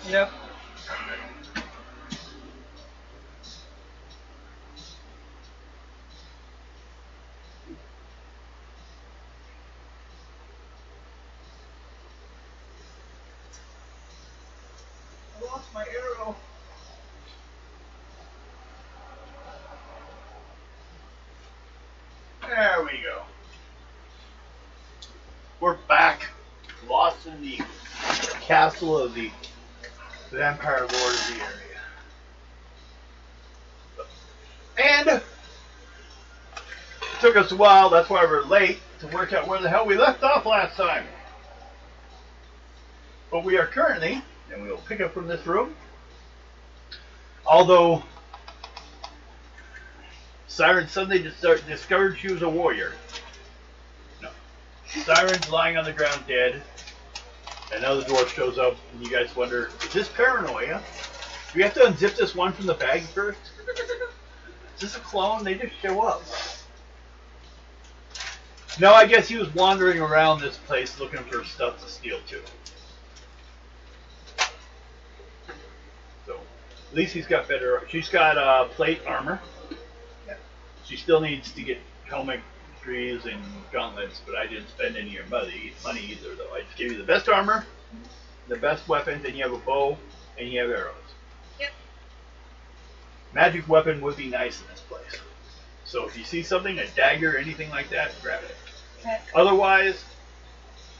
Yep. I lost my arrow. There we go. We're back, lost in the castle of the vampire lord of the area. And it took us a while, that's why we're late, to work out where the hell we left off last time. But we are currently, and we will pick up from this room, although Siren suddenly discovered she was a warrior. No. Siren's lying on the ground dead. And now the dwarf shows up, and you guys wonder, is this paranoia? Do we have to unzip this one from the bag first? Is this a clone? They just show up. No, I guess he was wandering around this place looking for stuff to steal too. So, at least he's got better. She's got plate armor. She still needs to get helmet trees and gauntlets, but I didn't spend any of your money either, though. I just gave you the best armor, the best weapons, and you have a bow, and you have arrows. Yep. Magic weapon would be nice in this place. So if you see something, a dagger, anything like that, grab it. Okay. Otherwise,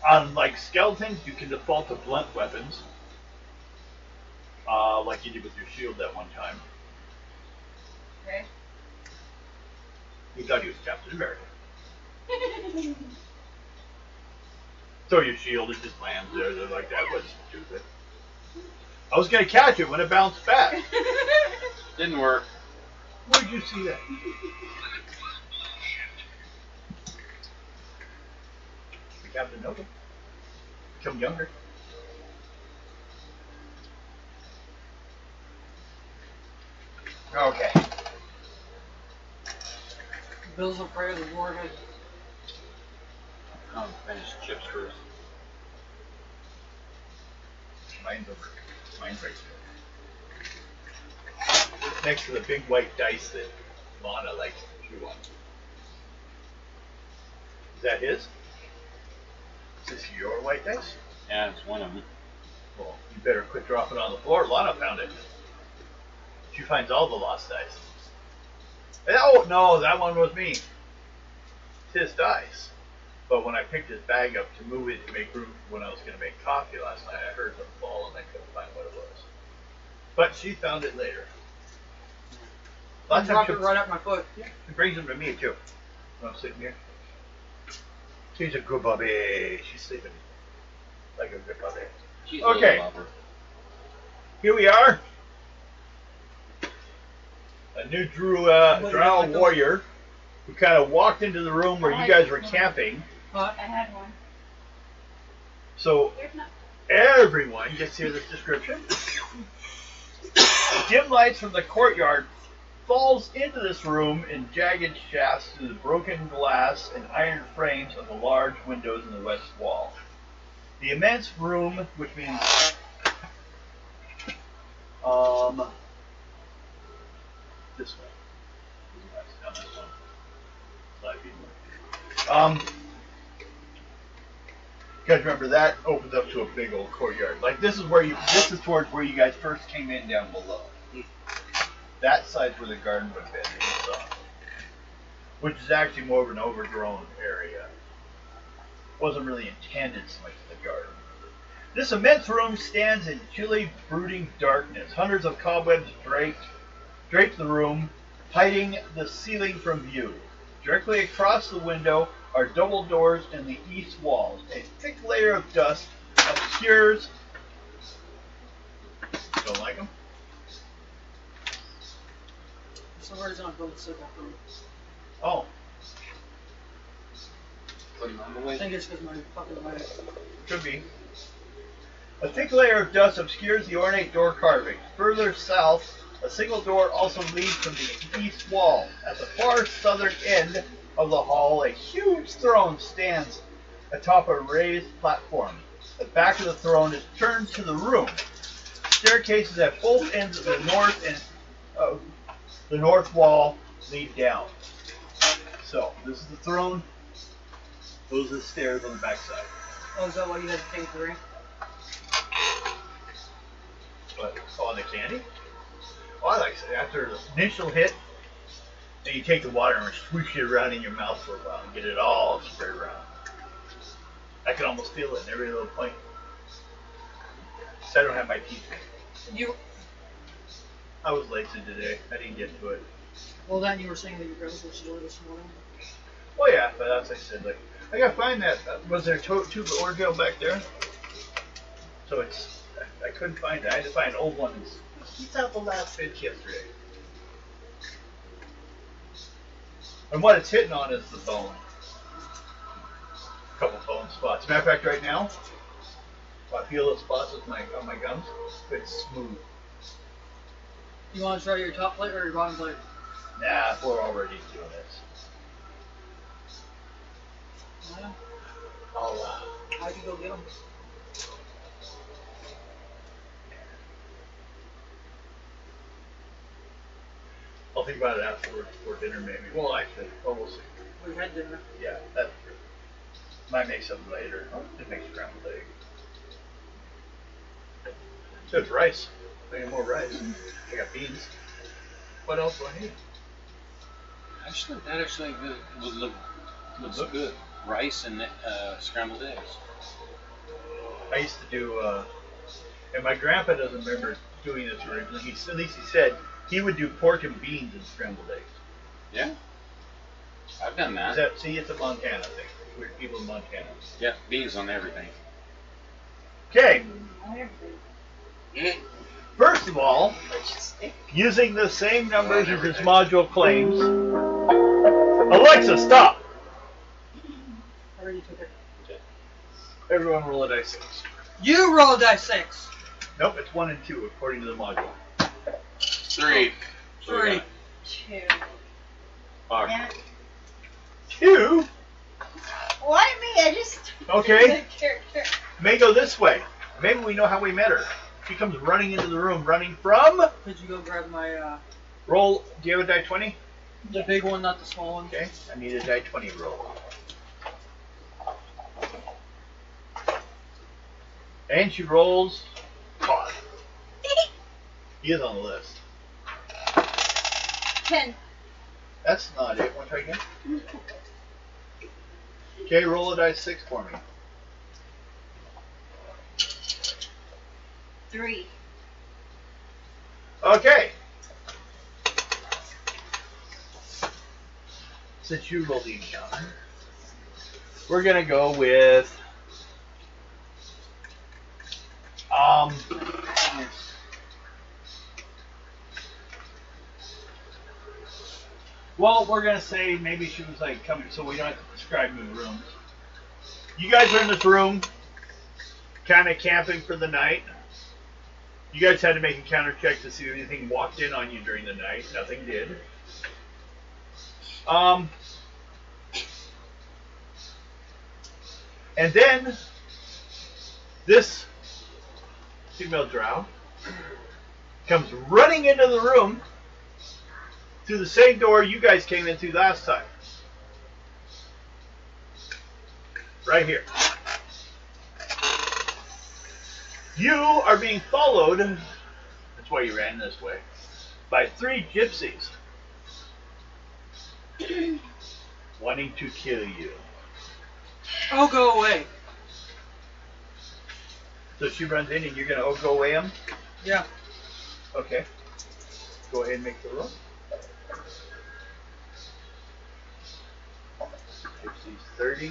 on like skeletons, you can default to blunt weapons, like you did with your shield that one time. Okay. You thought he was Captain America. Throw your shield, it just lands there. They're like, that was stupid. I was going to catch it when it bounced back. Didn't work. Where'd you see that? The Captain Nova. Become younger. Okay. Bills will pray the warhead. I'll finish chips first. Mine's over. Mine's right there. Next to the big white dice that Lana likes to chew on. Is that his? Is this your white dice? Yeah, it's one of them. Well, you better quit dropping it on the floor. Lana found it. She finds all the lost dice. Oh, no, that one was me. It's his dice. But when I picked his bag up to move it to make room for when I was going to make coffee last night, I heard them fall and I couldn't find what it was. But she found it later. I dropped it right at my foot. Yeah, she brings them to me, too. I'm sitting here. She's a good puppy. She's sleeping like a good puppy. She's okay. A little Here we are. A new drow warrior who kind of walked into the room where you guys were camping. I had one. So everyone gets to hear this description. Dim lights from the courtyard falls into this room in jagged shafts through the broken glass and iron frames of the large windows in the west wall. The immense room, which means this way. Down this one. Slide feet. You guys remember that opens up to a big old courtyard. Like this is towards where you guys first came in down below. That side's where the garden would have been, which is actually more of an overgrown area. Wasn't really intended so much as a garden. This immense room stands in chilly, brooding darkness. Hundreds of cobwebs drape the room, hiding the ceiling from view. Directly across the window are double doors in the east walls. A thick layer of dust obscures. Don't like them? So where's on build circle room? Oh. I think it's because my fucking leg. Could be. A thick layer of dust obscures the ornate door carving. Further south, a single door also leads from the east wall. At the far southern end of the hall, a huge throne stands atop a raised platform. The back of the throne is turned to the room. Staircases at both ends of the north and the north wall lead down. So this is the throne. Those are the stairs on the back side. Oh, is that why you had to take 3? But on the candy? Well, I like after the initial hit, then you take the water and swoosh it around in your mouth for a while and get it all sprayed around. I can almost feel it in every little point. So I don't have my teeth. I was lazy today. I didn't get to it. Well, then you were saying that your grandma was doing this morning. Oh yeah, but as I said, like I gotta find that. Was there a tube of Orgeal back there? So it's. I couldn't find it. I had to find an old one. He's out the last pitch yesterday. And what it's hitting on is the bone. A couple bone spots. Matter of fact, right now, if I feel those spots with on my gums, it's smooth. You want to try your top plate or your bottom plate? Nah, we're already doing this. Yeah. I'll, I can go get them. I'll think about it afterwards for dinner, maybe. Well, actually, we'll see. We had dinner. Yeah, that's true. Might make something later. It makes scrambled egg. So it's rice. I got more rice. I got beans. What else do I need? Actually, that actually would look good. Rice and scrambled eggs. I used to do, and my grandpa doesn't remember doing this originally. At least he said he would do pork and beans and scrambled eggs. Yeah, I've done that. See, it's a Montana thing. Weird people in Montana. Yeah, beans on everything. Okay. Yeah. First of all, using the same numbers as this module claims. Alexa, stop! I already took it. Everyone roll a dice 6. You roll a dice 6. Nope, it's 1 and 2 according to the module. 3. 3. 2. Fuck. Yeah. 2? Why me? I just. Okay. Character. May go this way. Maybe we know how we met her. She comes running into the room, running from. Could you go grab my, Roll. Do you have a die 20? the big one, not the small one? Okay. I need a die 20 roll. And she rolls. Caught. He is on the list. 10. That's not it. Want to try again? Okay, roll a dice 6 for me. 3. Okay. Since you rolled the encounter, we're gonna go with well, we're gonna say maybe she was like coming, so we don't have to describe new rooms. You guys are in this room, kind of camping for the night. You guys had to make a counter check to see if anything walked in on you during the night. Nothing did. And then this female drow comes running into the room through the same door you guys came into last time. Right here. You are being followed, that's why you ran this way, by 3 gypsies wanting to kill you. Oh, go away. So she runs in and you're going to go away them? Yeah. Okay. Go ahead and make the roll. Gypsies 30.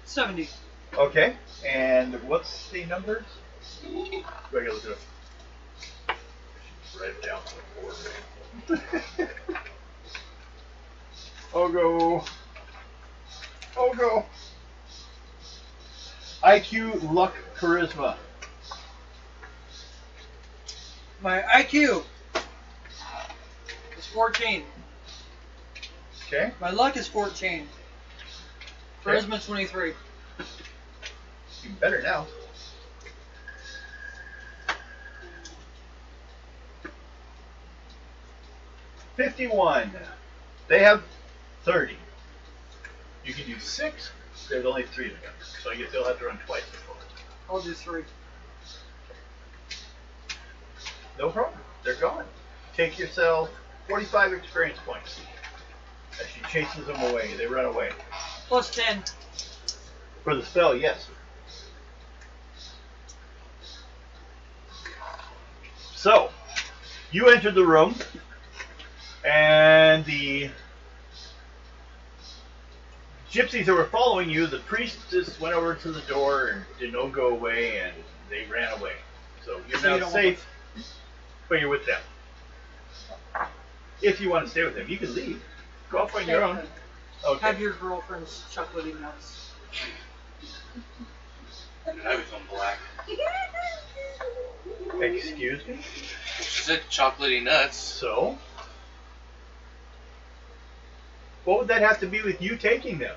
$70. Okay. And what's the numbers? Do I gotta look it up? Write it down for me. Oh go. Oh go. IQ, luck, charisma. My IQ 14. Okay. My luck is 14. Charisma 23. Even better now. 51. They have 30. You can use 6. There's only 3 of them. So I guess they'll have to run twice before. I'll do 3. No problem. They're gone. Take yourself 45 experience points. As she chases them away. They run away. Plus 10. For the spell, yes. So, you entered the room, and the gypsies that were following you, the priest just went over to the door and did not go away, and they ran away. So you're So you now don't safe, but you're with them. If you want to stay with them, you can leave. Go off on your own. Okay. Have your girlfriend's chocolatey nuts. I was on black. Excuse me? She said chocolatey nuts. So? What would that have to be with you taking them?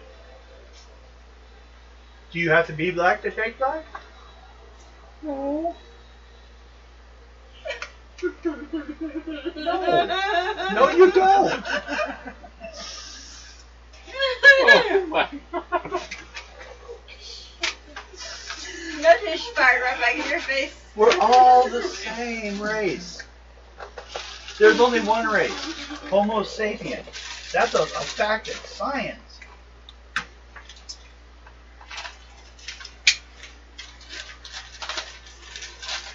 Do you have to be black to take black? No. No, you don't. Oh my God. Notice fired right back in your face. We're all the same race. There's only one race, Homo sapien. That's a fact of science.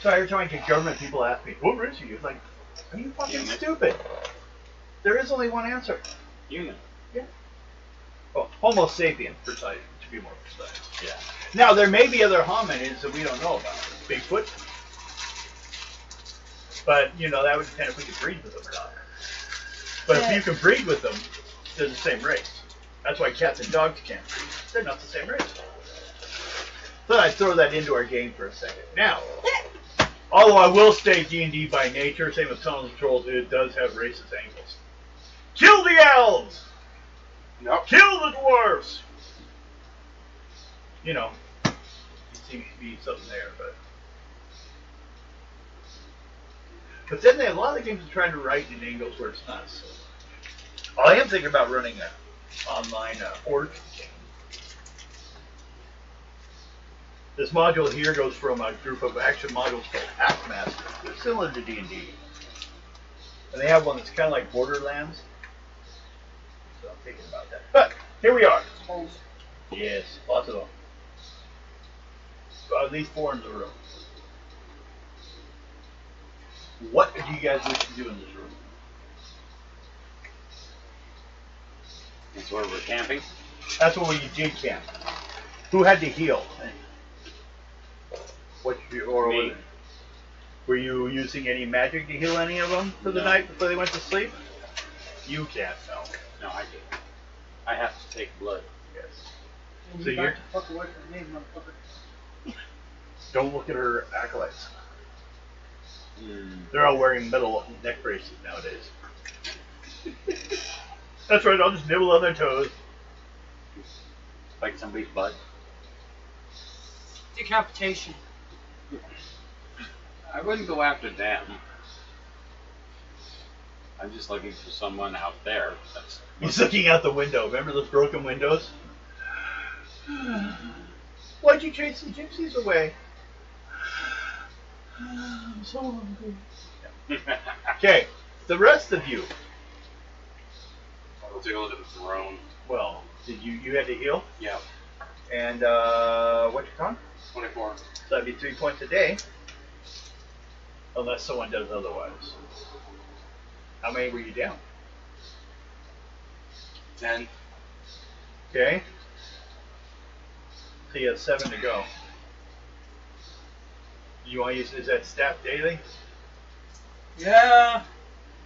So every time I get government people ask me, what race are you? It's like, are you fucking Human. stupid? There is only one answer. Human. Well, Homo sapien, precise, to be more precise. Yeah. Now, there may be other hominids that we don't know about. Bigfoot. But, you know, that would depend if we could breed with them or not. But if you can breed with them, they're the same race. That's why cats and dogs can't breed. They're not the same race. Thought I'd throw that into our game for a second. Now, although I will state D&D by nature, same as Tunnels and Trolls, it does have racist angles. Kill the elves! Nope. Kill the dwarves! You know, it seems to be something there, but then a lot of the games are trying to write in angles where it's not. So I am thinking about running an online Horde game. This module here goes from a group of action modules called Taskmaster. They're similar to D&D. And they have one that's kind of like Borderlands. So I'm thinking about that. But here we are. Yes, lots of them. So at least 4 in the room. What do you guys wish to do in this room? That's where we're camping. That's where you did camp. Who had to heal? Me. Were you using any magic to heal any of them for the No. night before they went to sleep? You can't, no. No, I did. I have to take blood. Yes. And So you you're- back the fuck away from me, motherfucker. Don't look at her acolytes. Mm. They're all wearing metal neck braces nowadays. That's right, I'll just nibble on their toes. Like somebody's butt. Decapitation. I wouldn't go after them. I'm just looking for someone out there. That's He's looking out the window. Remember those broken windows? Why'd you chase the gypsies away? I'm so hungry. Okay, the rest of you. I'll take a look at the throne. Well, did you had to heal? Yeah. And what's your con? 24. So that'd be 3 points a day. Unless someone does otherwise. How many were you down? 10. Okay. So you have 7 to go. You want to use, is that staff daily? Yeah.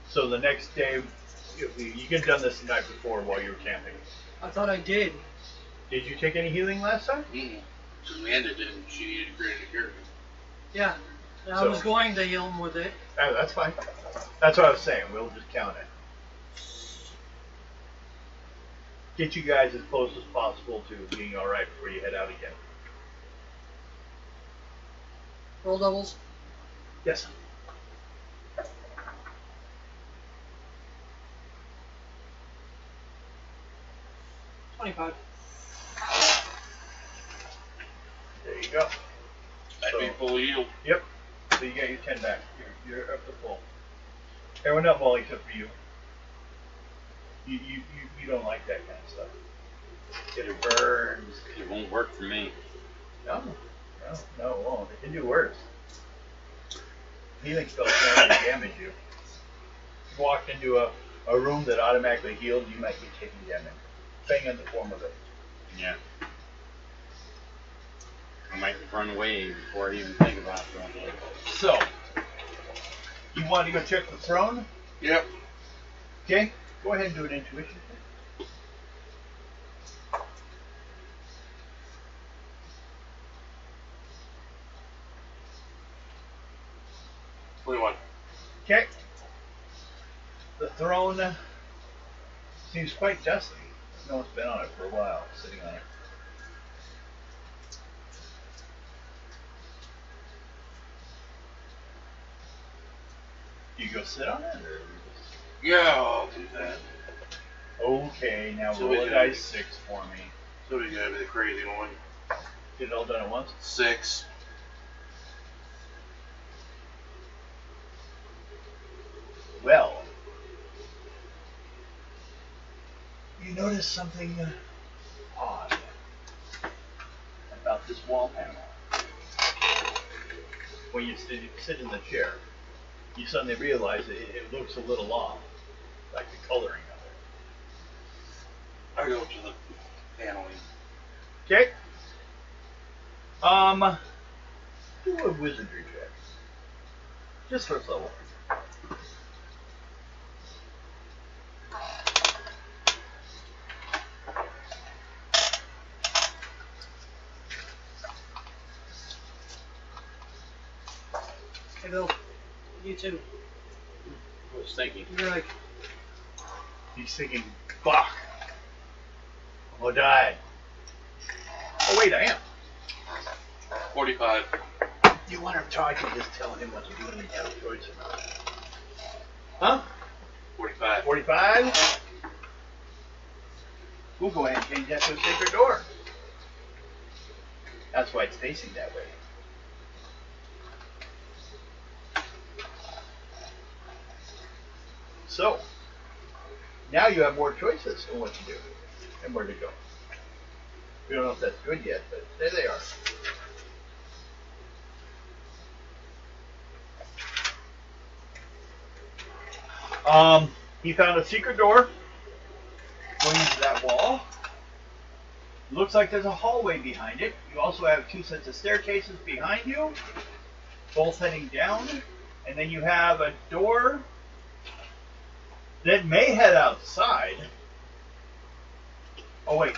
So the next day, you could have done this the night before while you were camping. I thought I did. Did you take any healing last time? Because we ended it and she needed to create a cure. Yeah. I So- was going to heal him with it. Oh, that's fine. That's what I was saying. We'll just count it. get you guys as close as possible to being alright before you head out again. Roll doubles. Yes. $25. There you go. That'd be full yield. Yep. So you got your 10 back. You're up to full. Everyone up all except for you. You don't like that kind of stuff. It burns. It won't work for me. No, it won't. It can do worse. Healing spells can only damage you. If you walked into a room that automatically healed, you might be taking damage. Depending on the form of it. Yeah. I might run away before I even think about running away. So, you want to go check the throne? Yep. Okay, go ahead and do an intuition. 21. Okay. The throne seems quite dusty. No one's been on it for a while, sitting on it. Do you go sit on it, or Yeah, I'll do that. okay? Now So roll we a can- dice 6 for me. So we gotta be the crazy one. Get it all done at once. 6. Well, you notice something odd about this wall panel. When you sit in the chair, you suddenly realize that it looks a little off, like the coloring of it. I go to the paneling. Okay. Do a wizardry check. Just first level. Hey, Bill. You too. I was thinking. You're like, He's thinking, fuck. I'm gonna die. Oh wait, I am. 45. You want to talk and just tell him what to do and he has a choice or not. Huh? 45. 45? We'll go ahead and change that to a sacred door. That's why it's facing that way. So, now you have more choices on what to do and where to go. We don't know if that's good yet, but there they are. He found a secret door going into that wall. Looks like there's a hallway behind it. You also have 2 sets of staircases behind you, both heading down. And then you have a door that may head outside. Oh, wait.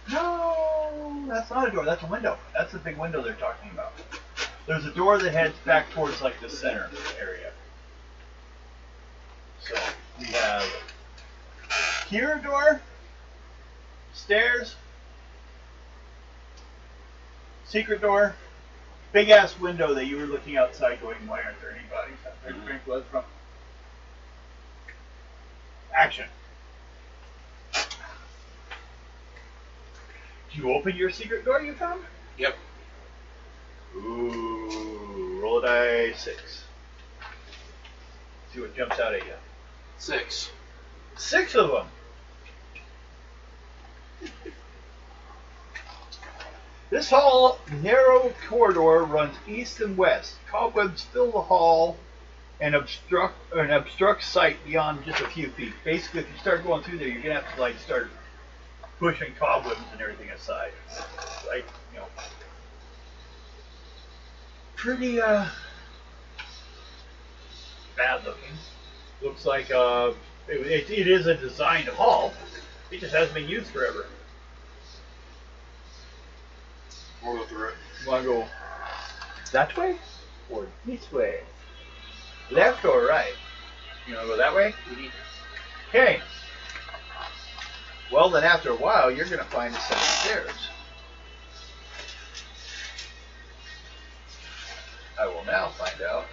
No, that's not a door. That's a window. That's the big window they're talking about. There's a door that heads back towards, like, the center area. So, we have here a door, stairs, secret door, big ass window that you were looking outside going, why aren't there any bodies out there to drink blood from? Action. Do you open your secret door you found? Yep. Ooh, roll a die 6. See what jumps out at you. 6. 6 of them. This hall, narrow corridor runs east and west. Cobwebs fill the hall and obstruct sight beyond just a few feet. Basically, if you start going through there, you're gonna have to like start pushing cobwebs and everything aside. Like, you know, pretty bad looking. Looks like it is a designed hall. It just hasn't been used forever. We'll go through it. You want to go that way or this way? Left or right? You want to go that way? Okay. Well, then after a while, you're going to find a set of stairs. I will now find out.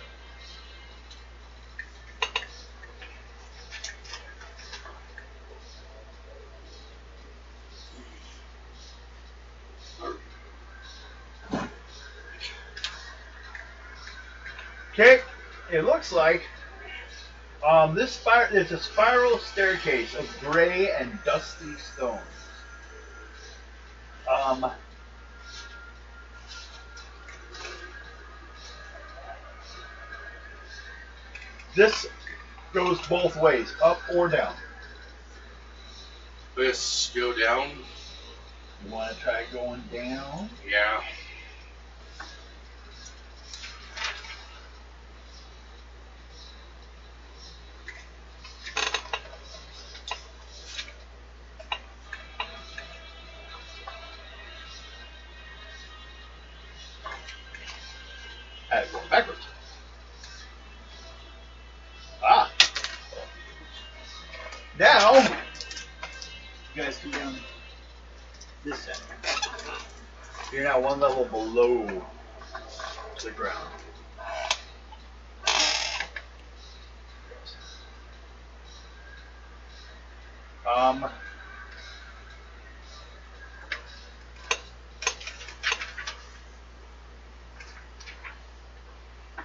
Okay, it looks like there's a spiral staircase of gray and dusty stones. This goes both ways, up or down. Let's go down. You want to try going down? Yeah. Going backwards. Ah. Now, you guys come down this side. You're now one level below the ground.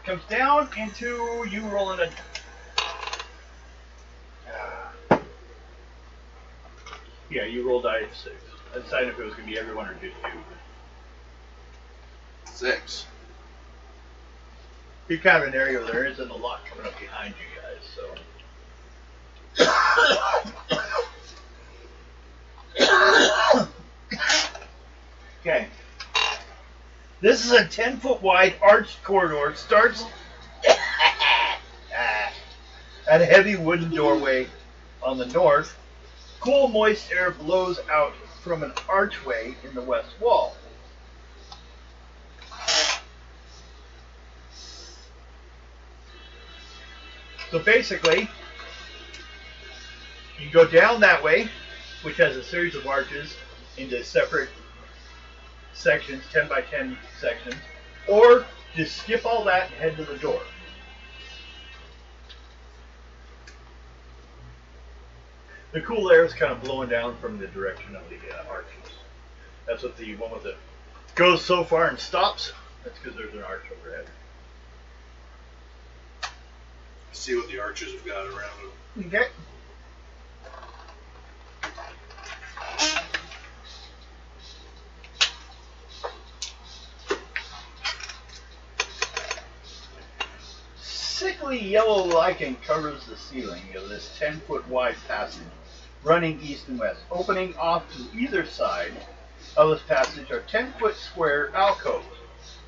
Comes down into you rolling a. Yeah, you rolled die 6. I decided if it was going to be everyone or just you. 6. You're kind of an area where there isn't a lot coming up behind you guys, so. Okay. This is a 10-foot wide arched corridor. Starts at a heavy wooden doorway on the north. Cool, moist air blows out from an archway in the west wall. So basically, you go down that way, which has a series of arches into separate sections, 10 by 10 sections, or just skip all that and head to the door. The cool air is kind of blowing down from the direction of the arches. That's what the one with the goes so far and stops. That's because there's an arch overhead. See what the archers have got around them. Okay. Sickly yellow lichen covers the ceiling of this 10-foot wide passage, running east and west. Opening off to either side of this passage are 10-foot square alcoves.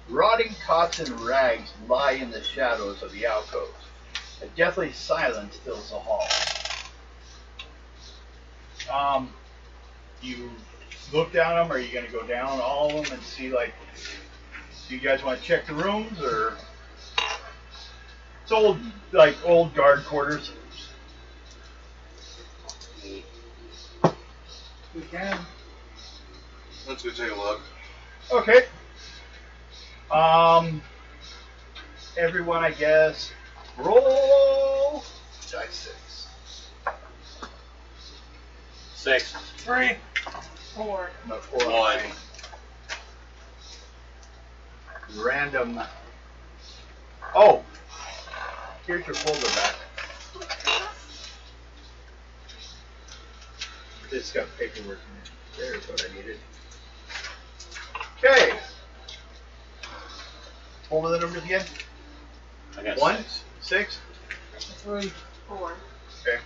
Rotting cots and rags lie in the shadows of the alcoves. A deathly silence fills the hall. You look down them, or are you going to go down all of them and see, like, do you guys want to check the rooms, or... It's old, like, old guard quarters. We can. Let's go take a look. Okay. Everyone, I guess, roll die 6. 6. 3. 4. No, 4. 1. Random. Oh, here's your folder back. It's got paperwork in it. There's what I needed. Okay. What were the numbers again? I got 1, 6. 6. 3. 4. Okay.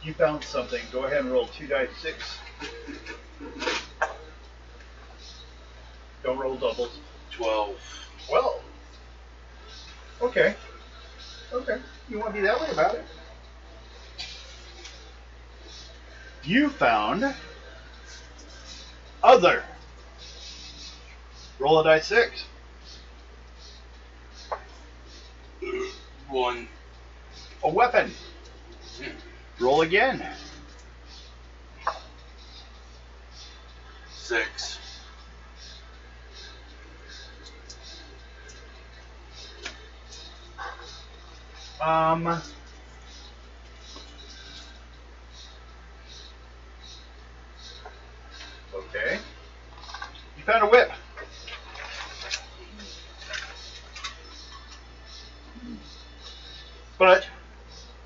You found something. Go ahead and roll 2 dice 6. Don't roll doubles. 12. 12. Okay. Okay. You want to be that way about it? You found other Roll a die 6. 1. A weapon. Roll again. 6. Okay. You found a whip. But,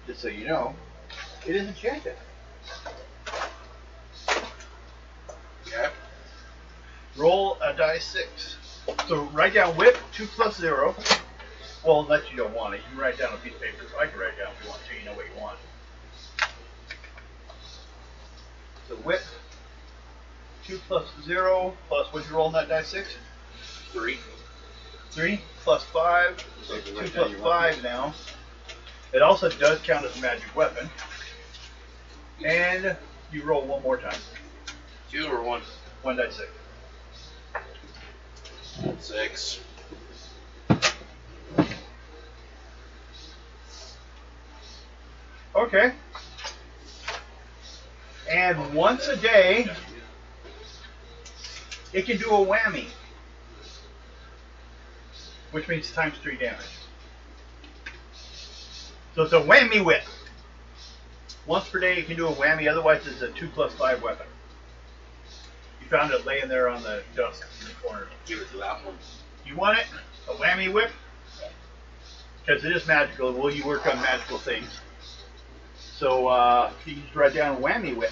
just so you know, it is enchanted. Okay. Roll a die 6. So write down whip 2 plus 0. Well, unless you don't want it, you can write down a piece of paper. So I can write it down if you want, so you know what you want. So whip 2 plus 0 plus what'd you roll in that die 6? 3. 3 plus 5. So 2 plus 5 now. It also does count as a magic weapon. And you roll one more time. 2 or 1? 1 die 6. 6. Okay. And once a day, it can do a whammy, which means times 3 damage. So it's a whammy whip. Once per day, it can do a whammy. Otherwise, it's a 2 plus 5 weapon. You found it laying there on the desk in the corner. Give it to that one. You want it? A whammy whip? Because it is magical. Will you work on magical things? So you can just write down whammy whip.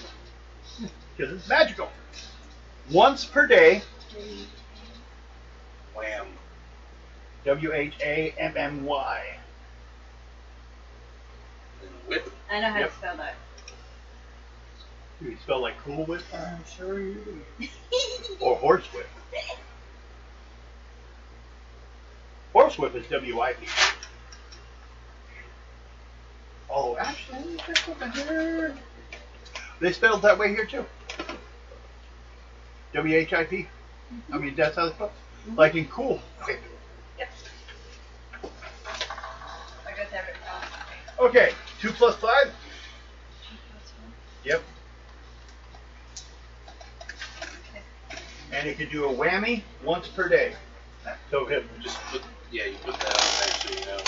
Because it's magical. Once per day. Wham. WHAMMY. And whip. I know how Yep. to spell that. Do you spell like cool whip? I'm sure you do. Or horse whip? Horse whip is WIP. Oh, actually, that's over here. They spelled that way here too. WHIP. I mean, that's how they spell it. Like in cool. Okay. Yep. I got that written down. Okay, 2 plus 5? Yep. And it can do a whammy once per day. So hit. Just put, yeah, you put that on there so you know.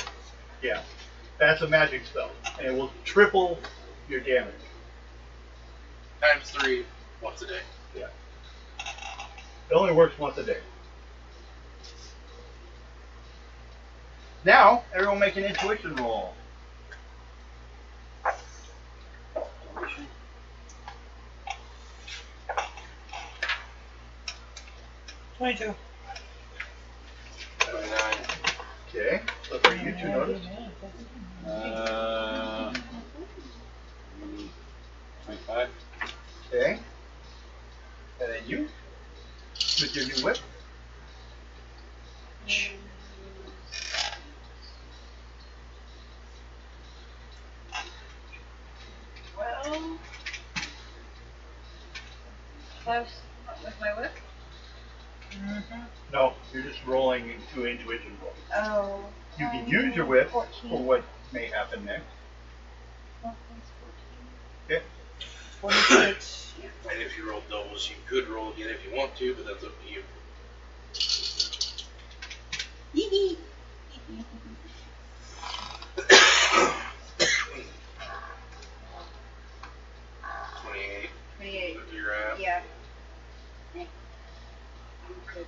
Yeah. That's a magic spell. And it will triple your damage. Times 3 once a day. Yeah. It only works once a day. Now, everyone make an intuition roll. 22. 29. Okay. So for you two notice. 25. Okay. And then you, with your new whip. Well, close with my whip. No, you're just rolling into intuition roll. Oh. You can use your whip 14. for what may happen next. Okay. 46. And if you roll doubles, you could roll again if you want to, but that's up to you. Hee 28. 28. That's where you're at. Yeah. I'm good.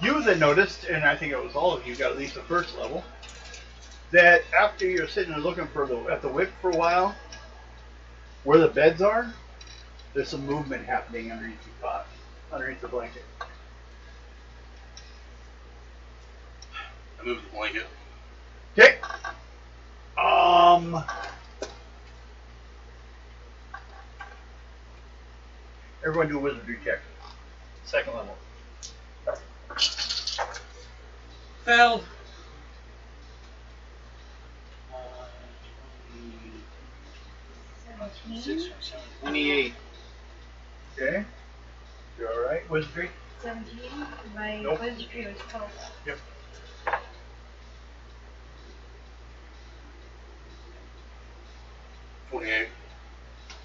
You then noticed, and I think it was all of you got at least the first level, that after you're sitting there looking for at the whip for a while, where the beds are, there's some movement happening underneath the cot, underneath the blanket. I moved the blanket. Okay. Everyone do a wizardry check. Second level. Failed. 17. 6 or 7. 28. Okay. You alright? Wizardry? 17. My Nope. wizardry was 12. Yep. 28.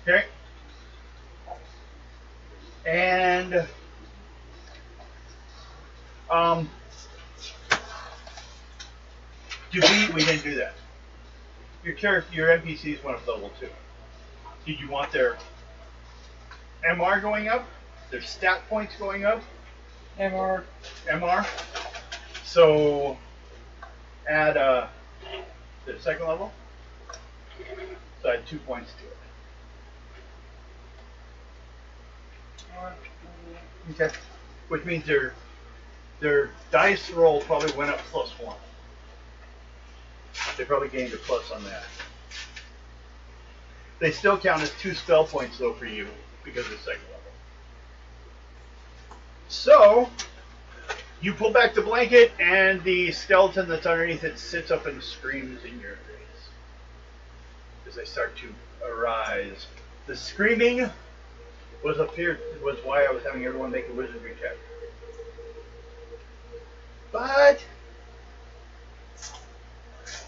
Okay. And we didn't do that. Your character, your NPCs went up level 2. Did you want their MR going up? Their stat points going up? MR. MR. So add the second level. So add 2 points to it. Okay. Which means their dice roll probably went up +1. They probably gained a plus on that. They still count as 2 spell points though for you because of the second level. So you pull back the blanket and the skeleton that's underneath it sits up and screams in your face as they start to arise. The screaming was why I was having everyone make a wizardry check. But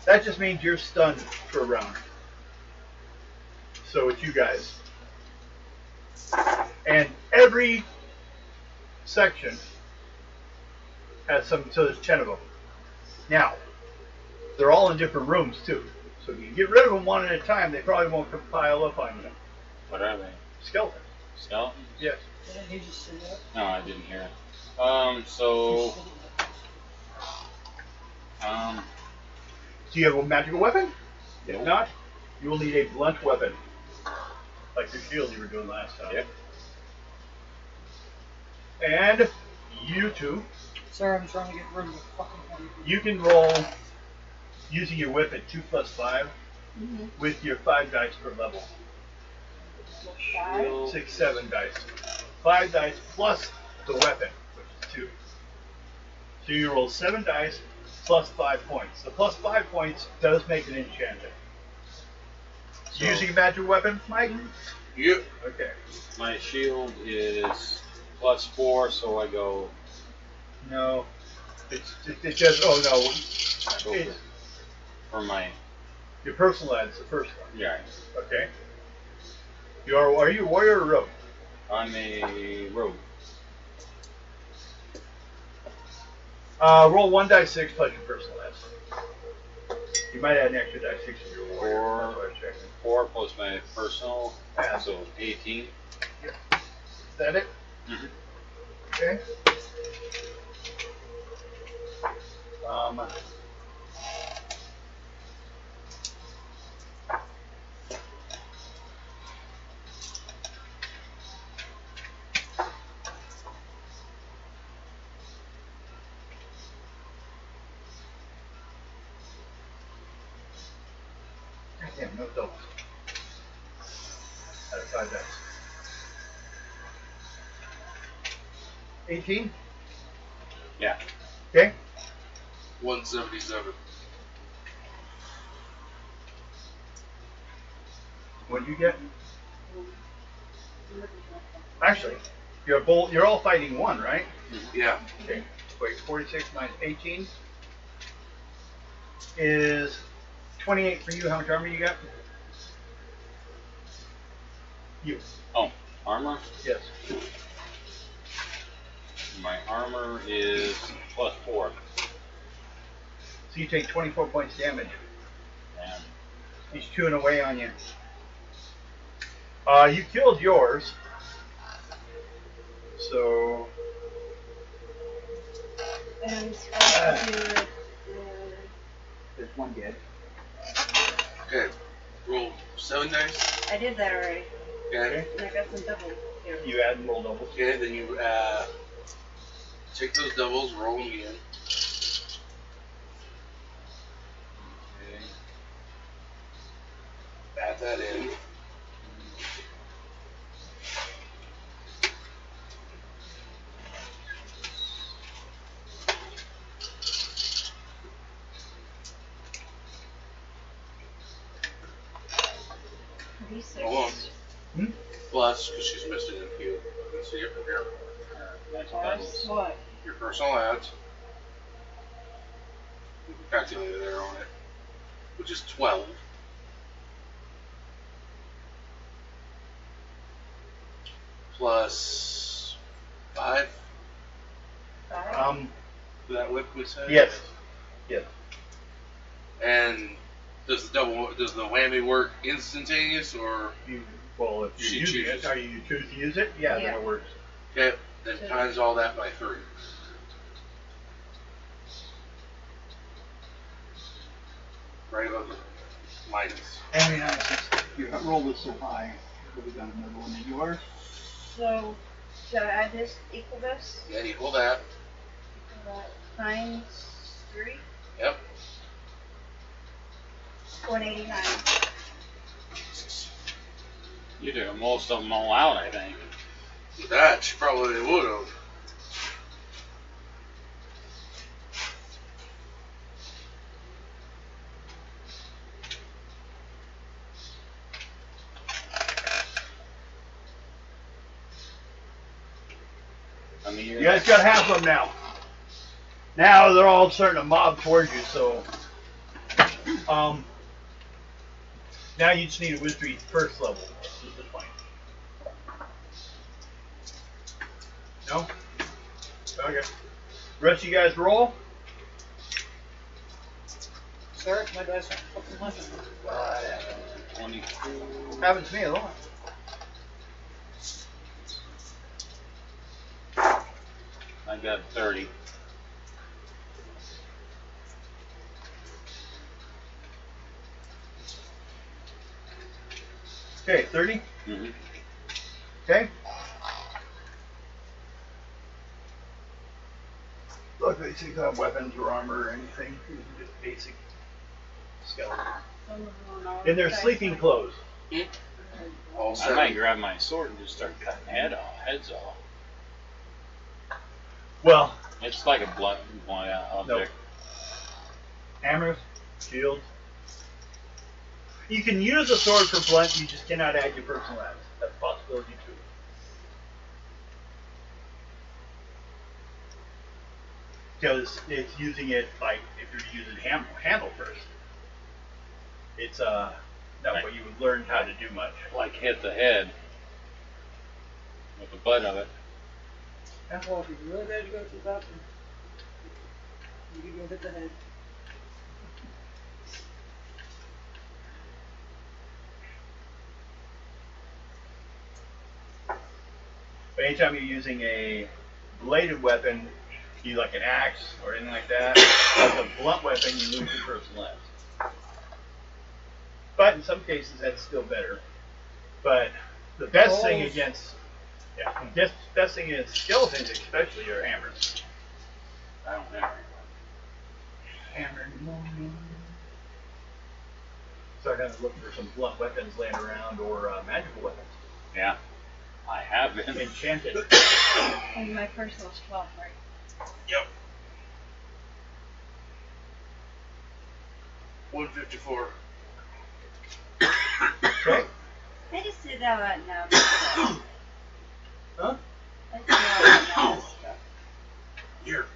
that just means you're stunned for a round. So it's you guys. And every section has so there's 10 of them. Now, they're all in different rooms too. So if you get rid of them one at a time, they probably won't pile up on you. What are they? Skeletons. Skeletons? Yes. Didn't he just say that? No, I didn't hear it. So. Do you have a magical weapon? If Nope. not, you will need a blunt weapon. Like the shield you were doing last time. Yep. And you two, Sorry, I'm trying to get rid of the fucking heavy. you can roll using your whip at 2 + 5 Mm-hmm. with your 5 dice per level. 5. 6, 7 dice. 5 dice plus the weapon, which is 2. So you roll 7 dice plus 5 points. The plus 5 points does make an enchantment. So Using a magic weapon, Mike? Yep. Okay. my shield is +4, so I go. No. It just, oh no. I go It's, for my. your personal ad's the first one. Yeah. Okay. Are you a warrior or a rogue? I'm a rogue. Roll 1 die 6 plus your personal ad. You might add an extra die 6 to your warrior. Four. That's what I was checking. 4 plus my personal, Yeah. so 18. Is that it? Mm-hmm. Okay. Damn, no doubles. Out of 5 dice. 18? Yeah. Okay. 177. What did you get? Actually, you're all fighting 1, right? Yeah. Okay. Wait, 46 minus 18 is 28 for you. How much armor you got? You. Oh, armor? Yes. My armor is +4. So you take 24 points damage. And He's chewing away on you. You killed yours. So And supposed to do there's 1 dead. Okay. Roll 7 dice. I did that already. Okay. And I got some double here. You add and roll doubles. Okay, then you take those doubles, roll them again. okay. Add that in. D6. Hold on. Hmm? Plus, because she's missing a few. Let's see it from here. That's Plus what? Your personal ads. Calculator there on it, which is 12. Plus 5. 5? That whip we said. Yes. Yes. And does the whammy work instantaneous or? Well, if She you're using chooses. it, or you choose to use it, yeah, then it works. Okay, then times all that by 3. Right above the minus. I mean, you rolled it so high. We got another one in yours. So, should I add this, equal this? Yeah, equal that. Equal that times 3? Yep. 189. You took most of them all out, I think. With that, she probably would have. I mean, You guys got half of them now. Now they're all starting to mob towards you, so now you just need a wizardry first level. This is fine. No? Okay. Rest of you guys roll. Sir, my dice aren't fucking lunch. 22. Happens to me a lot. I got 30. Okay, 30. Mm-hmm. Okay. Look, they take weapons or armor or anything. Just basic skeleton. Some of them are all In their dice sleeping like- clothes. All I 7. might grab my sword and just start cutting heads off. Well, It's like a blunt object. hammers, shields. You can use a sword for blunt, you just cannot add your personal ads. That's a possibility too. Because it's using it like if you're using handle first. It's not what you would learn how to do much. Like hit the head with the butt of it. Well, if you're really bad to go to the bathroom, you can go hit the head. But anytime you're using a bladed weapon, you like an axe or anything like that, as a blunt weapon, you lose your personal ads. But in some cases, that's still better. But the best thing against, best thing against skeletons, especially, are hammers. I don't have Hammer. Start having to look for some blunt weapons laying around or magical weapons. Yeah, I have been. Enchanted. And my personal's 12, right? Yep. 154. Okay. I just did that out now. Huh? I did that out now. Here.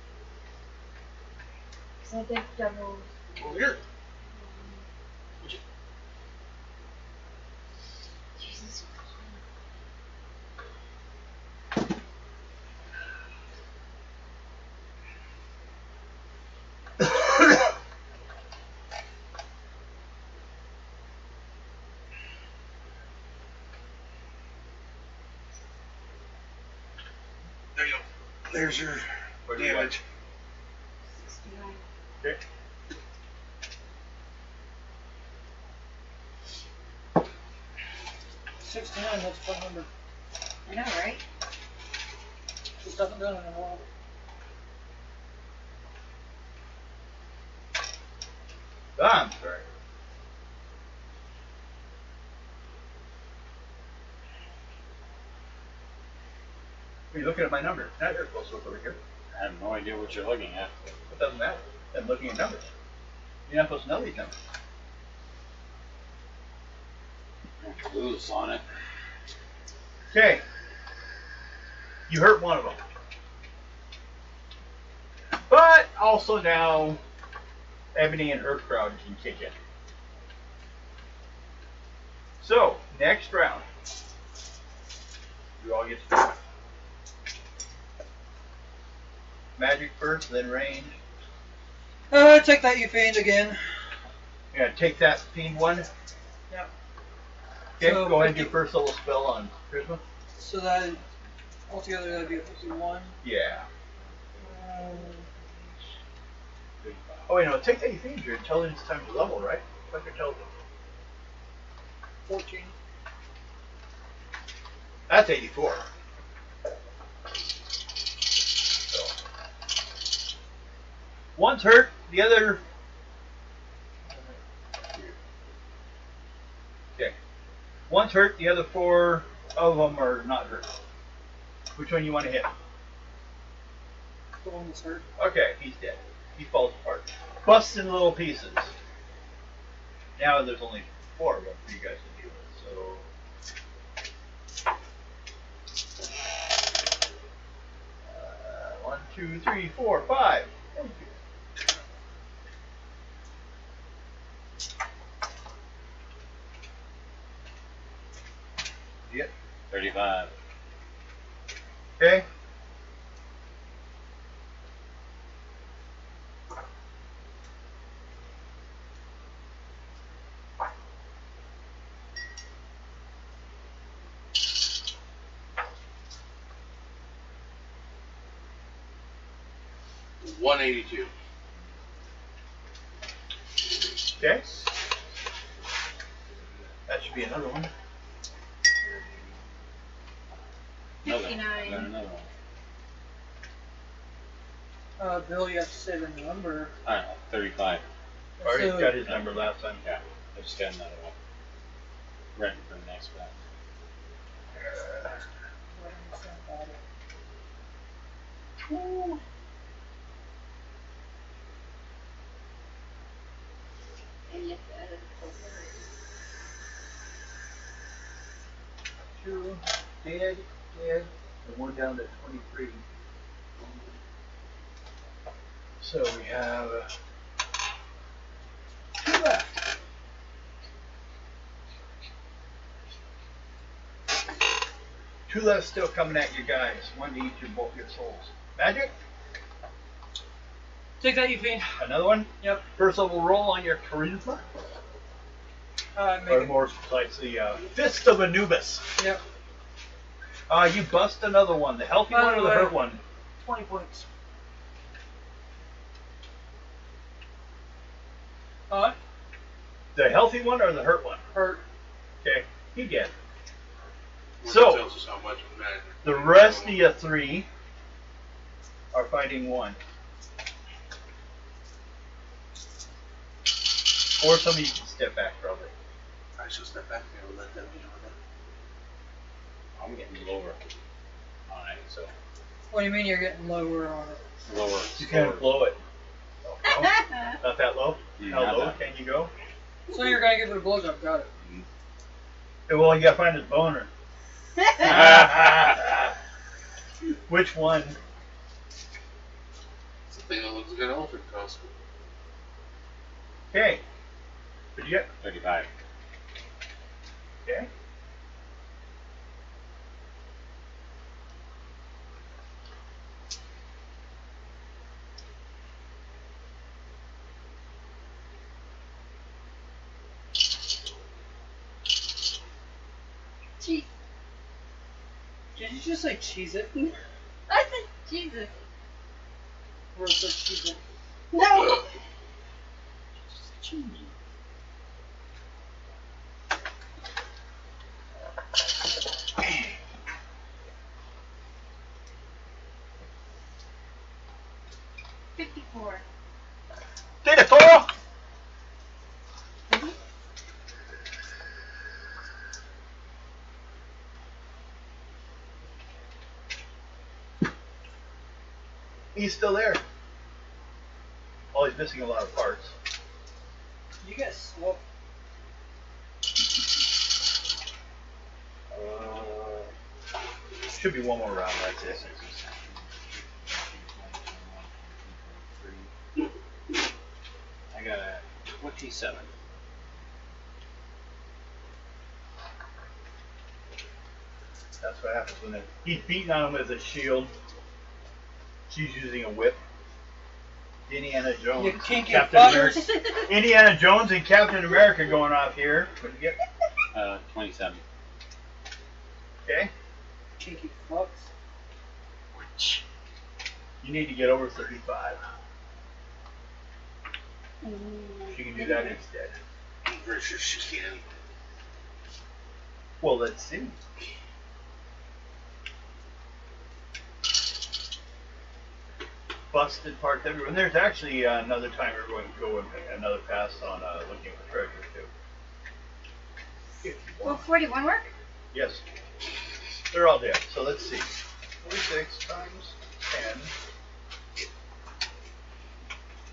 So I did double. Over here. Jesus. There you go. There's your What do you damage. 69. Okay. That's a fun number. I know, right? Just haven't done it in a while. I'm sorry. Are you looking at my number? Now you're supposed to look over here. I have no idea what you're looking at. It doesn't matter. I'm looking at numbers. You're not supposed to know these numbers. Loose on it. Okay. You hurt one of them. But also now, Ebony and her crowd can kick in. So, next round. You all get to magic first, then range. Take that, you fiend, again. Yeah, take that fiend one. Yep. Okay, So go ahead and do first level spell on Charisma. So that, altogether, that'd be a 51. Yeah. Oh wait, no, take that fiend. Your intelligence times your level, right? What's your intelligence? 14. That's 84. So. One's hurt, the other... Okay. One's hurt, the other 4 of them are not hurt. Which one you want to hit? The one that's hurt. Okay, he's dead. He falls apart. Busts in little pieces. Now there's only 4 of them for you guys to deal with, so... 1, 2, 3, 4, 5. Thank you. Yep. 35. Okay. $182. Okay. That should be another one. Another. 59. Got another one. Bill, you have to say the number. Alright, 35. Already So- got his number last time. Yeah, I just got another one. Ready for the next battle. And you have to edit the whole word. 2, dead, dead, and 1 down to 23. So we have 2 left. Two left still coming at you guys. 1 to each of both your souls. Magic? Take that, you fiend. Another one? Yep. First level roll on your charisma. Make Or it. more precisely, Fist of Anubis. Yep. You bust another one. The healthy By one the or the way- hurt one? 20 points. The healthy one or the hurt one? Hurt. Okay, he did. Which So- tells us how much of magic. The rest of you 3 are fighting 1. Or some of you can step back, probably. I should step back there and let them deal with it. I'm getting lower on it, so What do you mean you're getting lower on it? lower. You can't blow it. Oh, no? Not that low? How Not low that. can you go? So you're gonna give it a blowjob, got it. Well, you gotta find his boner. Which one? It's the thing that looks like an elephant costume. Okay. What'd you get? 35. Okay. Jeez. Did you just say cheese it? I said Jesus. Or is it cheese it? No. $54. Did it fall? He's still there. Oh, he's missing a lot of parts. You guys swap. Should be one more round, that's it. I got a 27. That's what happens when he's beating on him with a shield. She's using a whip. Indiana Jones, You kinky Captain America. fuckers. Indiana Jones and Captain America going off here. What do you get? 27. Okay. Kinky fucks. You need to get over 35. She can do that instead. I'm pretty sure she can. Well, let's see. Busted parts everywhere. And there's actually another time we're going to go and another pass on looking for treasure too. If you Will want. 41 work? Yes. They're all dead. So let's see. 46 times 10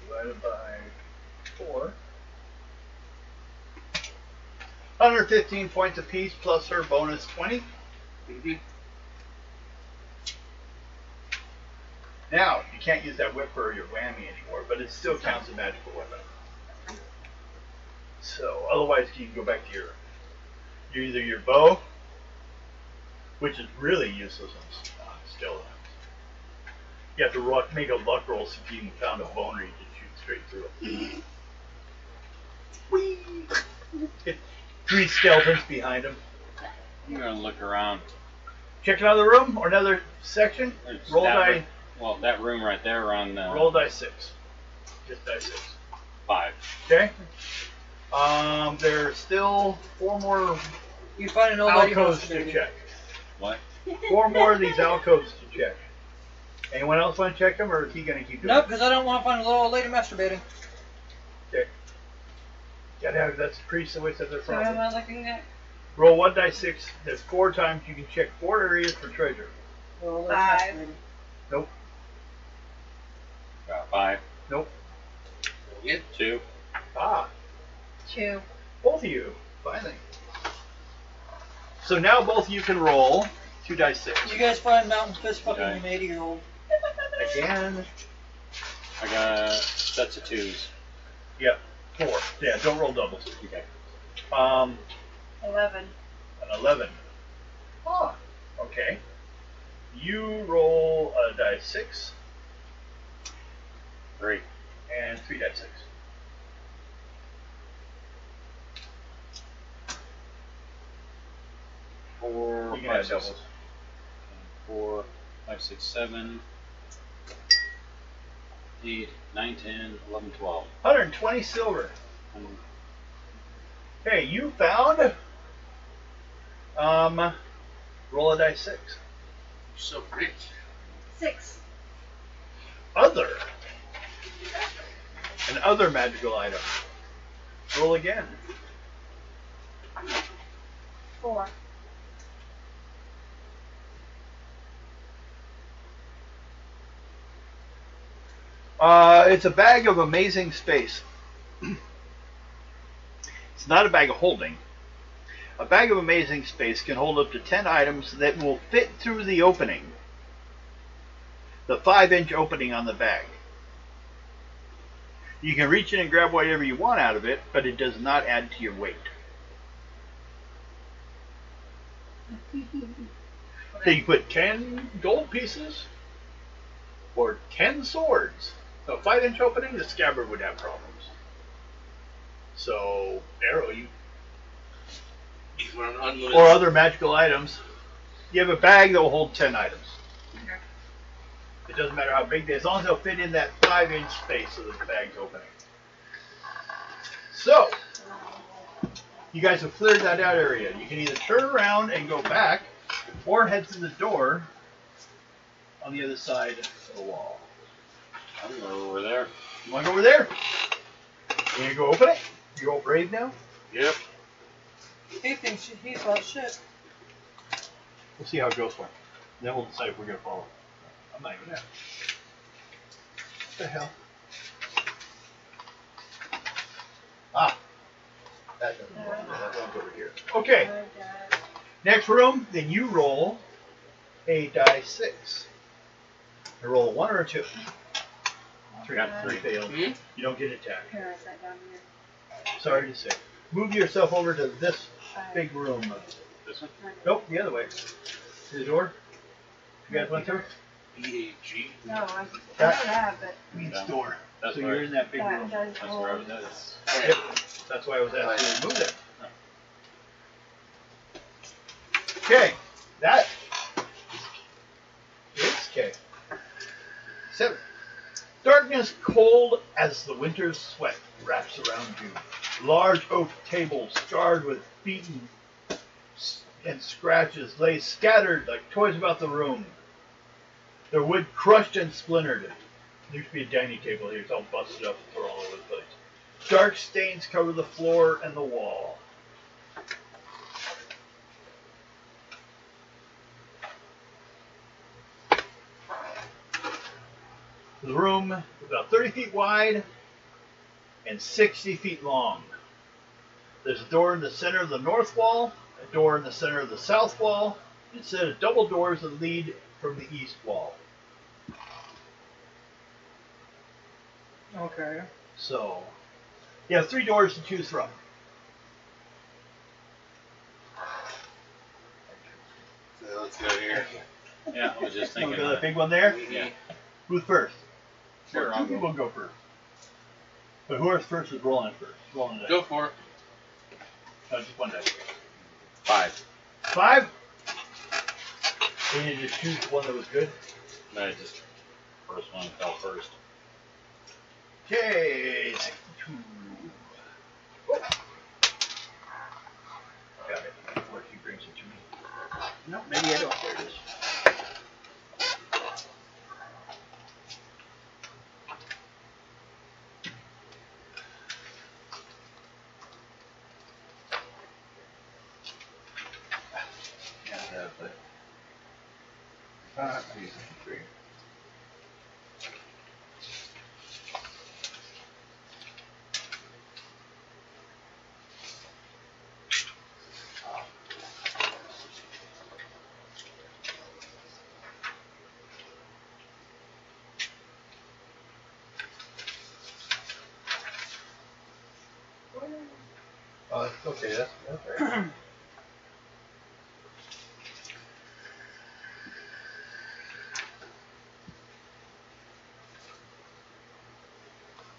divided by 4. 115 points apiece plus her bonus 20. Mm-hmm. Now, you can't use that whip for your whammy anymore, but it still counts as a magical weapon. So, otherwise you can go back to your either your bow, which is really useless on skeletons. You have to make a luck roll so if you found a boner, you can shoot straight through it. Whee! 3 skeletons behind him. I'm going to look around. Check another room or another section. There's Roll that die. room- Well, that room right there on Roll die 6. Just die 6. 5. Okay. There's still 4 more You find an old lady alcoves to masturbating. check. What? 4 more of these alcoves to check. Anyone else want to check them, or is he going to keep doing Nope, it? because I don't want to find a little old lady masturbating. Okay. Gotta have, that's the priest always said their So what am problem. I looking at? Roll 1 die 6. There's 4 times you can check 4 areas for treasure. Little old lady 5. masturbating. Nope. Got 5. Nope. Yep. 2. Ah. 2. Both of you. Finally. So now both of you can roll 2 die 6. You guys find mountain fist fucking Okay. an 80-year-old. Again. I got sets of 2s. Yeah. 4. Yeah, don't roll doubles. Okay. 11. An 11. Ah. Okay. You roll a die 6 3. and 3 die 6. Four, You can five, add six, doubles. 4, 5, 6, 7, 8, 9, 10, 11, 12. 120 silver. And Hey, you found. Roll a die 6. You're so rich. 6. Other. An other magical item. Roll again. 4. It's a bag of amazing space. It's not a bag of holding. A bag of amazing space can hold up to 10 items that will fit through the opening. The 5-inch opening on the bag. You can reach in and grab whatever you want out of it, but it does not add to your weight. So you put 10 gold pieces or 10 swords. A 5-inch opening, the scabbard would have problems. So, arrow, you If we're on unlimited. or other magical items. You have a bag that will hold 10 items. It doesn't matter how big they are, as long as they'll fit in that 5-inch space of the bag's opening. So, you guys have cleared that out area. You can either turn around and go back, or head to the door on the other side of the wall. I'm going over there. You want to go over there? You want to go open it? You all brave now? Yep. He thinks he's hot shit. We'll see how it goes for him. Then we'll decide if we're going to follow. I'm not even there. What the hell? Ah. That doesn't belong there. That belongs over here. Okay. Next room, then you roll a die 6. I roll a 1 or a 2. 3. Got 3. Failed. Hmm? You don't get attacked. Here, I sat down here. Sorry to say. Move yourself over to this big room. This one? Nope, the other way. See the door? You guys went through? EAG. No, I know That- that, but Means Yeah. door. That's so where you're in that big that room. does That's where I roll. was at. Yep. That's why I was asking you to move there. Okay. That is okay. 7. Darkness cold as the winter's sweat wraps around you. Large oak tables scarred with beaten and scratches lay scattered like toys about the room. Their wood crushed and splintered. There used to be a dining table here. It's all busted up and thrown all over the place. Dark stains cover the floor and the wall. The room is about 30 feet wide and 60 feet long. There's a door in the center of the north wall, a door in the center of the south wall, instead of double doors that lead from the east wall. Okay. So, you have 3 doors to choose from. So let's go here. Yeah, I was just So, thinking. got a big one there? Yeah. Who's first? Sure, Two I'll go. people go first. But whoever's first is rolling it first. Rolling it. Go for it. No, just one dice. 5. 5. You need to choose one that was good. No, just first one fell first. Okay, 62. Oh. Got it. Before she brings it to me. No, maybe I don't. There it is. Yeah, but. These are 3. Okay, that's right.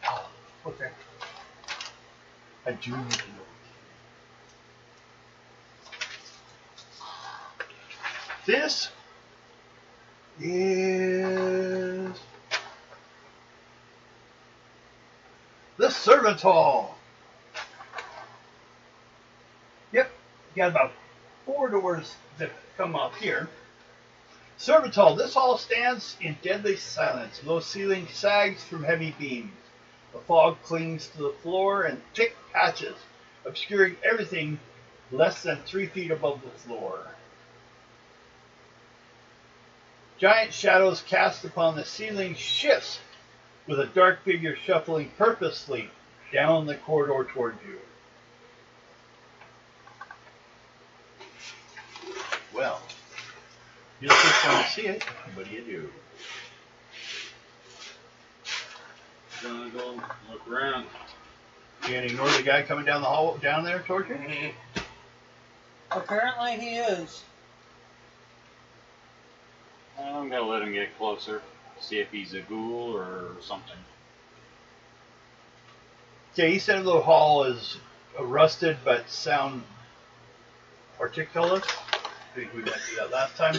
Oh, okay. I do need to know. This is the servants' hall. Yep, you got about 4 doors that come up here. Servants' hall. This hall stands in deadly silence. Low ceiling sags from heavy beams. The fog clings to the floor in thick patches, obscuring everything less than 3 feet above the floor. Giant shadows cast upon the ceiling shifts, with a dark figure shuffling purposely down the corridor toward you. Well, you're the first one to see it. What do you do? Gonna go look around. You gonna ignore the guy coming down the hall down there toward you? Apparently he is. I'm gonna let him get closer, see if he's a ghoul or something. Okay, east end of the hall is a rusted but sound articulate. I think we went through that last time.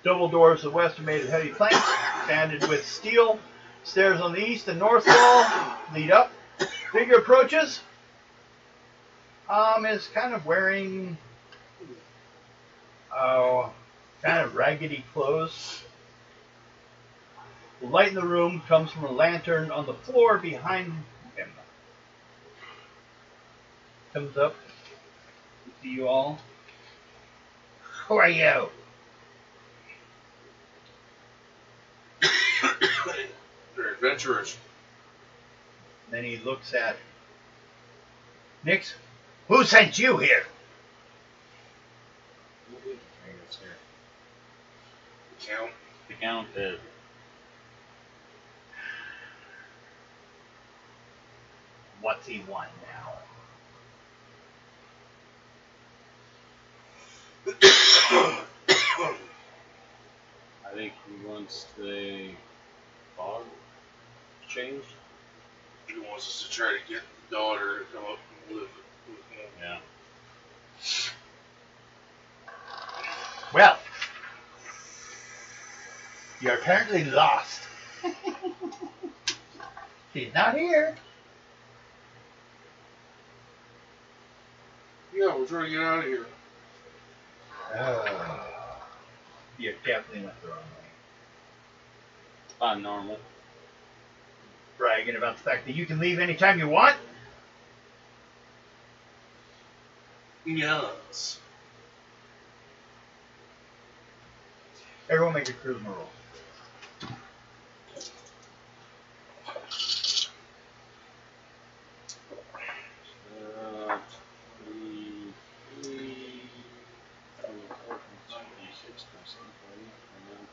Double doors to the west are made of heavy planks, banded with steel. Stairs on the east and north wall lead up. Figure approaches. Is kind of wearing kind of raggedy clothes. The light in the room comes from a lantern on the floor behind him. Comes up to see you all. Who are you? They're adventurers. Then he looks at Nix. Who sent you here? The count is. What's he want now? I think he wants the fog changed. He wants us to try to get the daughter to come up and live with him. Yeah. Well, you're apparently lost. He's not here. Yeah, we're trying to get out of here. You definitely went the wrong way. About normal. Bragging about the fact that you can leave anytime you want? Yes. Everyone make a charisma roll. Uh, 23, 24, 26, 27,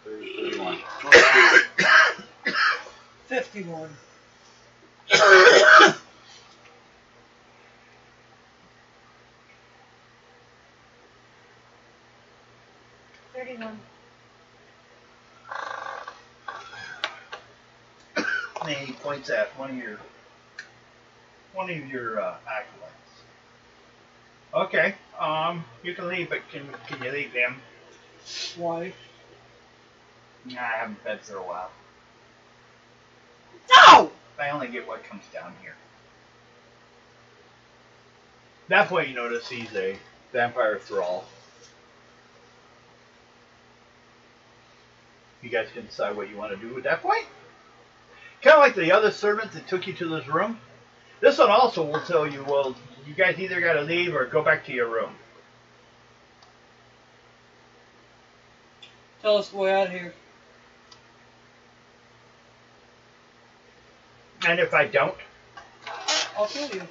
30, 31. 51. And he points at one of your acolytes. Okay, you can leave, but can you leave him? Why? Nah, I haven't fed for a while. No! I only get what comes down here. That point, you notice he's a vampire thrall. You guys can decide what you want to do at that point. Kind of like the other servant that took you to this room. This one also will tell you, well, you guys either got to leave or go back to your room. Tell us the way out of here. And if I don't, I'll kill you.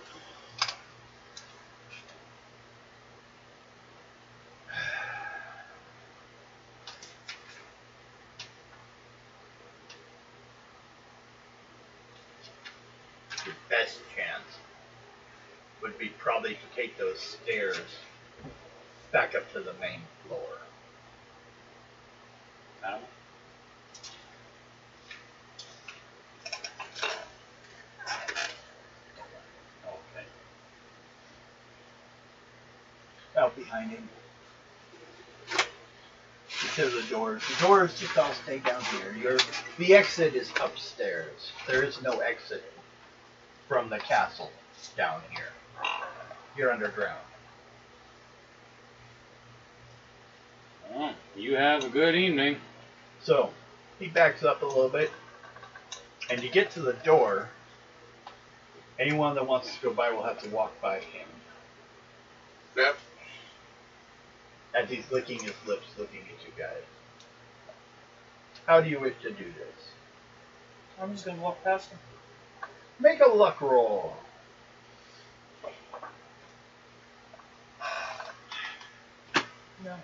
your best chance would be probably to take those stairs back up to the main floor. Now? Okay. Out behind him. To the doors. The doors just all stay down here. The exit is upstairs. There is no exit from the castle down here. You're underground. Well, you have a good evening. So, he backs up a little bit, and you get to the door. Anyone that wants to go by will have to walk by him. Yep. As he's licking his lips, looking at you guys. How do you wish to do this? I'm just gonna walk past him. Make a luck roll. No.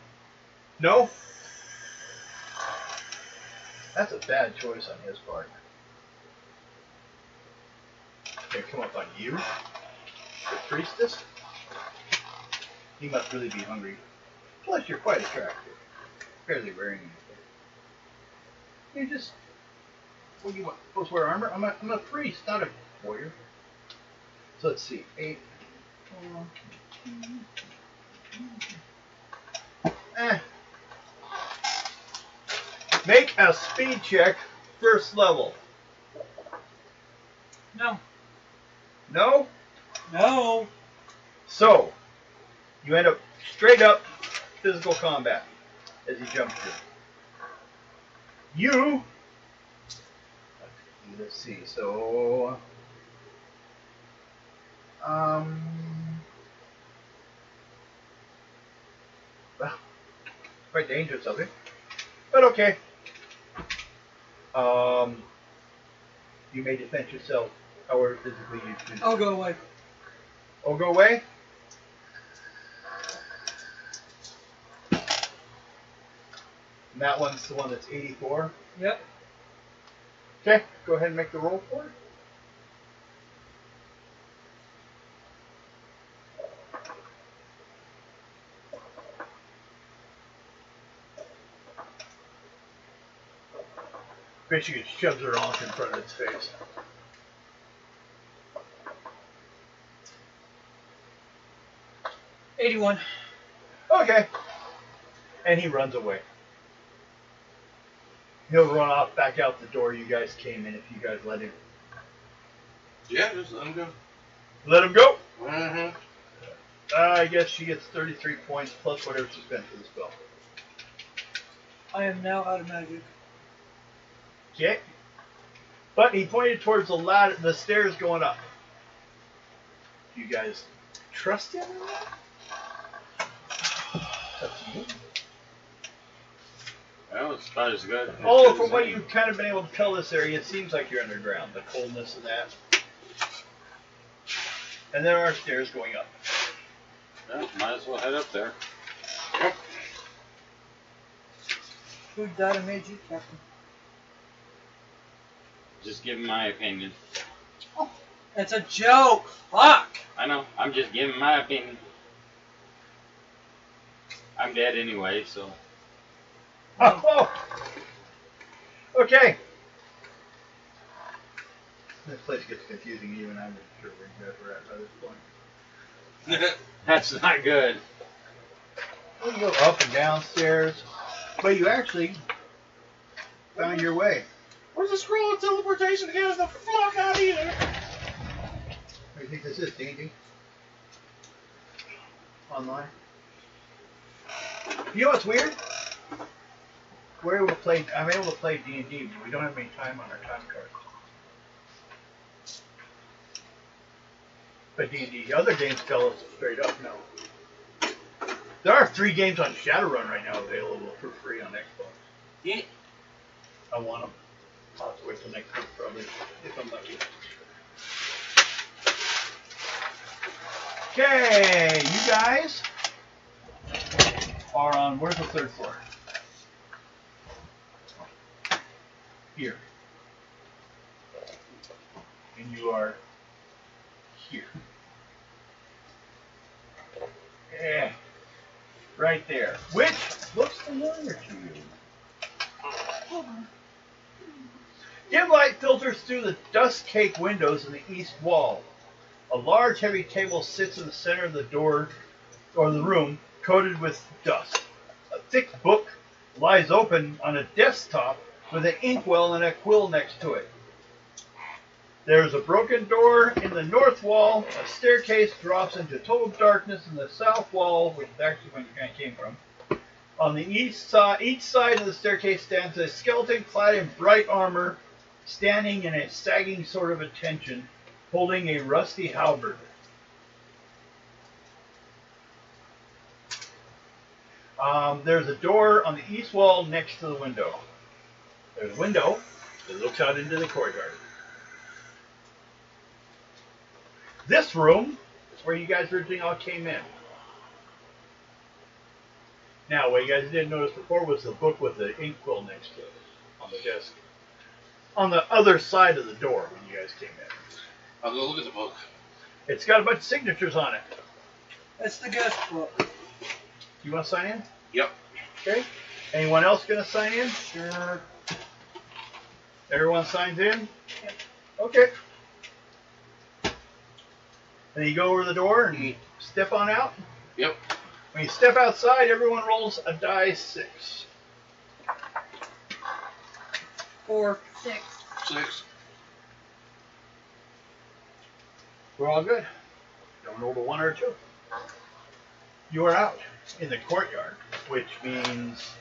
No? That's a bad choice on his part. Gonna come up on you? The priestess? He must really be hungry. Plus, you're quite attractive. Barely wearing anything. You just... What do you want? Supposed to wear armor? I'm a priest, not a warrior. So let's see. 8. Make a speed check, first level. No. No? No. So, you end up straight up physical combat as he jumps you. Let's see, so... Well, quite dangerous of it. But okay. You may defend yourself however physically you choose. I'll go away. Oh, go away? And that one's the one that's 84. Yep. Okay, go ahead and make the roll for it. Basically, it shoves her off in front of its face. $81. Okay. And he runs away. He'll run off back out the door you guys came in if you guys let him. Yeah, just let him go. Let him go. Mm-hmm. I guess she gets 33 points plus whatever she spent for the spell. I am now out of magic. Okay. But he pointed towards the ladder, the stairs going up. You guys trust him? It's up to you. Well, it's about as good. Oh, from what you've kind of been able to tell this area, it seems like you're underground. The coldness and that. And there are stairs going up. Yeah, might as well head up there. Yep. Who died and made you captain? Just giving my opinion. It's a joke. Fuck. I know. I'm just giving my opinion. I'm dead anyway, so. Oh. Okay. This place gets confusing even. I'm not sure where you guys are at by this point. That's not good. You go up and downstairs, but you actually found your way. Where's the scroll of teleportation to get us the fuck out of here? What do you think this is, D&D? Online? You know what's weird? I'm able to play D&D, but we don't have any time on our time card. But D&D, other games tell us straight up no. There are 3 games on Shadowrun right now available for free on Xbox. Yeah. I want them. I'll have to wait till next week probably, if I'm lucky. Okay, you guys are on, where's the 3rd floor? Here. And you are here. Yeah. Right there. Which looks familiar to you. Dim light filters through the dust-caked windows in the east wall. A large, heavy table sits in the center of the door, or the room, coated with dust. A thick book lies open on a desktop with an inkwell and a quill next to it. There is a broken door in the north wall. A staircase drops into total darkness in the south wall, which is actually where you kind of came from. On the each side of the staircase stands a skeleton clad in bright armor, standing in a sagging sort of attention, holding a rusty halberd. There's a door on the east wall next to the window. There's a window that looks out into the courtyard. This room is where you guys originally all came in. Now, what you guys didn't notice before was the book with the inkwell next to it on the desk. On the other side of the door when you guys came in. I'll go look at the book. It's got a bunch of signatures on it. That's the guest book. You want to sign in? Yep. Okay. Anyone else going to sign in? Sure. Everyone signs in? Yep. Okay. And you go over the door and step on out? Yep. When you step outside, everyone rolls a die 6. 4. 6. 6. We're all good. Don't roll a 1 or a 2. You are out in the courtyard, which means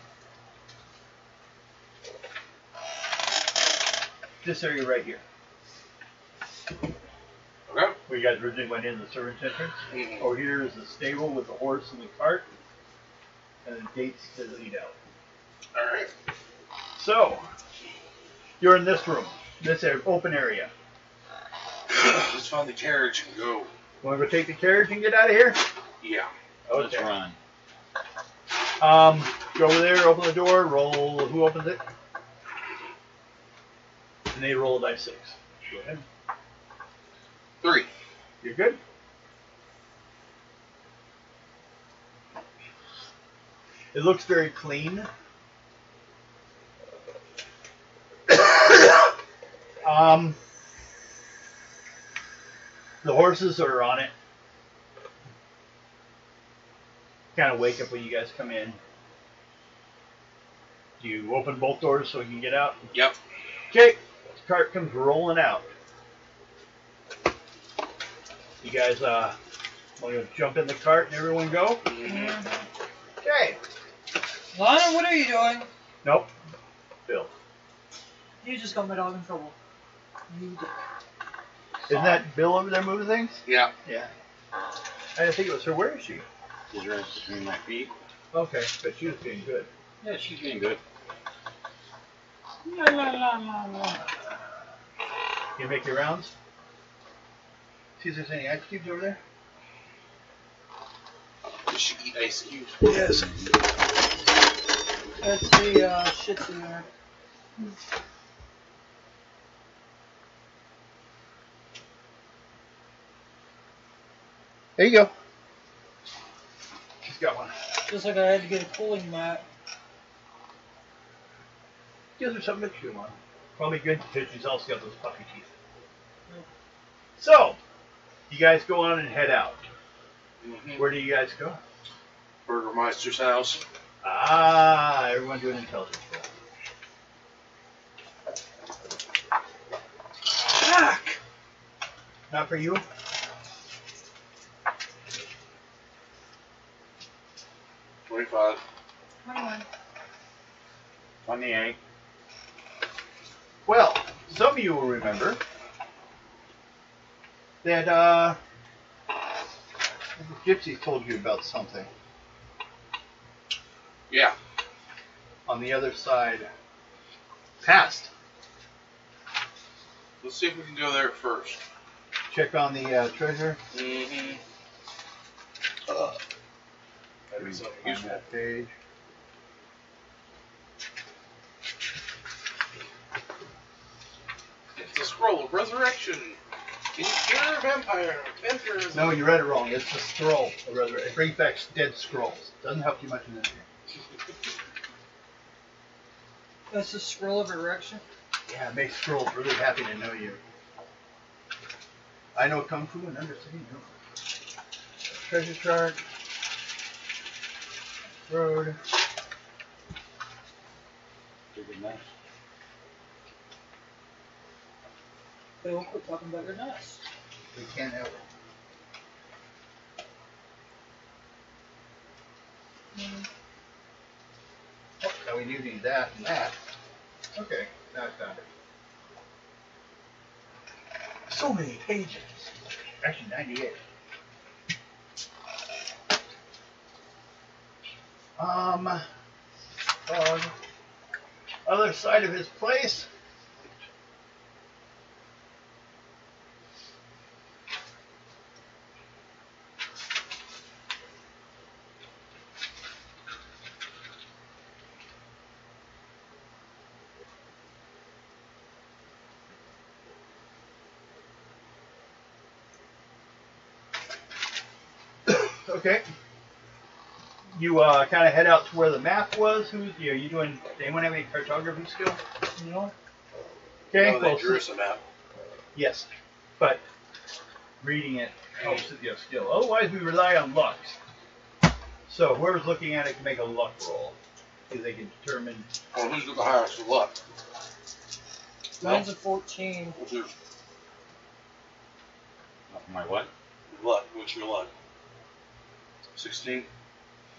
this area right here. Okay. Where you guys originally went in the servant's entrance. Mhm. Over here is the stable with the horse and the cart, and the gates to lead out. Alright. So, you're in this room, this open area. Let's find the carriage and go. Want to go take the carriage and get out of here? Yeah. Let's run. Go over there, open the door, roll. Who opens it? And they roll a die 6. Go ahead. 3. You're good? It looks very clean. The horses are on it. Kind of wake up when you guys come in. Do you open both doors so you can get out? Yep. Okay. The cart comes rolling out. You guys want to jump in the cart and everyone go? Mm-hmm. Okay. Lana, what are you doing? Nope. Bill. You just got my dog in trouble. You did. Isn't that Bill over there moving things? Yeah. Yeah. I didn't think it was her. Where is she? She's right between my feet. Okay, but she was being good. Yeah, she's getting good. La la la la la. You make your rounds? See if there's any ice cubes over there? Does she eat ice cubes? Yes. That's the Shih Tzu there. There you go. She's got one. Just like I had to get a cooling mat. Gives her something to chew on. Probably good because she's also got those puppy teeth. So, you guys go on and head out. Mm-hmm. Where do you guys go? Burgermeister's house. Ah, everyone do an intelligence roll. Fuck! Not for you? $25. 21. 28. Well, some of you will remember that Gypsy told you about something Yeah. on the other side. Past. Let's see if we can go there first. Check on the treasure. Mm-hmm. That'd be something On useful. that page. It's a scroll of resurrection. Can you cure vampires? No, you read it wrong. It's a scroll. It brings back dead scrolls. Doesn't help you much in this game. That's the scroll of erection. Yeah, it makes scrolls really happy to know you. I know Kung Fu and understand you. Treasure chart. Road. Pretty nice. They won't quit talking about your nuts. We can't have it. Oh, now we do need that and that. Okay, now I found it. So many pages. Actually, 98. On other side of his place. Okay. You kind of head out to where the map was. Who's you doing? Anyone have any cartography skill? No? Okay. Oh, they drew us a map. Yes, but reading it helps with your skill. Otherwise, we rely on luck. So whoever's looking at it can make a luck roll, because they can determine. Oh, who's got the highest luck? Mine's a 14. What's your My what? luck? What's your luck? 16.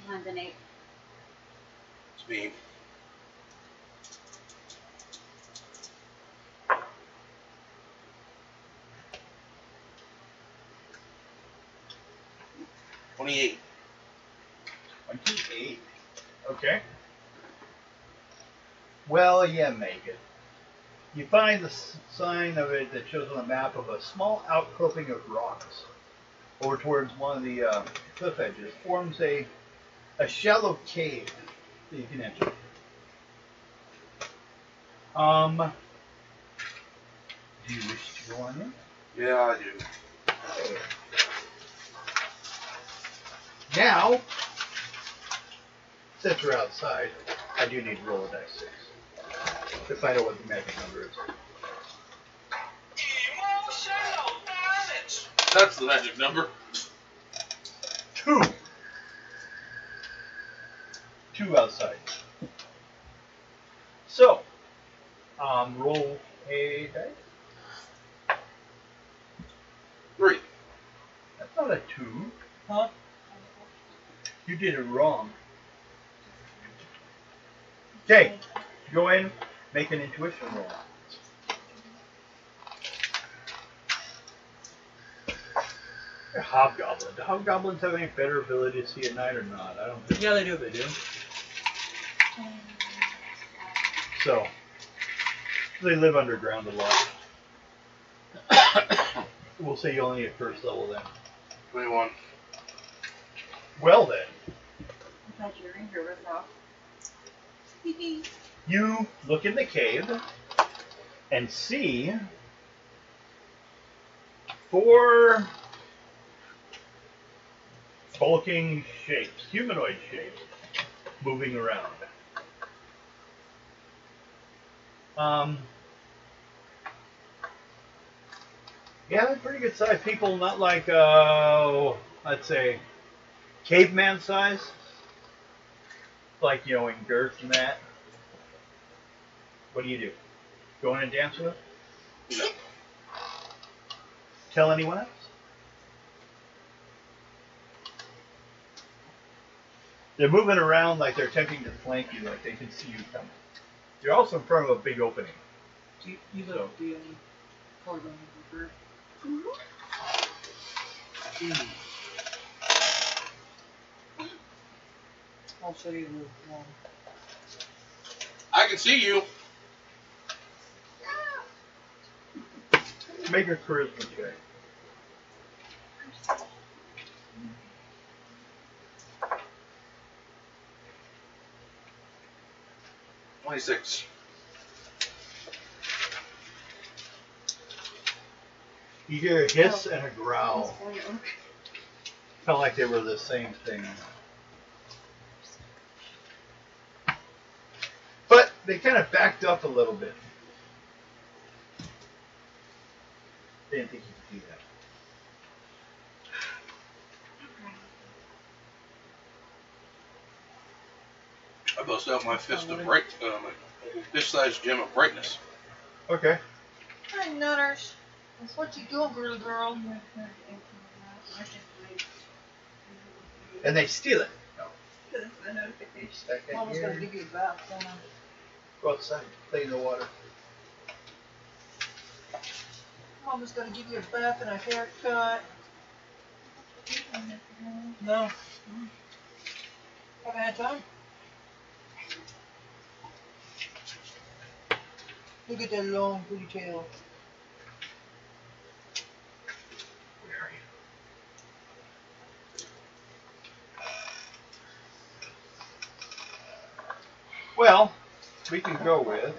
Mine's an 8. It's me. $28. 28. Okay. Well, yeah, make it. You find the sign of it that shows on the map of a small outcropping of rocks over towards one of the cliff edges. Forms a shallow cave You can enter. Do you wish to go on in? Yeah, I do. Now, since we're outside, I do need to roll a dice 6 to find out what the magic number is. Emotional damage. That's the magic number. 2. 2 outside. So, roll a dice. 3. That's not a 2. Huh? You did it wrong. Okay, go in, make an intuition roll. Hobgoblin. Do hobgoblins have any better ability to see at night or not? I don't think Yeah, they do. they do. So, they live underground a lot. We'll say you only need first level then. 21. Well then, I thought your ranger was off. you look in the cave and see 4 bulking shapes, humanoid shapes, moving around. Yeah, they're pretty good sized people, not like, I'd say, caveman size. Like, in girth and that. What do you do? Go in and dance with them? No. Tell anyone else? They're moving around like they're attempting to flank you, like they can see you coming. You're also in front of a big opening. You look the carbon refer. I'll show you the one. I can see you. Make a charisma check. $26. You hear a hiss and a growl. Felt like they were the same thing. But they kind of backed up a little bit. They didn't think you could do that. I bust out my fist of bright, my fish-sized gem of brightness. Okay. Hi, Nutters. That's what you doing, girly girl. And they steal it. No. That's the notification. Back in Mama's here. gonna give you a bath, don't I? Go outside. Play in the water. Mama's gonna give you a bath and a haircut. No. Haven't had time? Look at that long, pretty tail. Where are you? Well, we can go with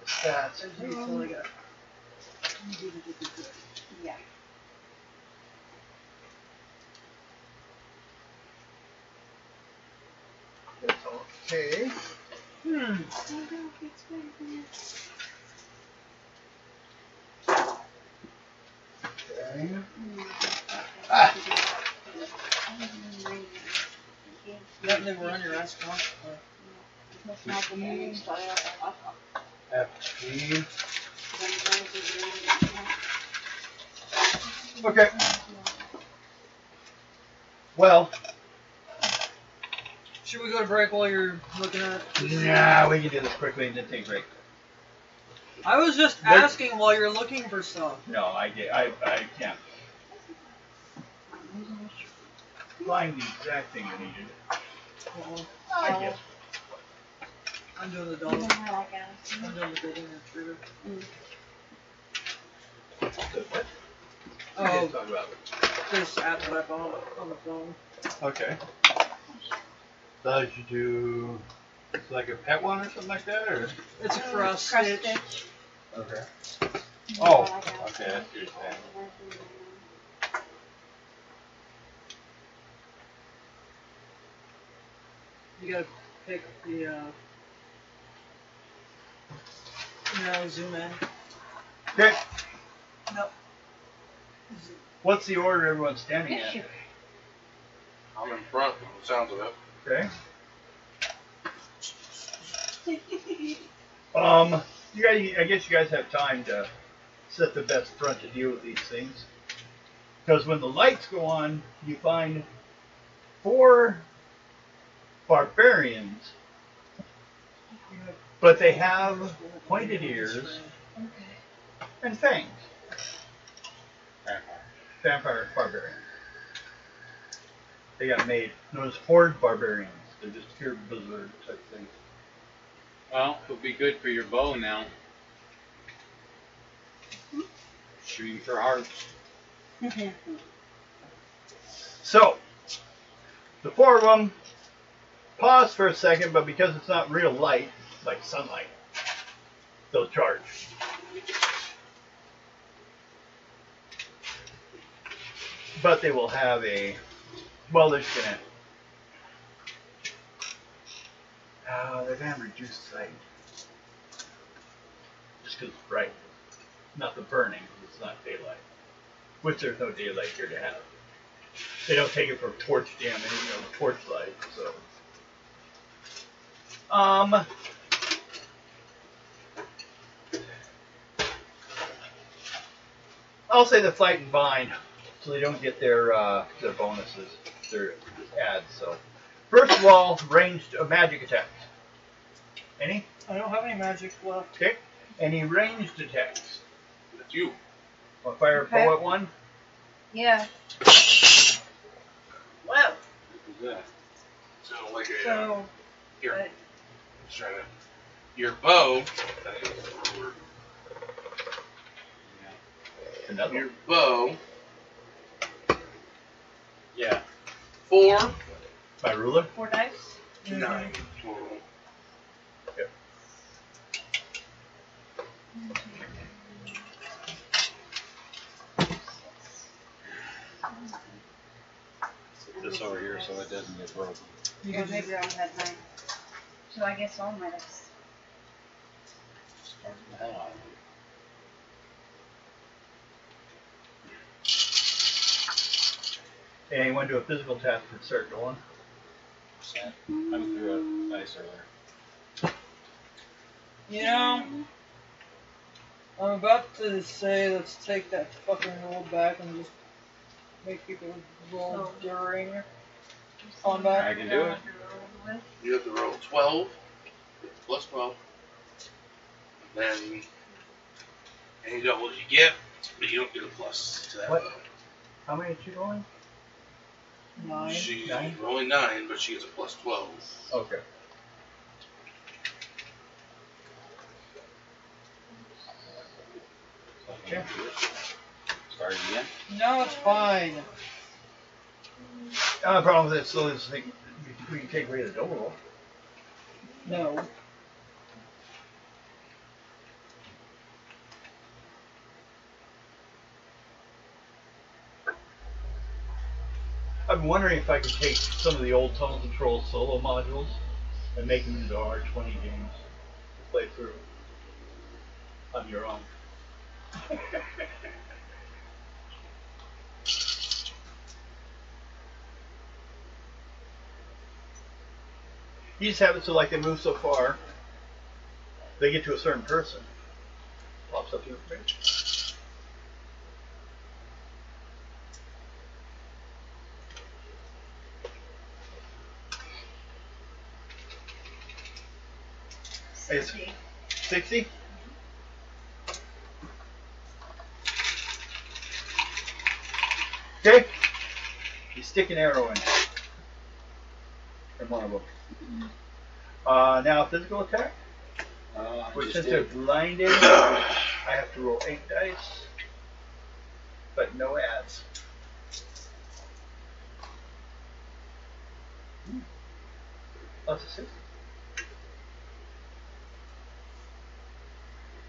stats. That's all I got. Yeah. It's okay. Okay. Ah. Yeah, they were on your ass, come on. FG. Okay. Well, Should we go to break while you're looking at it? nah, we can do this quickly and then take a break. I was just asking while you're looking for stuff. No, I can't find the exact thing I needed. I guess. I'm doing the dog. I'm doing the golden retriever. What? Oh, Talk about it. this app that I bought on the phone. Okay. Allows you to. It's like a pet one or something like that, or? It's a cross Cross stitch. stitch. Okay. Oh, okay, that's what you're saying. You gotta pick the, zoom in. Okay. Nope. What's the order everyone's standing Yes, at? you. I'm in front, from the sounds of it. Okay. You guys, I guess you guys have time to set the best front to deal with these things. Because when the lights go on, you find 4 barbarians, but they have pointed ears and fangs. Vampire barbarians. They got made known as Horde Barbarians. They're just pure blizzard type things. Well, it would be good for your bow now. Shooting for hearts. So, the 4 of them pause for a second, but because it's not real light, like sunlight, they'll charge. But they will have a, well, they're just gonna, they're gonna have reduced sight. Just because it's bright. Not the burning, it's not daylight. Which there's no daylight here to have. They don't take it from torch damage, torch light, so. I'll say the fight and bind, so they don't get their bonuses, their ads. So, first of all, ranged magic attacks. Any? I don't have any magic left. Okay. Any ranged attacks? That's you. Want to fire a bow at one? Yeah. Whoa. Who's that? Sound like a. So, Here. but Just trying to. Your bow. Another Your one. bow. Yeah. 4. My ruler? 4 dice. 9 total. Okay. Put this over here so it doesn't get broken. You Or can just, maybe I had 9. So I guess all my dice. Start the hell out of it. And you want to do a physical attack to start going? Set. I'm through a dice earlier. I'm about to say let's take that fucking roll back and just make people roll during combat. I can do it. You have to roll 12. Plus 12. And then. Any doubles you get, but you don't get a plus to that What? bow. How many did you rolling? 9. She's 9? rolling 9, but she gets a plus 12. Okay. Okay. Start again. No, it's fine. The only problem with it still is we can take away the double roll. No. I'm wondering if I could take some of the old Tunnel Control solo modules and make them into R20 games to play through on your own. You just have it so like they move so far, they get to a certain person, pops up the information. It's 60? Okay. You stick an arrow in. In one of them. Now physical attack. Which since they're blinded, I have to roll 8 dice. But no ads. Oh, it's a 6.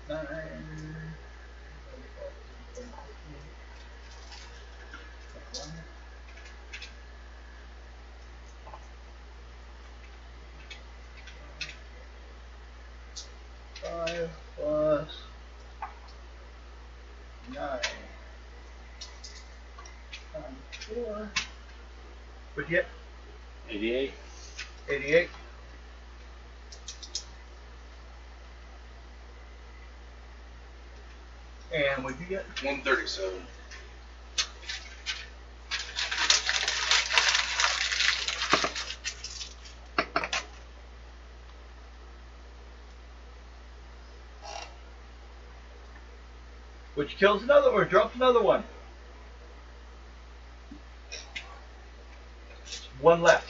9. 5 plus 9 times 4. What'd you get? 88. 88. And what'd you get? 137. Which kills another or drops another one. One left.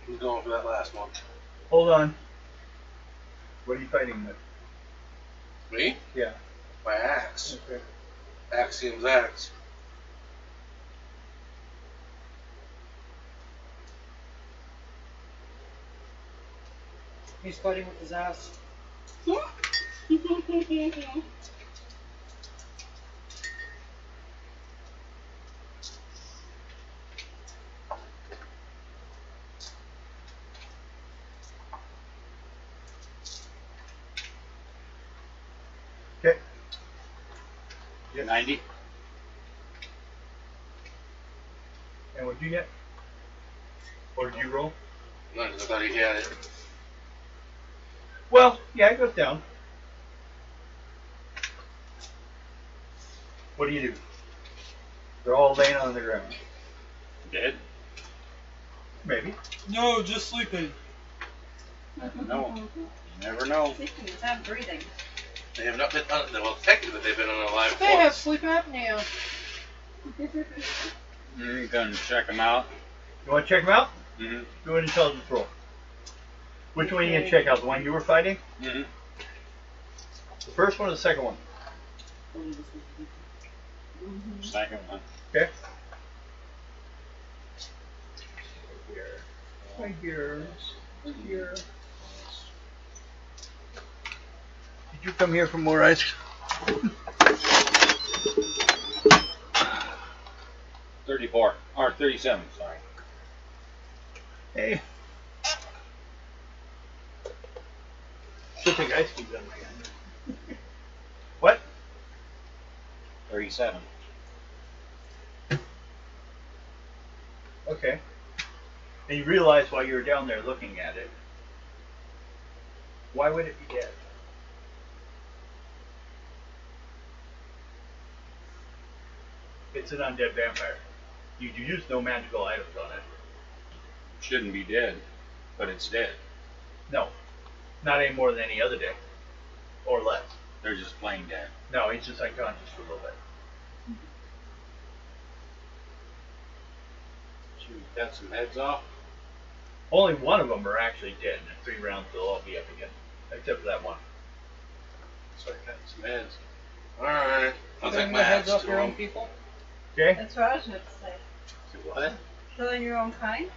Who's going for that last one? Hold on. What are you fighting with? Me? Yeah. My axe. Okay. Axiom's axe. He's fighting with his ass. Okay. 90. And what'd you get? Or did you roll? I thought he had it. Well, yeah, it goes down. What do? They're all laying on the ground. Dead? Maybe. No, just sleeping. No. You never know. Sleeping is not breathing. They have not been, well, technically they've been unalive They have once. sleep apnea. You're gonna check them out. You want to check them out? Mm-hmm. Do an intelligence roll. Which one are you going to check out? The one you were fighting? Mm-hmm. The first one or the second one? Second one. Okay. Right here. Right here. Did you come here for more ice? 34. Or 37, sorry. Hey. Should take ice cubes out of my hand. What? 37. Okay. And you realize while you were down there looking at it, why would it be dead? It's an undead vampire. You use no magical items on it. Shouldn't be dead, but it's dead. No. Not any more than any other day. Or less. They're just plain dead. No, he's just unconscious for a little bit. Should we cut some heads off? Only one of them are actually dead. In 3 rounds, they'll all be up again. Except for that one. Start cutting some heads. Alright. I'll Cutting take the my heads axe off to your own him. people. Okay? That's what I was going to say. What? Killing your own kind?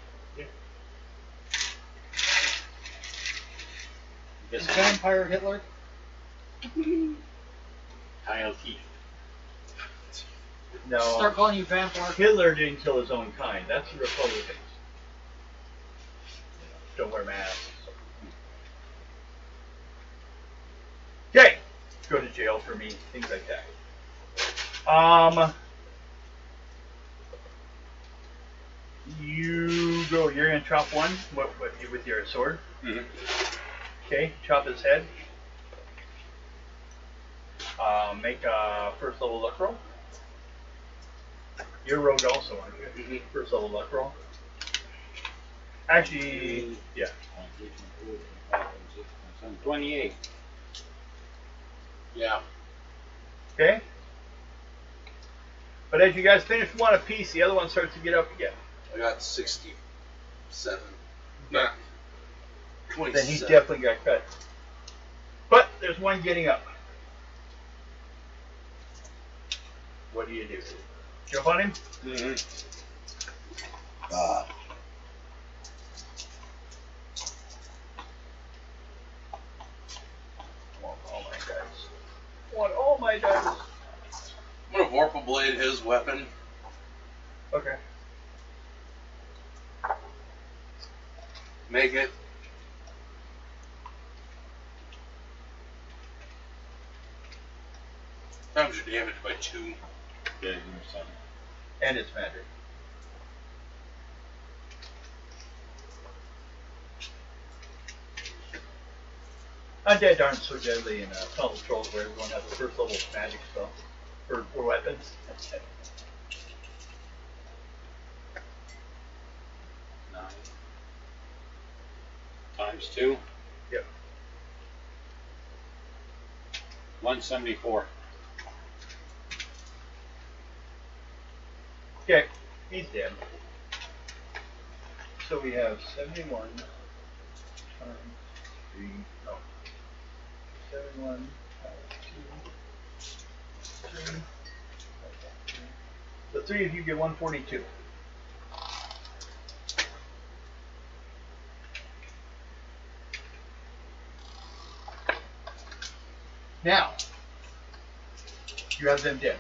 Guess Vampire Hitler. Kyle Keith. No. Start calling you vampire. Hitler didn't kill his own kind. That's the Republicans. Don't wear masks. Okay. Go to jail for me. Things like that. You go. You're gonna chop one. What with your sword? Mm-hmm. Okay. Chop his head. Make a first level luck roll. You're rogue also, aren't you? Mhm. First level luck roll. Actually, yeah. 28. Yeah. Okay. But as you guys finish one apiece, the other one starts to get up again. I got 67. Nah. then he 27. definitely got cut. But there's one getting up. What do you do? Jump on him? Mm-hmm. Want all my dice. Want all my dice. I'm gonna Vorpal Blade his weapon. Okay. Make it. Times your damage by 2. Yeah, you're something. And it's magic. Undead aren't so deadly in Tunnel Trolls where everyone has a first level magic spell. Or weapons. 9 times 2. Yep. 174. Okay, he's dead. So we have 71 times 3. No. 71 times 2. 3. The 3 of you get 142. Now, you have them dead.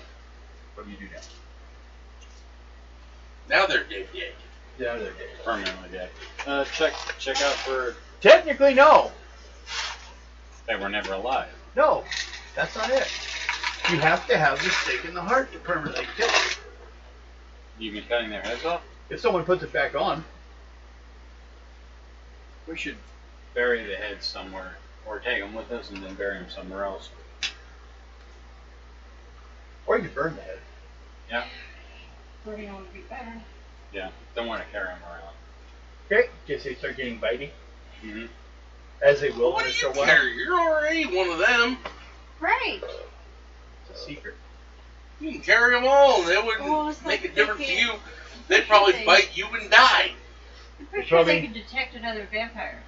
What do you do now? Now they're dead. Yeah, they're dead. Permanently dead. Check out for Technically, no. they were never alive. No, that's not it. You have to have the stake in the heart to permanently kill them. You mean cutting their heads off? If someone puts it back on, We should bury the heads somewhere, or take them with us and then bury them somewhere else. or you can burn the head. Yeah, Burning would be better. yeah. Don't want to carry them around. Okay, guess they start getting bitey, Mm-hmm. as they will What in a do you short while. care? You're already one of them. Right. It's a secret. You can carry them all, and they wouldn't Well, it's make like a difference to they you. can't- They'd probably they- bite you and die. I'm pretty They sure probably- they could detect another vampire.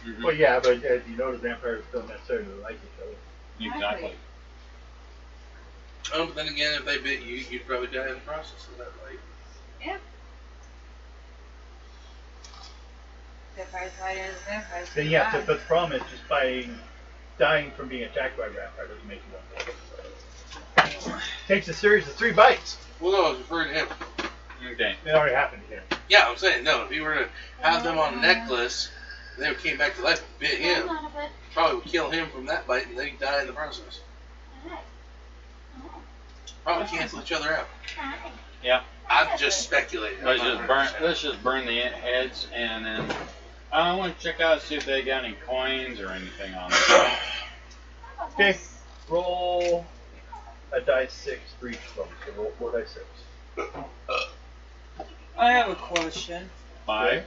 Mm-hmm. Well, yeah, but as you know, the vampires don't necessarily like each other. Exactly. But then again, if they bit you, you'd probably die in the process of that bite. Yeah. Vampires fight as vampires. Then yeah, but the problem is just by dying from being attacked by a vampire doesn't make you one. Takes a series of 3 bites. Well, no, I was referring to him. Okay. It already happened to him. Yeah, I'm saying, no, if you were to have them on a necklace, and they came back to life and bit him, probably would kill him from that bite, and then he'd die in the process. Probably cancel each other out. Yeah. I'm just speculating. Let's just burn the heads, and then I want to check out see if they got any coins or anything on them. Okay, roll a dice 6 for each of them. So roll 4 dice 6. I have a question. 5.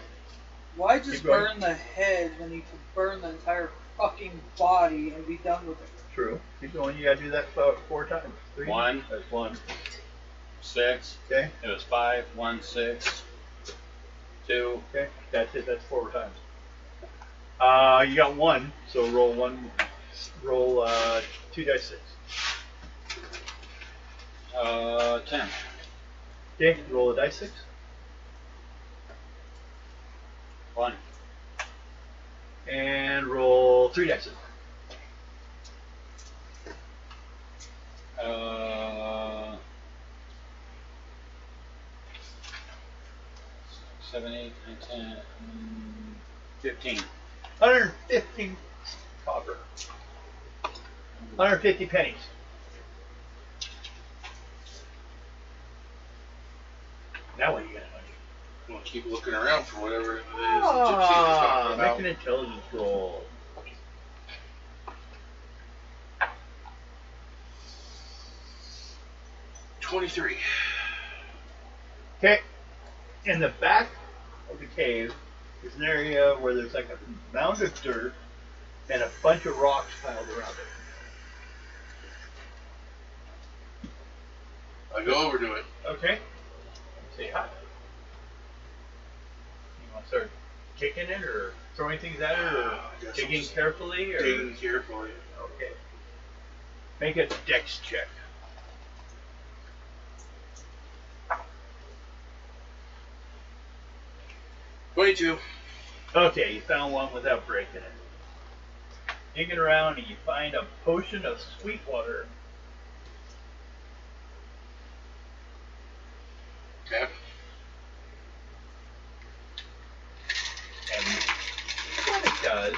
Why just Keep going. burn the head when you could burn the entire fucking body and be done with it? True. Keep going. You gotta do that about 4 times. 3. 1. That's 1. 6. Okay. It was 5. 1. 6. 2. Okay. That's it. That's 4 times. You got 1. So roll 1. Roll 2 dice 6. 10. Okay. Roll a dice 6. 1. And roll 3 dice 6. 7, 8, 9, 10, 15. 115 copper. 150 pennies. Now what are you gonna do? We'll keep looking around for whatever it is the gypsies are talking Make about. an intelligence roll. $23. Okay. In the back of the cave is an area where there's like a mound of dirt and a bunch of rocks piled around it. I go over to it. Okay. Say hi. You want to start kicking it or throwing things at it or digging carefully? Or? Digging carefully. Okay. Make a dex check. $22. Okay, you found one without breaking it. Digging around and you find a potion of sweet water. Okay. And what it does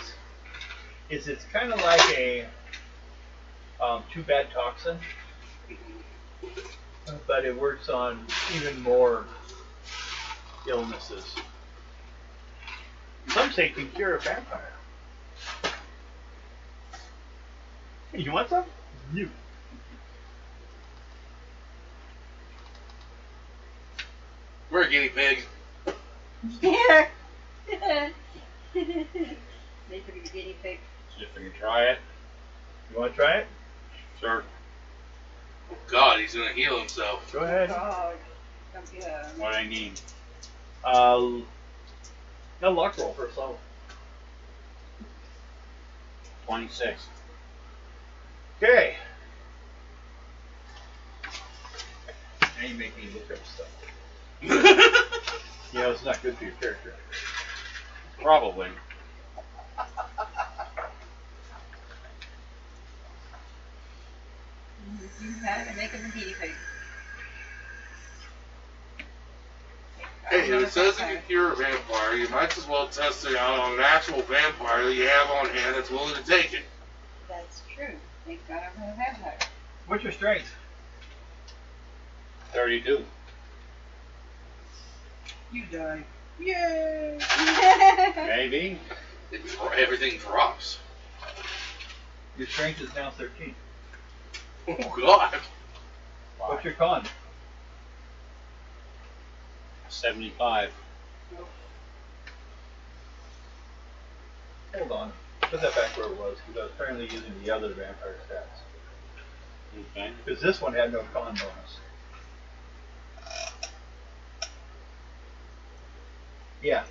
is it's kind of like a too bad toxin, but it works on even more illnesses. Some say it can cure a vampire. You want some? You. We're a guinea pig. Here. They could be a guinea pig. See if we can try it. You want to try it? Sure. Oh God, he's gonna heal himself. Go ahead. Oh, yeah. What do I need? A luck roll for a level. 26. Okay. Now you make me look up stuff. You know, it's not good for your character. Probably. You have to make him a guinea pig. Hey, if it says it can cure a vampire, you might as well test it out on an actual vampire that you have on hand that's willing to take it. That's true. Thank God I'm a vampire. What's your strength? 32. You die. Yay! Maybe. Everything drops. Your strength is now 13. Oh God. What's your con? 75. Hold on. Put that back where it was, because I was apparently using the other vampire stats. Okay. Because this one had no con bonus. Yeah.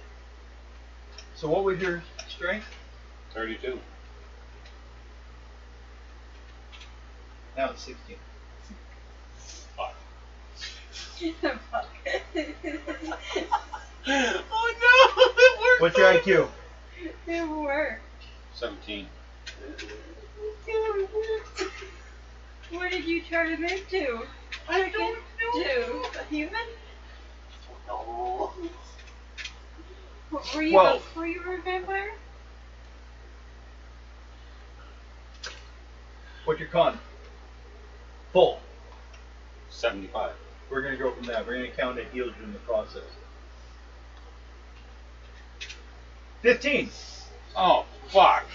So what was your strength? 32. Now it's 16. Oh no! It worked. What's your IQ? It worked. 17. Where did you turn him into? I don't know. A human? No. Were you Well- before you were a vampire? What's your con? Full. 75. We're going to go from that. We're going to count it healed you in the process. 15. Oh, fuck.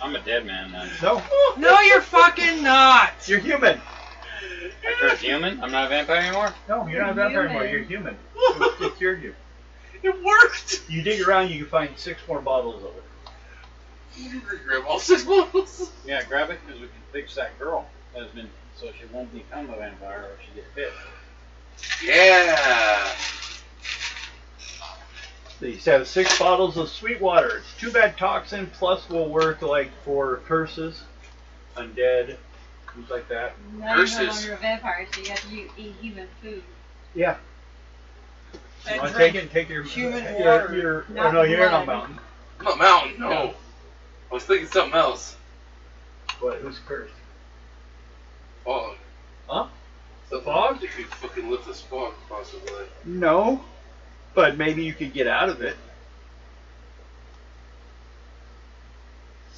I'm a dead man then. No, No, you're fucking not! you're human. I turned human? I'm not a vampire anymore? No, you're not a vampire anymore. You're human. It cured you. It worked. You dig around, you can find 6 more bottles of it. Grab all 6 bottles. Yeah, grab it because we can fix that girl. Has been so she won't become a vampire or she gets bit. Yeah. So you have 6 bottles of sweet water. It's too bad toxin plus will work like for curses, undead, things like that. Now you're no Curses. longer a vampire, so you have to eat human food. Yeah. You And want to drink take it and take your human your, water. your Not oh no, you're blood. not mountain. I'm not mountain. No. No. I was thinking something else. What? Who's cursed? Fog. Huh? The fog? If you fucking lift this fog, possibly. No, but maybe you could get out of it.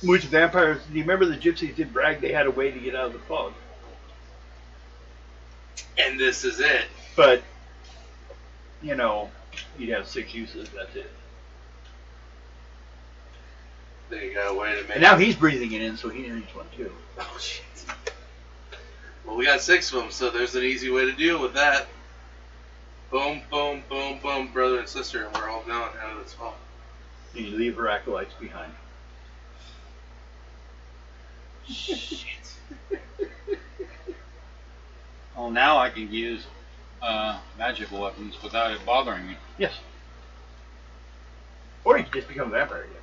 Which vampires? Do you remember the gypsies did brag they had a way to get out of the fog? And this is it. But you know, you'd have 6 uses. That's it. They got a way to make. And now he's breathing it in, so he needs one too. Oh shit. Well, we got 6 of them, so there's an easy way to deal with that. Boom, boom, boom, boom, brother and sister, and we're all gone out of this fog. And you leave her acolytes behind. Shit. Well, now I can use magical weapons without it bothering me. Yes. Or you can just become a vampire again.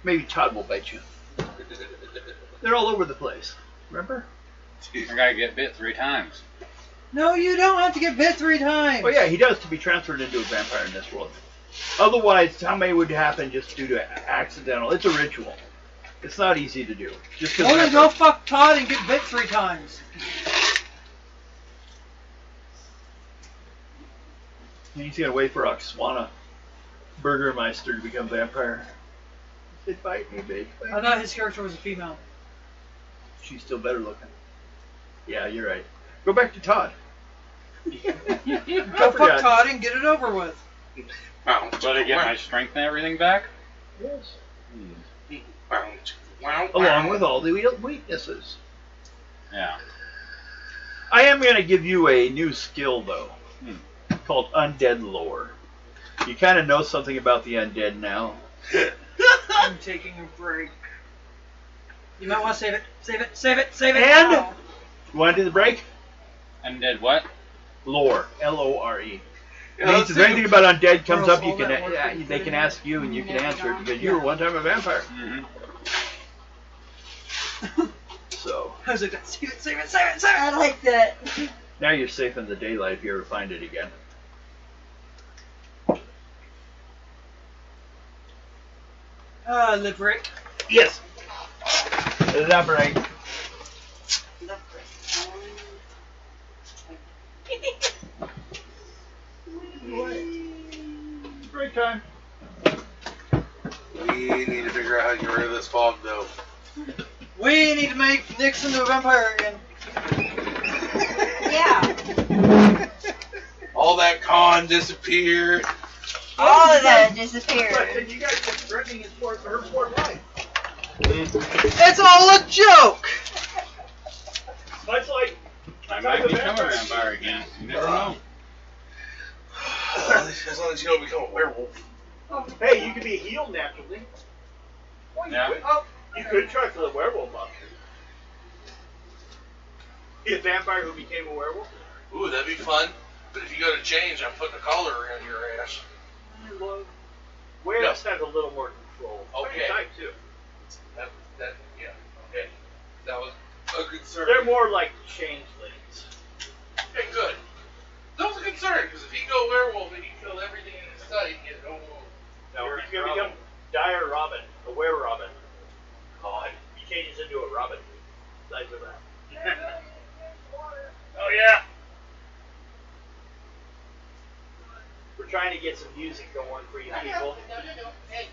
Maybe Todd will bite you. They're all over the place. Remember? I gotta get bit 3 times. No, you don't have to get bit 3 times. Oh yeah, he does to be transferred into a vampire in this world. Otherwise, how many would happen just due to accidental? It's a ritual. It's not easy to do. Just Well, then go fuck Todd and get bit 3 times. He's gonna wait for Okswana Burgermeister to become vampire. Say, bite me, bitch. Bite I me. thought his character was a female. She's still better looking. Yeah, you're right. Go back to Todd. Go fuck Todd and get it over with. But I get my strength and everything back? Yes. Wow. Along with all the weaknesses. Yeah. I am going to give you a new skill, though, called Undead Lore. You kind of know something about the undead now. I'm taking a break. You might want to save it. Save it. Save it. Save it. And now. you want to do the break? Undead what? Lore, L-O-R-E. Yeah, Means let's if do- anything about undead comes Girls, up, you all can that work that you they put can in ask you and you can answer it because you Yeah. were one time a vampire. Mm-hmm. So I was like, save it. Save it. Save it. Save it. I like that. now you're safe in the daylight if you ever find it again. Lip break. Yes. Elaborate. Break time. We need to figure out how to get rid of this fog, though. We need to make Nixon a vampire again. Yeah. All that con disappeared. All of that disappeared. You guys are threatening her poor life. It's all a joke. Much like I might become a vampire again. You never know. As long as you don't become a werewolf. Hey, you could be healed naturally. Well, you Yeah. could. You could try for the werewolf option. Be a vampire who became a werewolf. Ooh, that'd be fun. But if you go to change, I'm putting a collar around your ass. Werewolves have a little more control. Okay. Pretty tight, too. Yeah, okay. That was a concern. They're more like changelings. Okay, good. That was a concern, because if you go werewolf and you kill everything in his sight, you know, No, you're he's in gonna trouble. become Dire Robin, a were-robin. God. He changes into a robin. Size of that. Oh yeah. We're trying to get some music going for you people. Hey.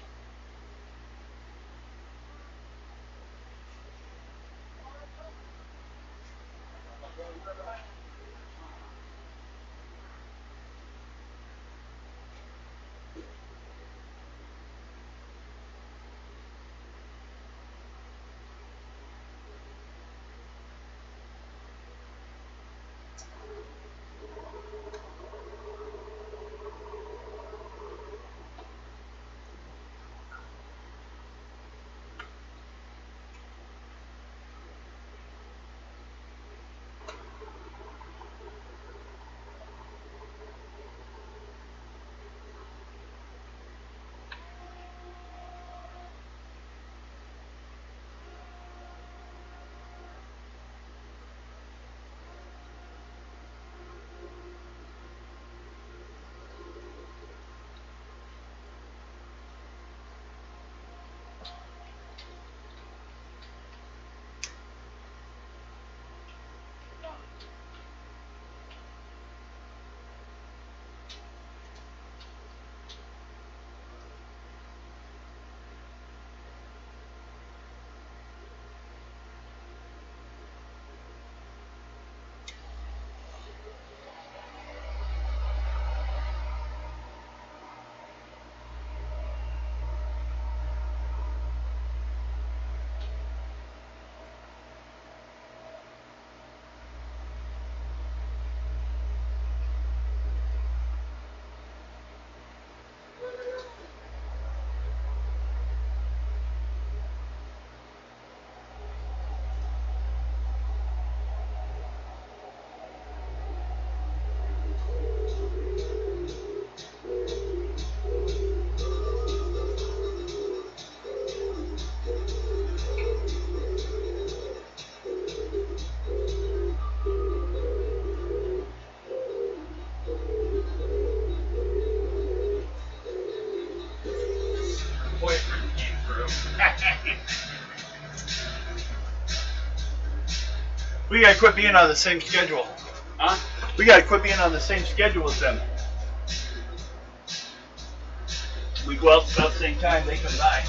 We gotta quit being on the same schedule. Huh? We gotta quit being on the same schedule as them. We go out about the same time, they come by.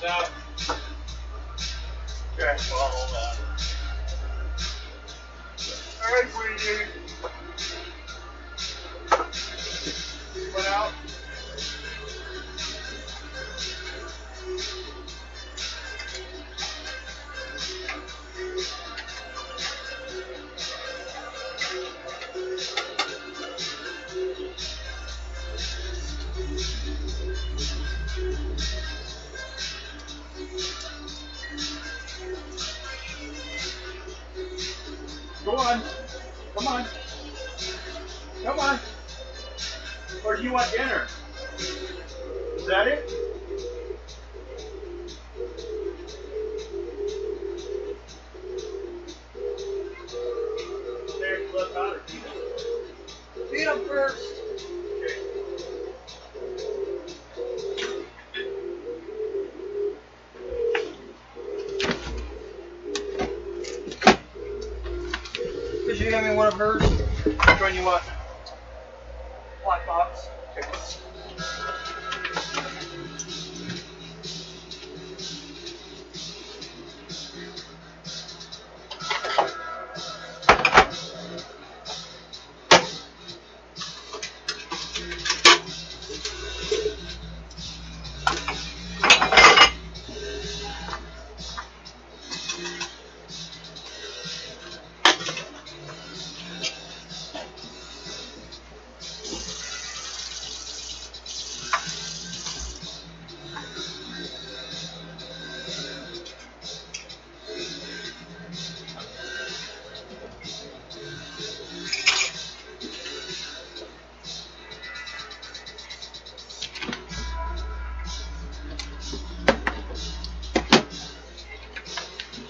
Out. Okay, well, hold on. Alright, Brady. Went out. Go on. Come on. Come on. Or do you want dinner? Is that it? There, let Tyler feed him. Feed him first. Okay. Could you hand me one of hers? Which one you want? Black box. Okay.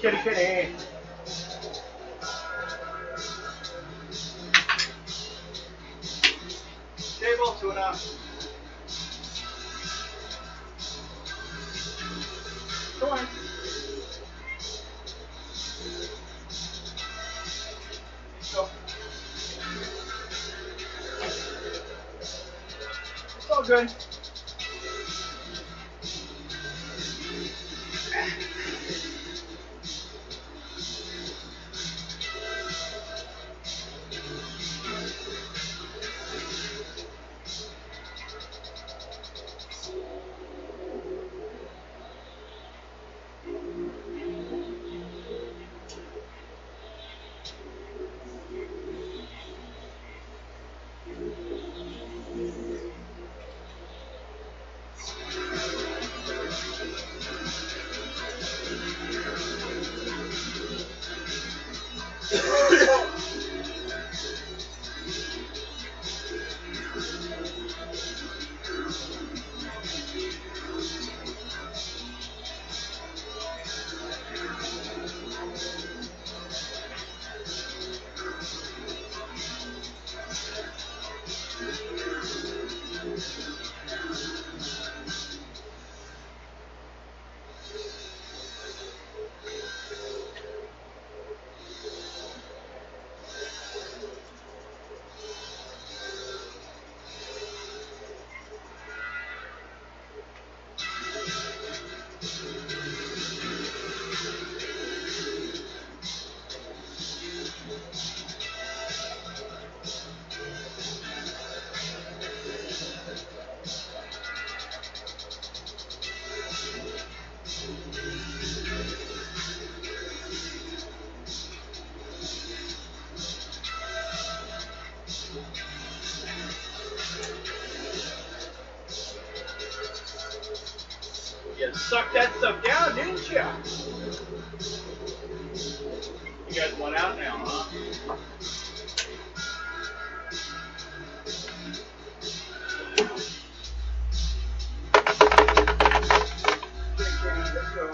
Kitty, kitty. Table, 2.5. Go on. Go. It's all good. You sucked that stuff down, didn't you? You guys want out now, huh? Okay, let's go.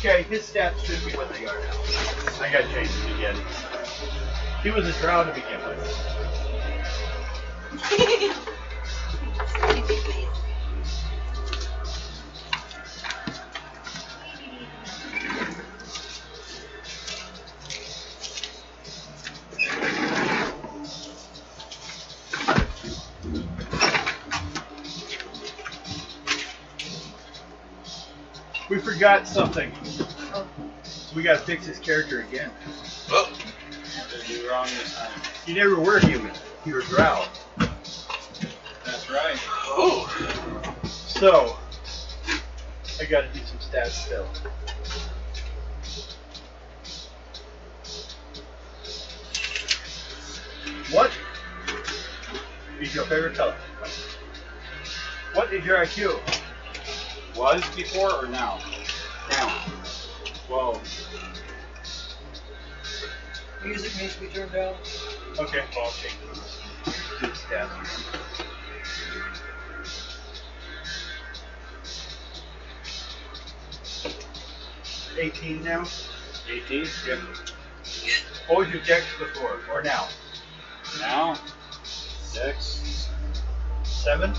Okay, his stats should be what they are now. I gotta change it again. He was a drow to begin with. We forgot something. So we gotta fix his character again. Oh, What did I do wrong this time? You never were human. You were drow. That's right. oh. So, I gotta do some stats still. What is your favorite color? What is your IQ? Was before or now? Now. 12. Music needs to be turned down. Okay, well, I'll change it. Do the stats. 18 now? 18? Yep. What was your dex before? Or now? Now? 6. 7?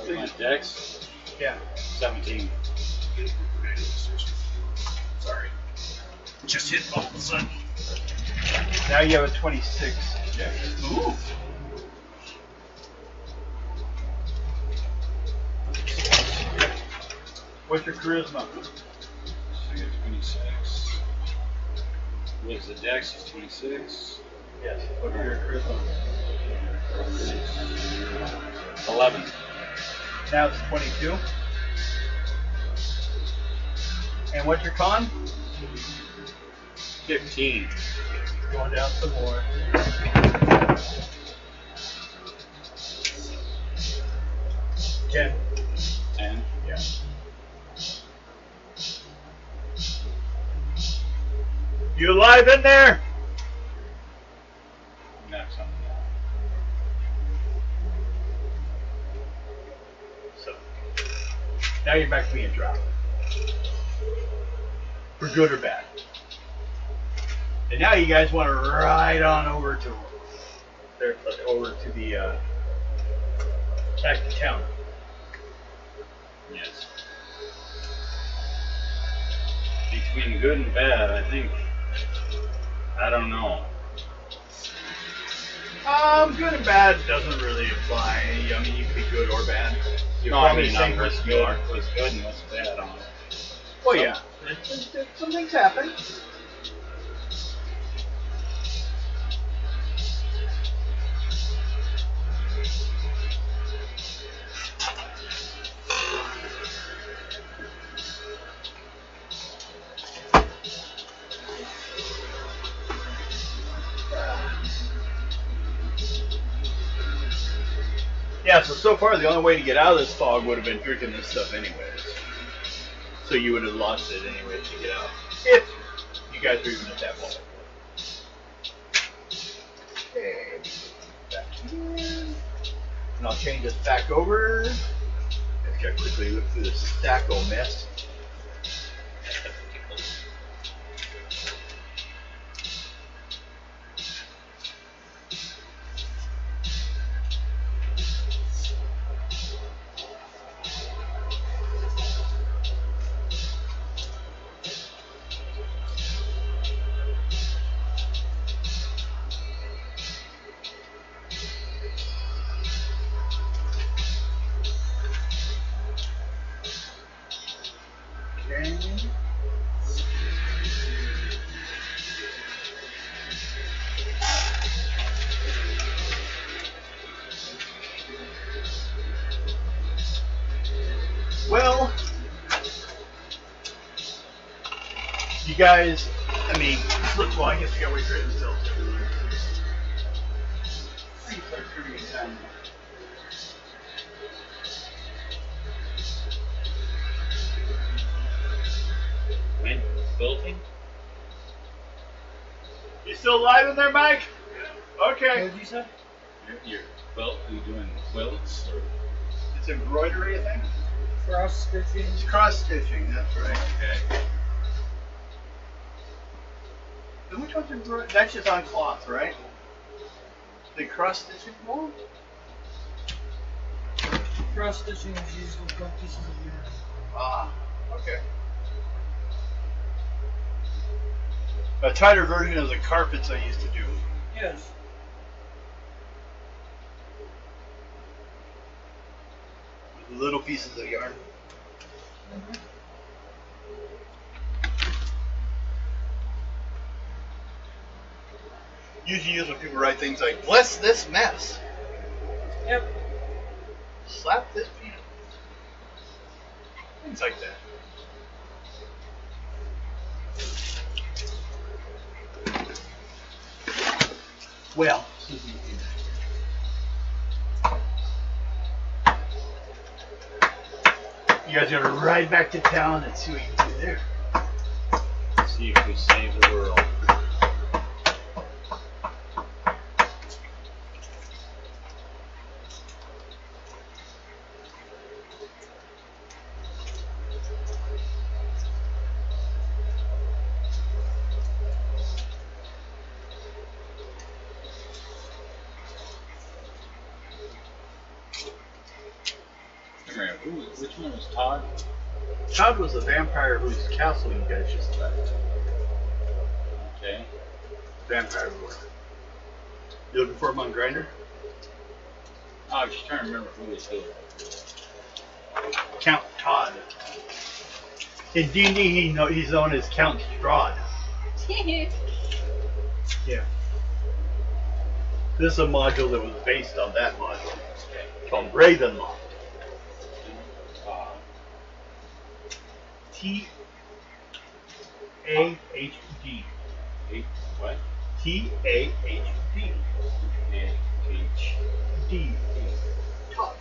My dex? Yeah. 17. Sorry. Just hit all of a sudden. Now you have a 26 dex. Ooh. What's your charisma? So I got 26. What's the dex? Is 26. Yes. What's your charisma? 11. Now it's 22. And what's your con? 15. Going down some more. Ten. 10. Yeah. You alive in there? Got something. So, now you're back to being drow. For good or bad. And now you guys want to ride on over to the back to town. Yes. Between good and bad, I think. I don't know. Good and bad doesn't really apply. I mean, you can be good or bad. You're No, I probably mean, saying what's what's good, what's good and what's bad on it. Well, yeah. Some things happen. Yeah, so far the only way to get out of this fog would have been drinking this stuff anyways. So you would have lost it anyways to get out. If you guys were even at that moment. Okay. Back here. And I'll change this back over. Let's gotta quickly look through this stacko mess. Well, you guys, I mean, well, I guess we gotta wait for it until. I can start trimming it down. When? Quilting? You still alive in there, Mike? Okay. What did you say? Your quilt? Are you doing quilts? Or? It's embroidery, I think. For cross stitching. It's cross stitching, that's right. Okay. And which ones are that's just on cloth, right? The cross stitching one? Cross stitching is used with one pieces of yarn. Ah, okay. A tighter version of the carpets I used to do. Yes. With little pieces of yarn. Mm-hmm. Usually use when people write things like, bless this mess. Yep. Slap this piece. Things like that. Well, you guys gotta ride back to town and see what you can do there. See if we save the world. Which one was Todd? Todd was the vampire whose castle you guys just left. Okay. Vampire Lord. You looking for him on Grindr? Oh, I was just trying to remember who was who. Count Todd. In D&D, he's known as Count Strahd. Yeah. This is a module that was based on that module. Called Ravenloft. T-A-H-D. What? T-A-H-D. D. Todd.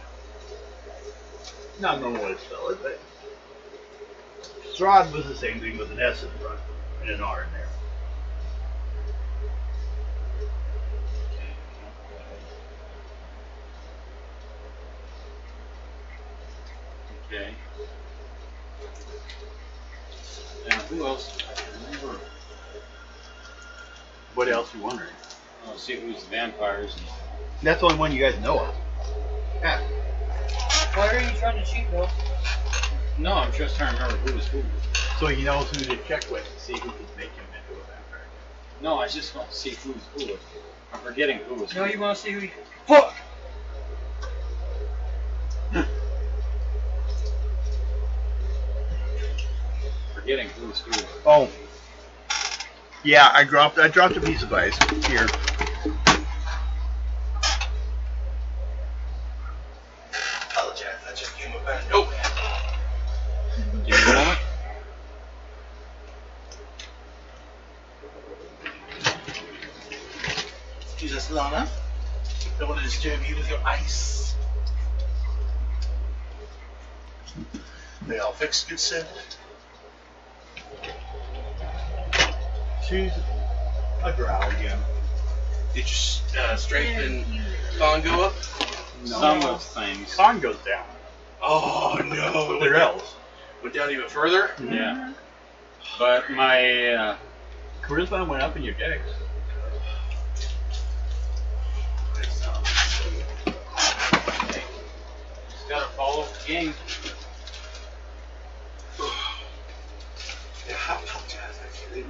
Not knowing what to spell it, but Strahd was the same thing with an S in front and an R in there. Okay. And who else? I remember. What else are you wondering? I'll see who's the vampires. And That's the only one you guys know of. Yeah. Why are you trying to cheat, Bill? no, I'm just trying to remember who was who. So he knows who to check with and see who can make him into a vampire. No, I just want to see who's who. I'm forgetting who was who. No, you want to see who you... Fuck! Forgetting who's who. Oh. Yeah, I dropped a piece of ice here. Apologize, I just came up out of nowhere. Give me a moment. Excuse us, Lana. Don't want to disturb you with your ice. They all fixed, good sir. She's a drow again. Did your strength and con go up? Some of things. Con goes down. Oh no! They're elves. Went down even further? Yeah. But my Charisma went up in your dex. just gotta follow the game. Yeah, I apologize. I can't.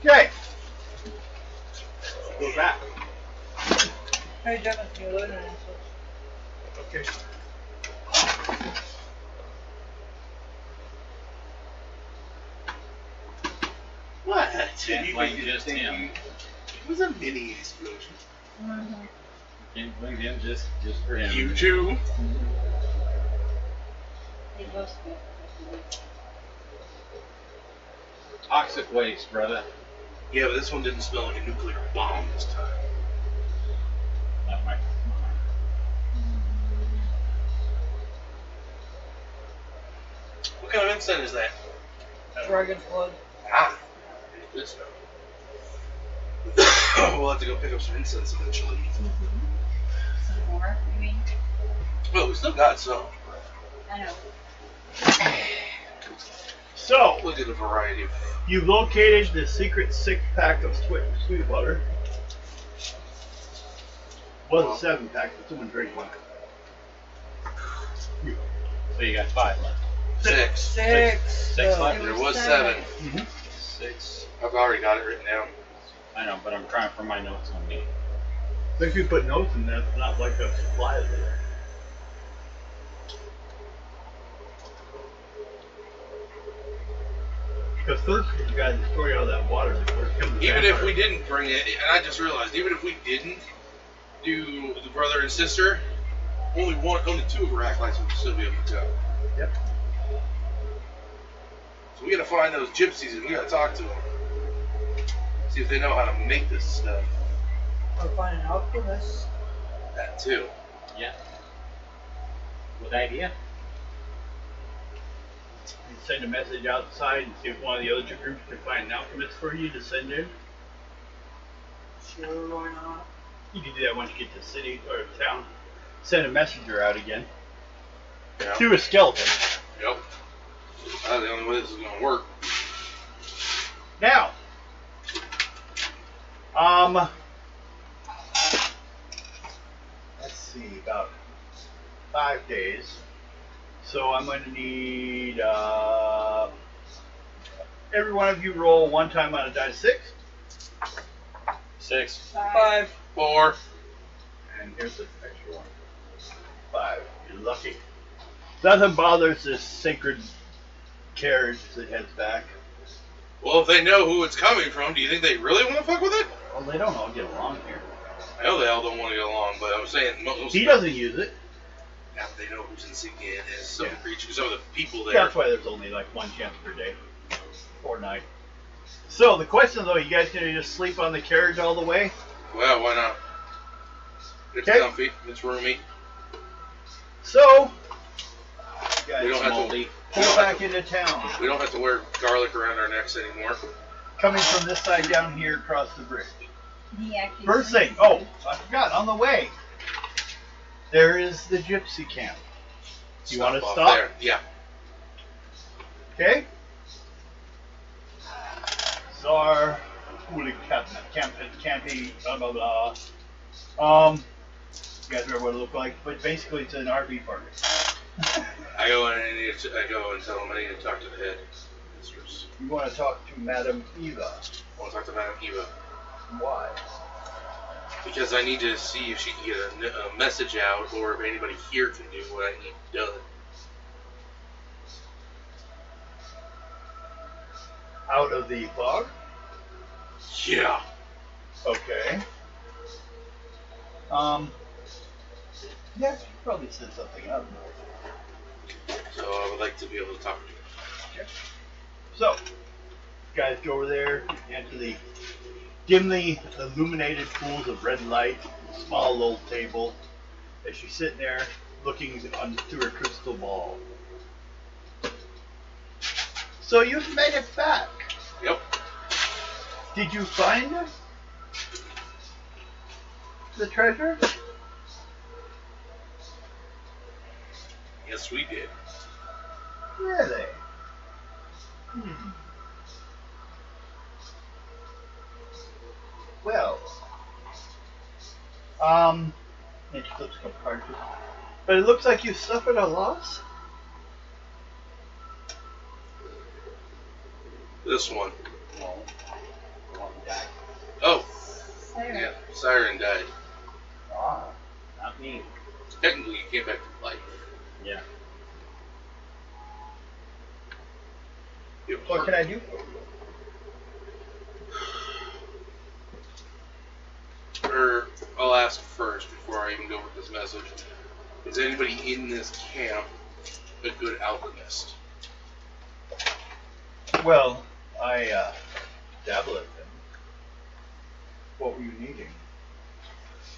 Okay. Go back. Hey, Dennis, you're looking at us. Okay. What? Can't blame just him. It was a mini explosion. Can't blame him just for him. You too. Toxic waste, brother. Yeah, but this one didn't smell like a nuclear bomb this time. That might be What kind of incense is that? Dragon's blood. Ah, good stuff. We'll have to go pick up some incense eventually. Some more, you mean? Well, we still got some. Oh, I know. So, Look at the variety of. you located the secret 6-pack of sweet water. Was a 7-pack, but someone drank one. So you got 5 left. Six. Six left. There was 7. Mm-hmm. 6. I've already got it written down. I know, but I'm trying for my notes on me. If you put notes in there, it's not like a supply of it. Because first you gotta destroy all that water before it comes to Even if we vampires. didn't bring it, and I just realized, even if we didn't do the brother and sister, only 2 of our acolytes would still be able to go. Yep. So we gotta find those gypsies and we gotta talk to them. See if they know how to make this stuff. Or find an alchemist. That too. Yeah. Good idea. You send a message outside and see if one of the other groups can find an alchemist for you to send in. Sure, why not? You can do that once you get to the city or town. Send a messenger out again. Yeah. To a skeleton. Yep. That's the only way this is gonna work. Now, let's see, about 5 days. So I'm going to need every one of you roll one time on a die 6. 6. 5. 4. And here's the extra one. 5. You're lucky. Nothing bothers this sacred carriage that heads back. Well, if they know who it's coming from, do you think they really want to fuck with it? Well, they don't all get along here. I know they all don't want to get along, but I'm saying most. He doesn't use it. Now they know who's insignia is. Some Yeah. creatures, some of the people there. That's why there's only like one chance per day or night. So the question though, you guys gonna just sleep on the carriage all the way? Well, why not? It's Okay. comfy. It's roomy. So, you guys We don't have to. Moldy. We pull don't back have to, into town. we don't have to wear garlic around our necks anymore. Coming from this side down here across the bridge. He actually First thing, oh, I forgot, on the way, there is the gypsy camp. You wanna off stop? there. Yeah. Okay? So our holy camping, blah blah blah. You guys remember what it looked like? But basically it's an RV park. I go in and I go and tell them I need to talk to the head mistress. You want to talk to Madame Eva. I want to talk to Madame Eva Why? because I need to see if she can get a message out or if anybody here can do what I need done. Out of the fog? Yeah. Okay. Yeah, you probably said something out. So I would like to be able to talk to her. So, you guys go over there, enter the dimly illuminated pools of red light, small little table, as she's sitting there looking through her crystal ball. So you've made it back. Yep. Did you find the treasure? Yes, we did. Really? Well, and she flips a couple cards. But it looks like you suffered a loss. This one. No. The one who died. Oh, Sarah. yeah. Siren died. Ah. Not me. Technically, you came back to life. Yeah. What can I do for you? Or I'll ask first before I even go with this message. Is anybody in this camp a good alchemist? Well, I dabble at them. What were you needing?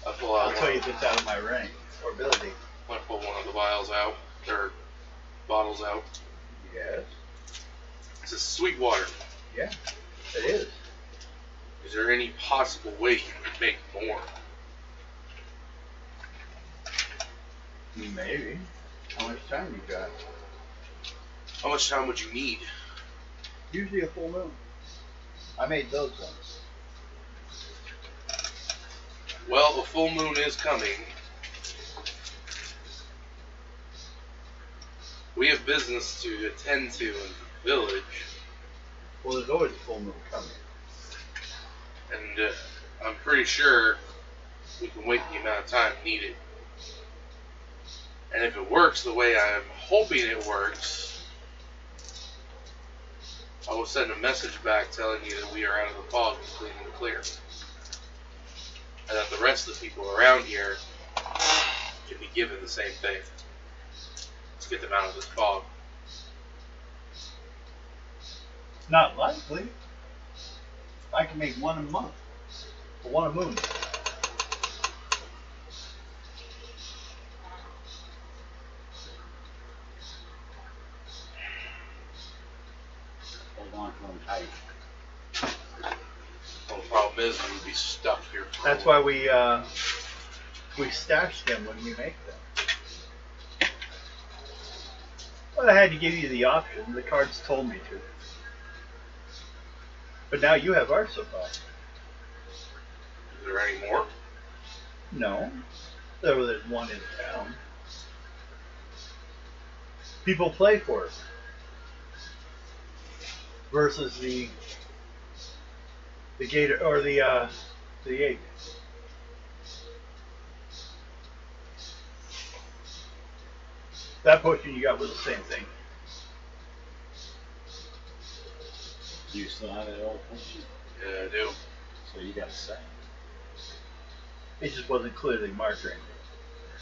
I pull I'll out tell one. you if it's out of my rank or ability. I pull one of the vials out, or bottles out. Yes. This is sweet water. Yeah, it is. Is there any possible way you could make more? Maybe. How much time you got? How much time would you need? Usually a full moon. I made those ones. Well, a full moon is coming. We have business to attend to in the village, Well, there's always a full moon coming. and I'm pretty sure we can wait the amount of time needed. And if it works the way I'm hoping it works, I will send a message back telling you that we are out of the fog and clean and clear. And that the rest of the people around here can be given the same thing. Let's get them out of this fog. Not likely. I can make one a month. Or one a moon. Hold on to them tight. Well, the problem is we would be stuck here. That's why we stash them when we make them. Well, I had to give you the option. The cards told me to. But now you have our supply. Is there any more? No. There's one in town. People play for it. Versus the gator or the ape. That potion you got was the same thing. Do you still have that old potion? Yeah, I do. So you got a second. It just wasn't clearly marked or anything.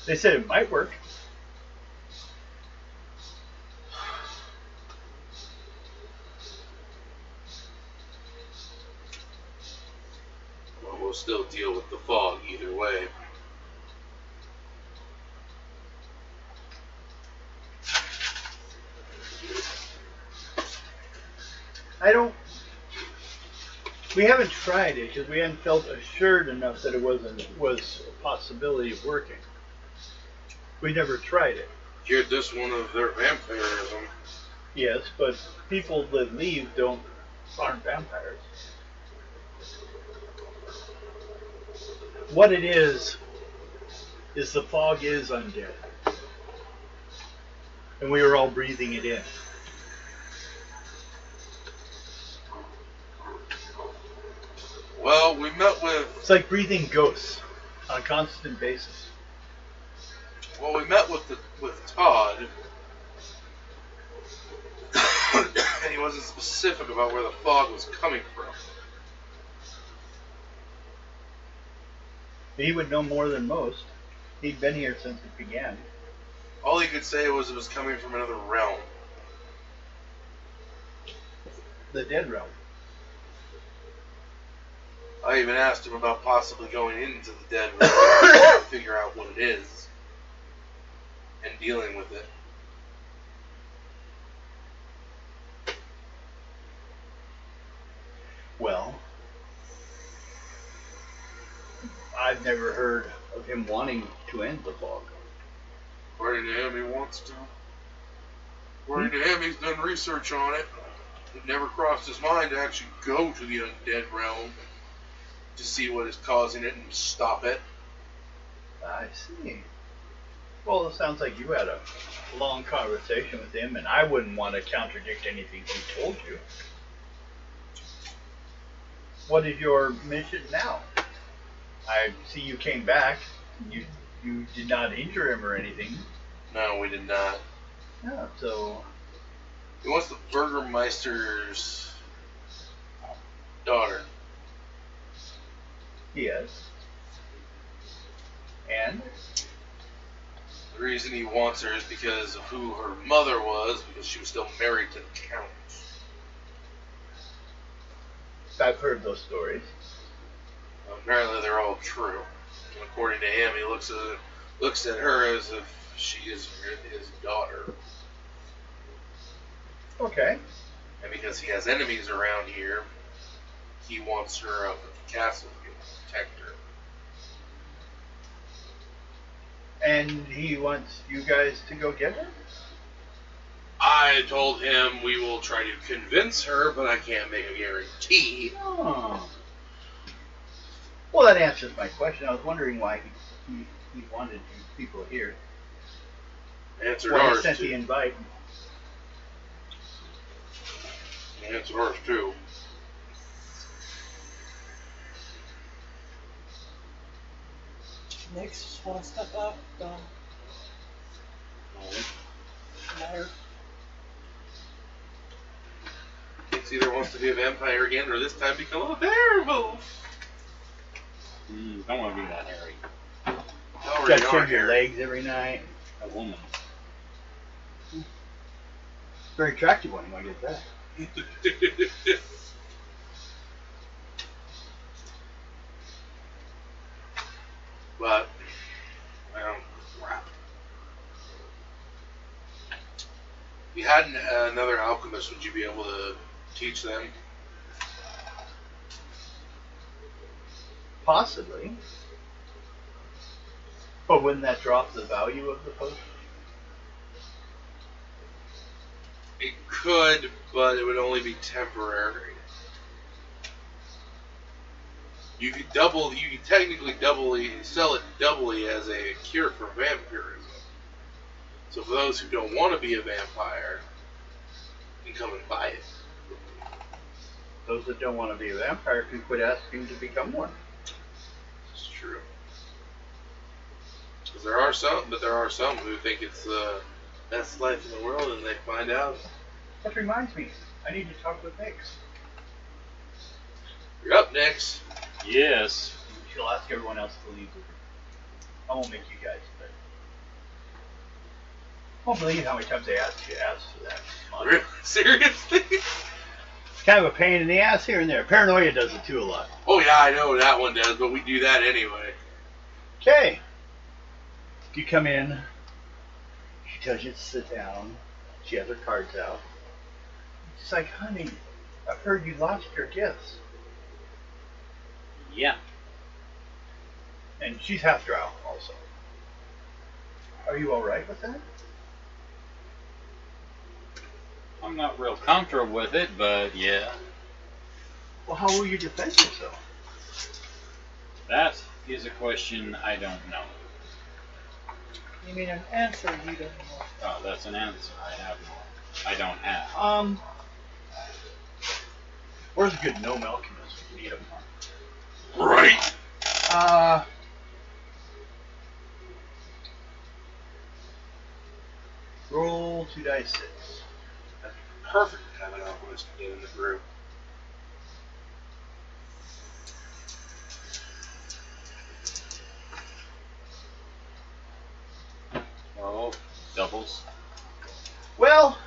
They said it might work. Well, we'll still deal with the fog either way. We haven't tried it because we hadn't felt assured enough that it was a possibility of working. We never tried it. Cured this one of their vampirism. Yes, but people that leave aren't vampires. What it is the fog is undead. And we were all breathing it in. Well, we met with... It's like breathing ghosts on a constant basis. Well, we met with Todd. And he wasn't specific about where the fog was coming from. He would know more than most. He'd been here since it began. All he could say was it was coming from another realm. The dead realm. I even asked him about possibly going into the dead realm to figure out what it is and dealing with it. Well, I've never heard of him wanting to end the fog. According to him, he wants to. According to him, he's done research on it. It never crossed his mind to actually go to the undead realm to see what is causing it and stop it. I see. Well, it sounds like you had a long conversation with him, and I wouldn't want to contradict anything he told you. What is your mission now? I see you came back. You did not injure him or anything. No, we did not. Yeah, so... He wants the Burgermeister's daughter. Yes. And? The reason he wants her is because of who her mother was, because she was still married to the Count. I've heard those stories. Apparently they're all true. And according to him, he looks at her as if she is his daughter. Okay. And because he has enemies around here, he wants her up at the castle to protect her. And he wants you guys to go get her? I told him we will try to convince her, but I can't make a guarantee. Oh. Well, that answers my question. I was wondering why he wanted you people here. Answered Why he ours sent the too. invite. Answered ours too. Next, just want to step up. Don't matter. He either wants to be a vampire again, or this time become a werewolf. Don't want to be that hairy. Already Got to are shave your here. legs every night. A woman. Very attractive one, I get that. But, well, crap. If you had another alchemist, would you be able to teach them? Possibly. But wouldn't that drop the value of the potion? It could, but it would only be temporary. You could technically sell it doubly as a cure for vampirism. So for those who don't want to be a vampire, you can come and buy it. Those that don't want to be a vampire can quit asking to become one. It's true. Because there are some who think it's the best life in the world, and they find out. That reminds me, I need to talk with Nix. You're up next. Yes. She'll ask everyone else to leave. I won't make you guys, but I won't believe how many times they ask for that. Really? Seriously? It's kind of a pain in the ass here and there. Paranoia does it too a lot. Oh yeah, I know that one does, but we do that anyway. Okay. You come in. She tells you to sit down. She has her cards out. She's like, honey, I've heard you lost your gifts. Yeah. And she's half drow also. Are you alright with that? I'm not real comfortable with it, but yeah. Well, how will you defend yourself? That is a question I don't know. You mean an answer you don't know? Oh, that's an answer I don't have. Where's a good gnome alchemist? We need him. Right? Roll 2 dice 6. That's perfect to have an alchemist in the group. Oh, doubles. Well,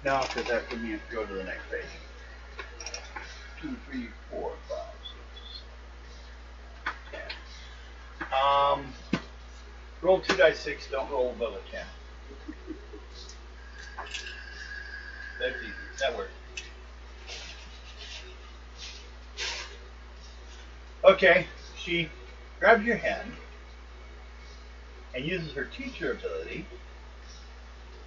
no, because that would mean go to the next page. 2, 3, 4, 5, 6, 10. Roll 2 dice 6. Don't roll above a 10. That's easy. That works. Okay, she grabs your hand and uses her teacher ability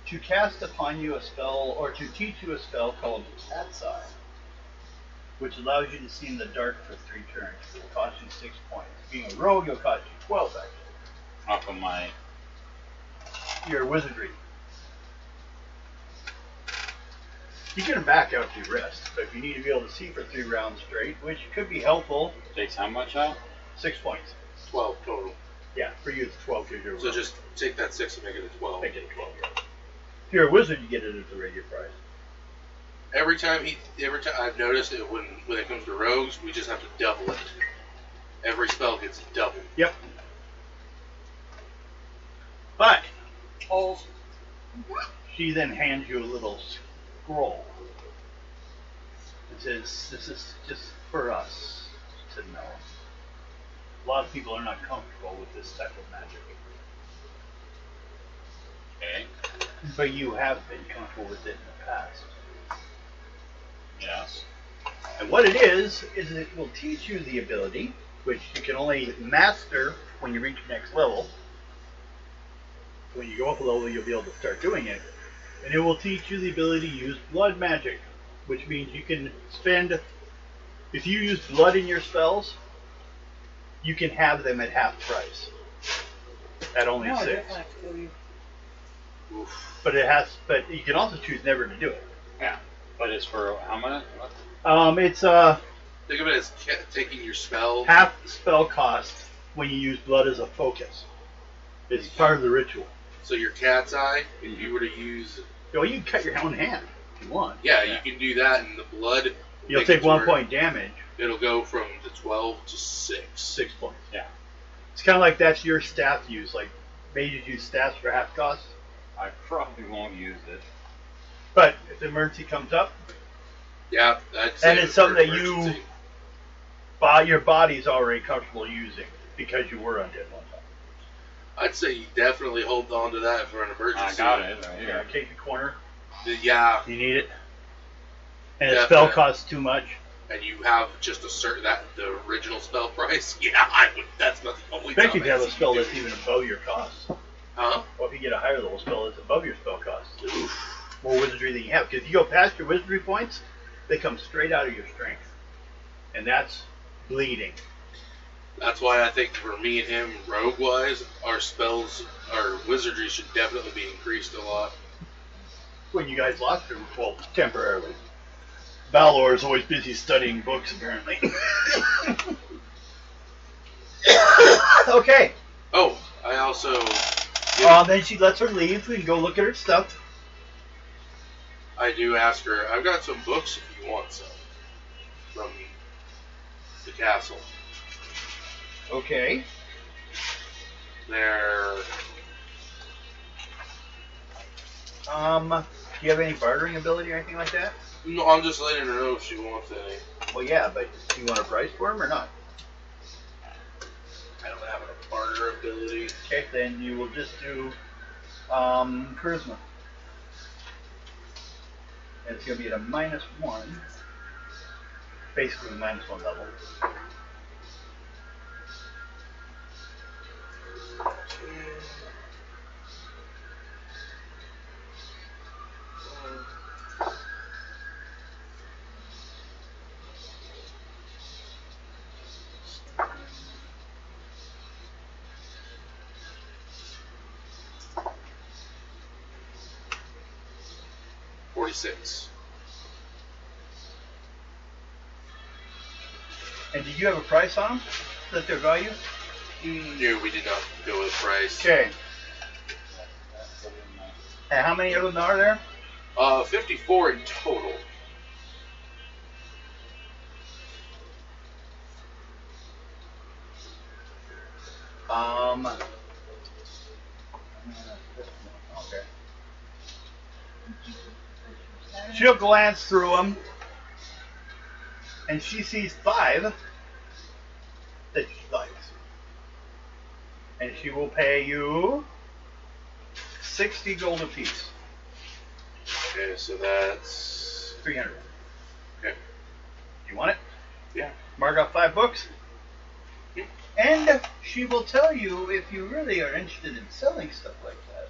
to cast upon you a spell, or to teach you a spell called Cat's Eye, which allows you to see in the dark for 3 turns. It will cost you 6 points. Being a rogue, it'll cost you 12 actually. Off of my... Your wizardry. You can back out to rest, but if you need to be able to see for 3 rounds straight, which could be helpful, Takes how much out? 6 points. 12 total. Yeah, for you it's 12 because you're a So rogue. just take that 6 and make it a 12. Make it 12. Yeah. If you're a wizard, you get it as a regular price. Every time I've noticed it when it comes to rogues, we just have to double it. Every spell gets doubled. Yep. But Holes. she then hands you a little scroll. It says, "This is just for us to know." A lot of people are not comfortable with this type of magic. Okay. But you have been comfortable with it in the past. Yes. And what it is it will teach you the ability, which you can only master when you reach the next level. When you go up a level, you'll be able to start doing it. And it will teach you the ability to use blood magic, which means you can spend, if you use blood in your spells, you can have them at half price. At only No, I 6. definitely have to kill you. Oof. But you can also choose never to do it. Yeah. But it's for how much? What? It's Think of it as taking your spell. half the spell cost when you use blood as a focus. It's part of the ritual. So your cat's eye, if you were to use, Well, you can cut your own hand if you want. yeah, you can do that, and the blood. You'll make take it to 1 where point damage, It'll go from the 12 to 6. 6 points. Yeah. It's kind of like that's your staff use. Like mages use staffs for half cost. I probably won't use it. But if the emergency comes up, Yeah, I'd say and it's something that you, emergency. your body's already comfortable using because you were undead one time. I'd say you definitely hold on to that for an emergency. I got it right Yeah, here. take the corner. Yeah, You need it. And the Yeah, spell yeah. costs too much. and you have just a certain the original spell price. Yeah, I would. That's not the only. Especially if you time have I a see spell you that's do even it. above your cost. Huh? Or if you get a higher level spell that's above your spell cost. Oof. More wizardry than you have. Because if you go past your wizardry points, they come straight out of your strength. And that's bleeding. That's why I think for me and him, rogue-wise, our spells, our wizardry should definitely be increased a lot. When you guys lost her, well, temporarily. Valor is always busy studying books, apparently. Okay. Oh, I also. Then she lets her leave. We can go look at her stuff. I do ask her. I've got some books if you want some from the castle. Okay. They're Do you have any bartering ability or anything like that? no, I'm just letting her know if she wants any. Well, yeah, but do you want a price for them or not? I don't have a barter ability. Okay, then you will just do charisma. And it's going to be at a -1. Basically, -1 level. $46. And did you have a price on them? That their value? No, we did not go with price. Okay. And how many of them are there? 54 in total. Okay. She'll glance through them, and she sees 5 that she likes. And she will pay you 60 gold apiece. Okay, so that's 300. okay. You want it? Yeah. Mark off 5 books. Yeah. And she will tell you if you really are interested in selling stuff like that.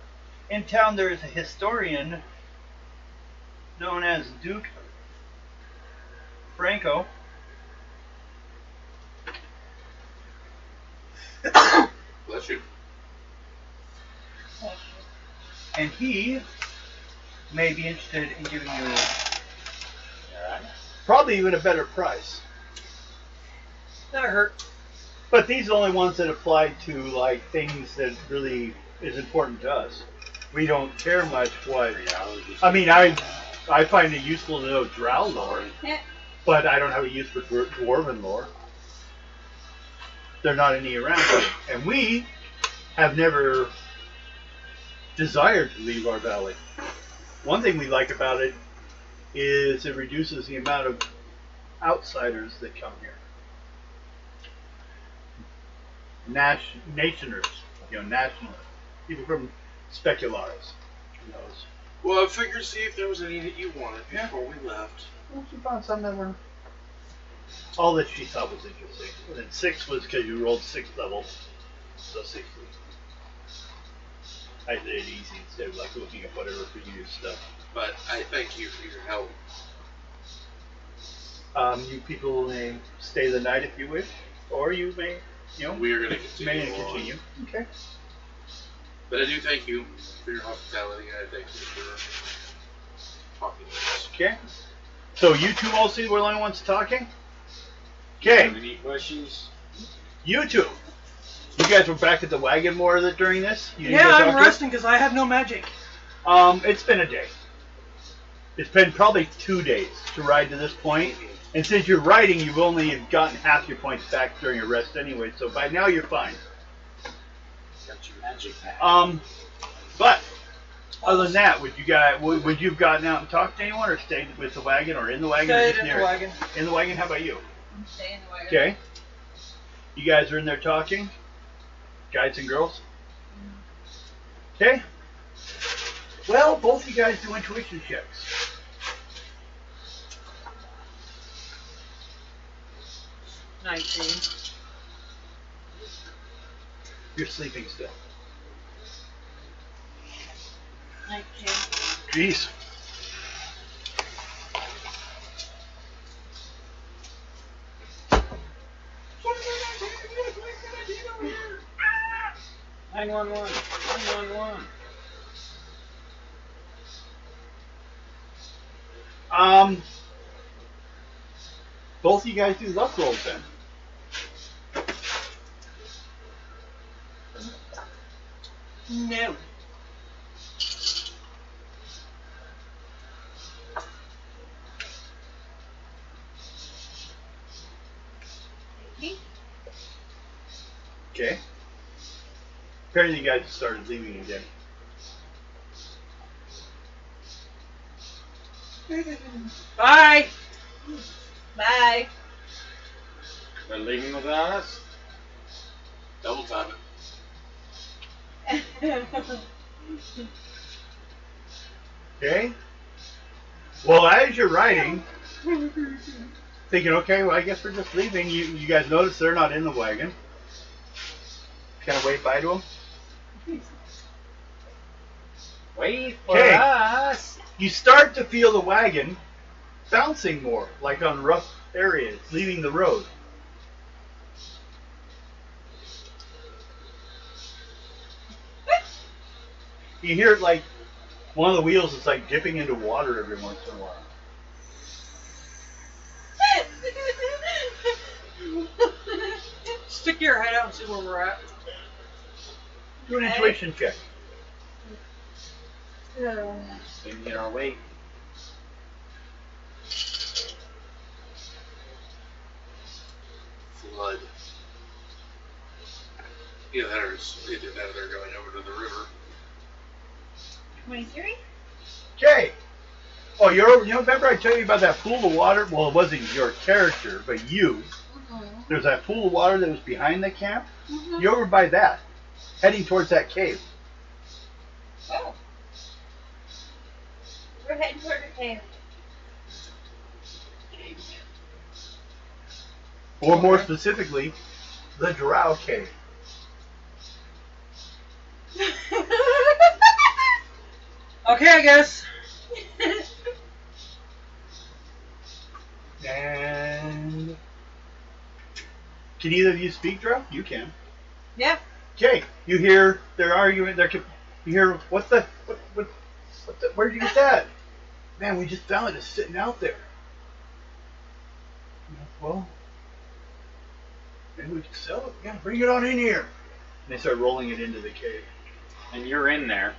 In town there is a historian known as Duke Franco. Bless you. And he may be interested in giving you Alright. probably even a better price. That hurt. But these are the only ones that apply to like things that really is important to us. We don't care much what. I mean, I find it useful to know Drow lore, but I don't have a use for Dwarven lore. There are not any around here. And we have never desired to leave our valley. One thing we like about it is it reduces the amount of outsiders that come here. Nationers, nationalists, people from Specularis. Who knows? Well, I figured see if there was any that you wanted Yeah. before we left. Well, she found some that were all that she thought was interesting. And then 6 was because you rolled 6 levels. So 6 was. I did it easy instead of like looking at whatever for you stuff. But I thank you for your help. You people may stay the night if you wish, or you may, We are going to may continue. continue. Okay. But I do thank you for your hospitality, and I thank you for talking to us. Okay. So you two all see we're the only ones talking? Okay. Any questions? You two. You guys were back at the wagon more of it during this? You didn't Yeah, go I'm talk to resting because I have no magic. her? It's been a day. It's been probably 2 days to ride to this point. And since you're riding, you've only gotten half your points back during your rest anyway. So by now you're fine. Got your magic back. But other than that, would you have gotten out and talked to anyone, or stayed with the wagon, or in the wagon, or Stayed just in near the it? wagon. In the wagon. How about you? I'm staying the wagon. Okay. You guys are in there talking, guys and girls. Okay. Well, both you guys do intuition checks. You're sleeping still. 19. Jeez. Nine-one-one. 911. Both of you guys do luck rolls then. No. Okay. Apparently you guys started leaving again. Bye. Bye. They're leaving without us? Double time it. Okay. Well, as you're riding, thinking, okay, well, I guess we're just leaving. You guys notice they're not in the wagon. Kind of wave bye to them. Wait for Okay. us. You start to feel the wagon bouncing more, like on rough areas, leaving the road. You hear it like one of the wheels is like dipping into water every once in a while. Stick your head out and see where we're at. Do an intuition check. Didn't get our weight. Flood. Either that or they're going over to the river. 23? Okay. Oh, you remember I told you about that pool of water? Well, it wasn't your character, but you. There's that pool of water that was behind the camp. You're over by that, heading towards that cave. Oh. We're heading toward the cave. Or more specifically, the Drow Cave. Okay, I guess. And can either of you speak Drow? You can. Yeah. Okay, you hear their argument. You hear what the where'd you get that? Man, we just found it just sitting out there. Well, maybe we can sell it. Yeah, bring it on in here. And they start rolling it into the cave. And you're in there.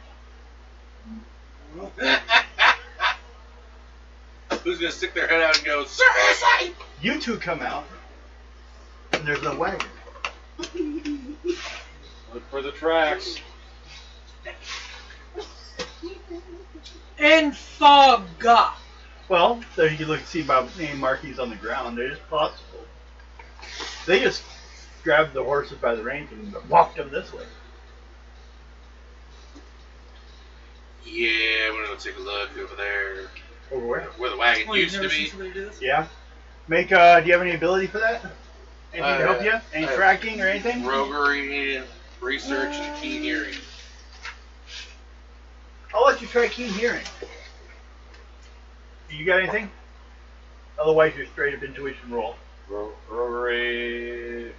Who's gonna stick their head out and go, seriously? You two come out, and there's no wagon. Look for the tracks. And fog. Well, there you can see by name markings on the ground. They're just possible. They just grabbed the horses by the reins and walked them this way. Yeah, I'm gonna go take a look over there. Over where? Where the wagon Oh, you've used never to seen be. somebody do this? Yeah. Make. Do you have any ability for that? Anything to help you? Any I have tracking or anything? Roguery, research, and keen hearing. I'll let you try keen hearing. You got anything? Otherwise, you're straight up intuition roll. Roguery.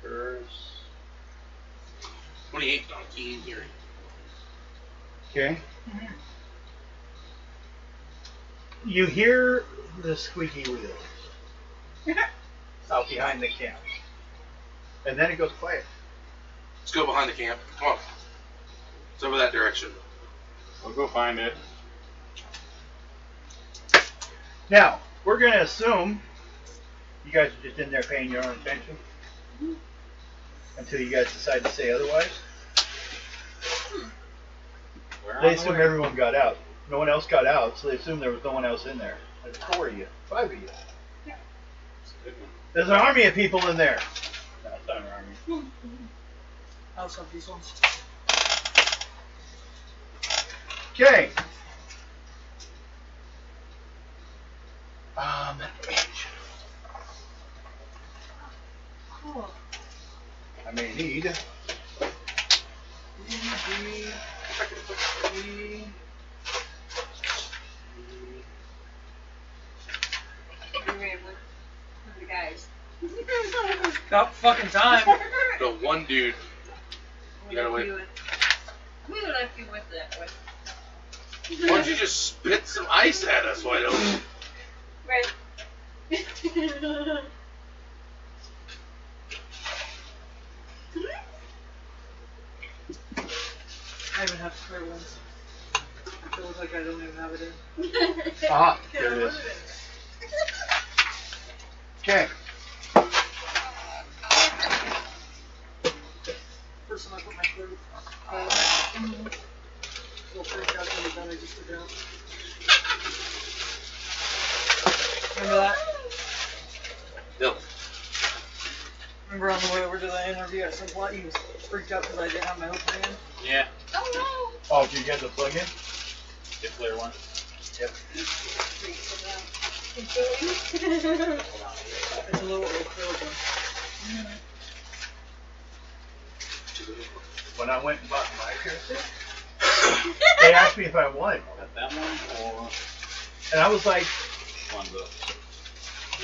Curse. 28 on keen hearing. Okay. You hear the squeaky wheels out behind the camp, and then it goes quiet. Let's go behind the camp. Come on. It's over that direction. We'll go find it. Now, we're going to assume you guys are just in there paying your own attention until you guys decide to say otherwise. We're They on the assume way. everyone got out. No one else got out, so they assume there was no one else in there. There's 4 of you, 5 of you. It's a good one. There's an army of people in there. No, it's not an army. I also have these ones. Okay. Oh. I may need. The guys. About fucking time. The one dude. You gotta wait. We would have you with that one. Why don't you just spit some ice at us? Why don't you? Right. I even have spare ones. It feels like I don't even have it in. Ah, there it is. Okay. First time I put my third still freaked out when I just took it out. Remember that? Dylan. Remember on the way over to the interview at some point, he was freaked out because I didn't have my opening in? Yeah. Oh Oh, did you get the plug-in? Get clear one. Yep. no. It's a little acrylic one. When I went and bought my piercing, they asked me if I wanted one. Got that one or And I was like, one of those?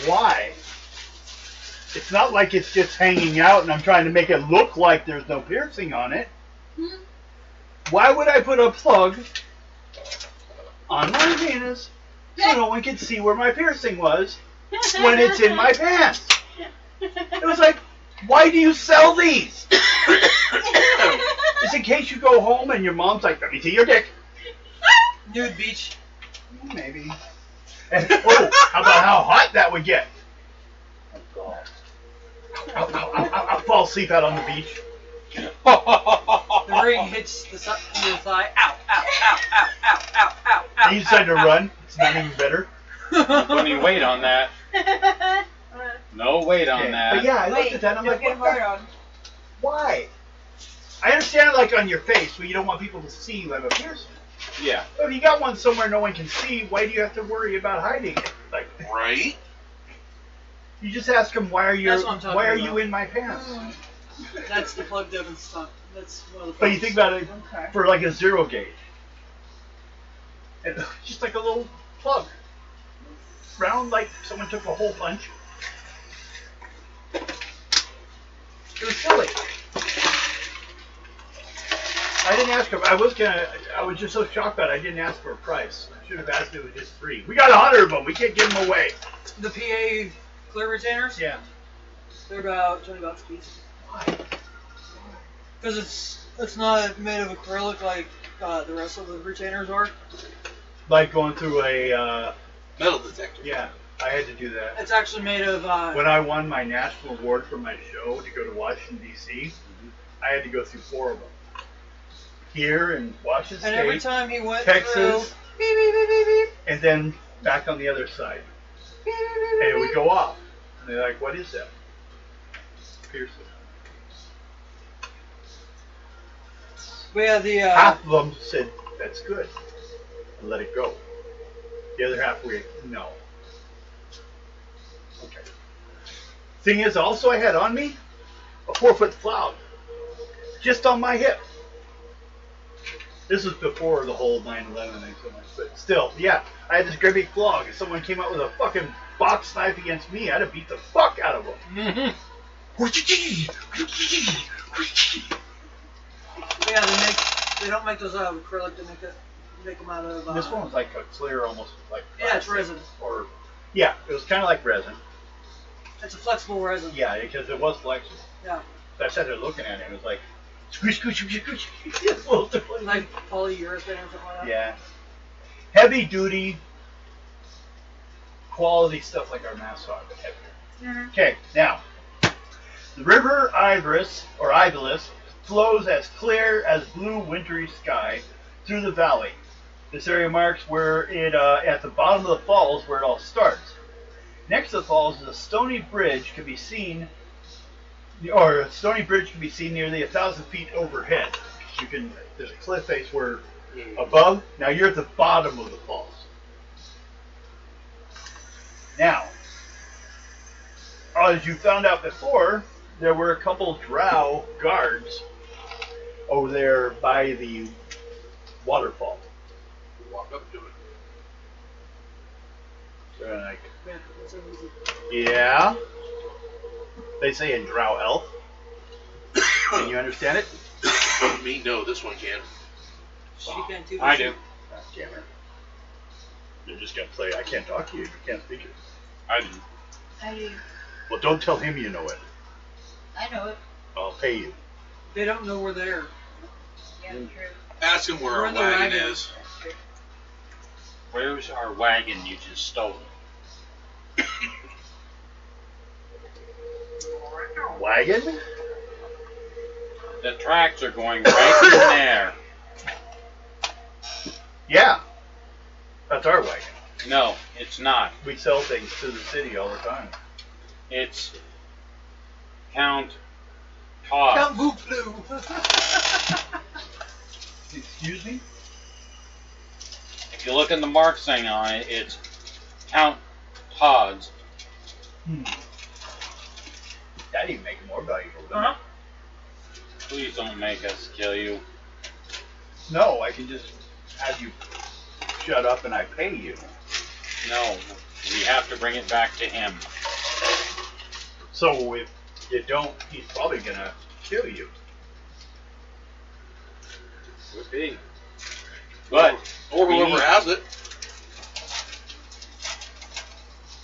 why? It's not like it's just hanging out and I'm trying to make it look like there's no piercing on it. Why would I put a plug on my penis so no one could see where my piercing was when it's in my pants? It was like, why do you sell these? It's in case you go home and your mom's like, let me see your dick. Nude beach. Maybe. And, oh, how about how hot that would get? Oh God. I'll fall asleep out on the beach. The ring hits the your thigh. Ow, ow, ow, ow, ow, ow, ow, ow. And you decide to run. It's not even better. Don't put any weight on that. No weight on Okay. that. But yeah, I looked at that and I'm like, get what hard the? on. Why? I understand, like, on your face, where you don't want people to see you have a piercing. Yeah. But if you got one somewhere no one can see, why do you have to worry about hiding it? Like, Right? you just ask them, why are you That's what I'm talking why are about. you in my pants? That's the plug Devin stuff. That's one of the But you plugs. think about it Okay. for like a 0 gauge. And just like a little plug. Round like someone took a hole punch. It was silly. I didn't ask her. I was just so shocked that I didn't ask for a price. I should have asked if it was just free. We got 100 of them. We can't give them away. The PA clear retainers? Yeah. They're about $20 a piece. Why? Because it's not made of acrylic like the rest of the retainers are. Like going through a, Metal detector. yeah, I had to do that. It's actually made of. When I won my national award for my show to go to Washington, D.C., I had to go through 4 of them. Here in Washington and State, every time he went Texas, through, beep, beep, beep, beep, beep. and then back on the other side. And it would go off. And they're like, what is that? Piercing. But yeah, the Half of them said That's good. And let it go. The other half, no. Okay. Thing is, also I had on me a 4-foot cloud. Just on my hip. This was before the whole 9/11 and so much, but still, yeah, I had this great big clog. If someone came out with a fucking box knife against me, I'd have beat the fuck out of them. Mm-hmm. Yeah, they don't make those out of acrylic. They make them out of. This one was like a clear, almost like yeah, it's resin. Or yeah, it was kind of like resin. It's a flexible resin. Yeah, because it was flexible. Yeah. So I started looking at it. It was like squish, squish, squish, squish. It's a little different. Like polyurethane or something like that. Yeah. Heavy duty, quality stuff like our masks are, but heavier. Okay, now the river Ivarus or Ivalus flows as clear as blue wintry sky through the valley. This area marks where it at the bottom of the falls where it all starts. Next to the falls is a stony bridge can be seen, or a stony bridge can be seen nearly 1,000 feet overhead. There's a cliff face where above. Now you're at the bottom of the falls. Now, as you found out before, there were a couple drow guards over there by the waterfall. Walk up to it. They're like, Yeah, that's easy. yeah. They say in drow elf. Can you understand it? Me, no, this one can. She can too. I do. God damn it. You're just gonna play. I can't talk to you. You can't speak it. I do. I do. Well, don't tell him you know it. I know it. I'll pay you. They don't know we're there. Yeah, true. Ask him where We're our in the wagon wagon. is. That's true. Where's our wagon you just stole? Wagon? The tracks are going right in there. Yeah. That's our wagon. No, it's not. We sell things to the city all the time. It's Count Todd. Count Booplu. Excuse me? If you look in the mark thing on it, it's Count Todd's. That even make it more valuable, doesn't Uh-huh. Please don't make us kill you. it? No, I can just have you shut up and I pay you. No, we have to bring it back to him. So if you don't, he's probably gonna kill you. Would be. But Or we whoever need- has it.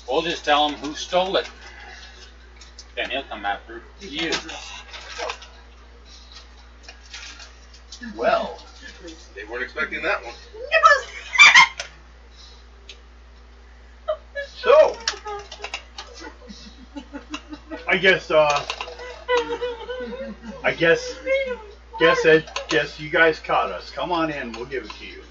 we'll just tell him who stole it. Then he'll come after you. Well, They weren't expecting that one. so I guess you guys caught us. Come on in, we'll give it to you.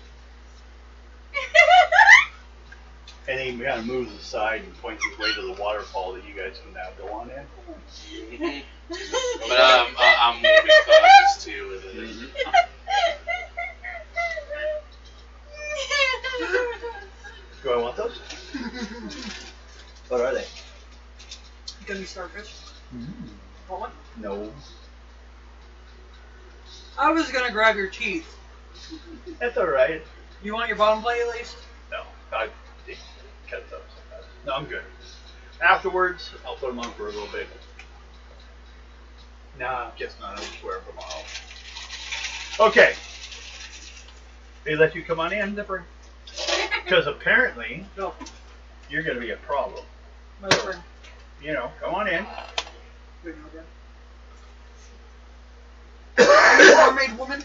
And he kind of moves aside and points his way to the waterfall that you guys can now go on in. But I'm gonna be cautious too with it. Do I want those? What are they? Gummy starfish. Want one? No. I was gonna grab your teeth. That's alright. You want your bottom plate at least? No. I cut those. No, I'm good. Afterwards, I'll put them on for a little bit. Nah, guess not. I'll just wear them tomorrow. Okay. They let you come on in? Different. Because apparently, No, you're going to be a problem. my friend. You know, come on in. Good now, mermaid woman.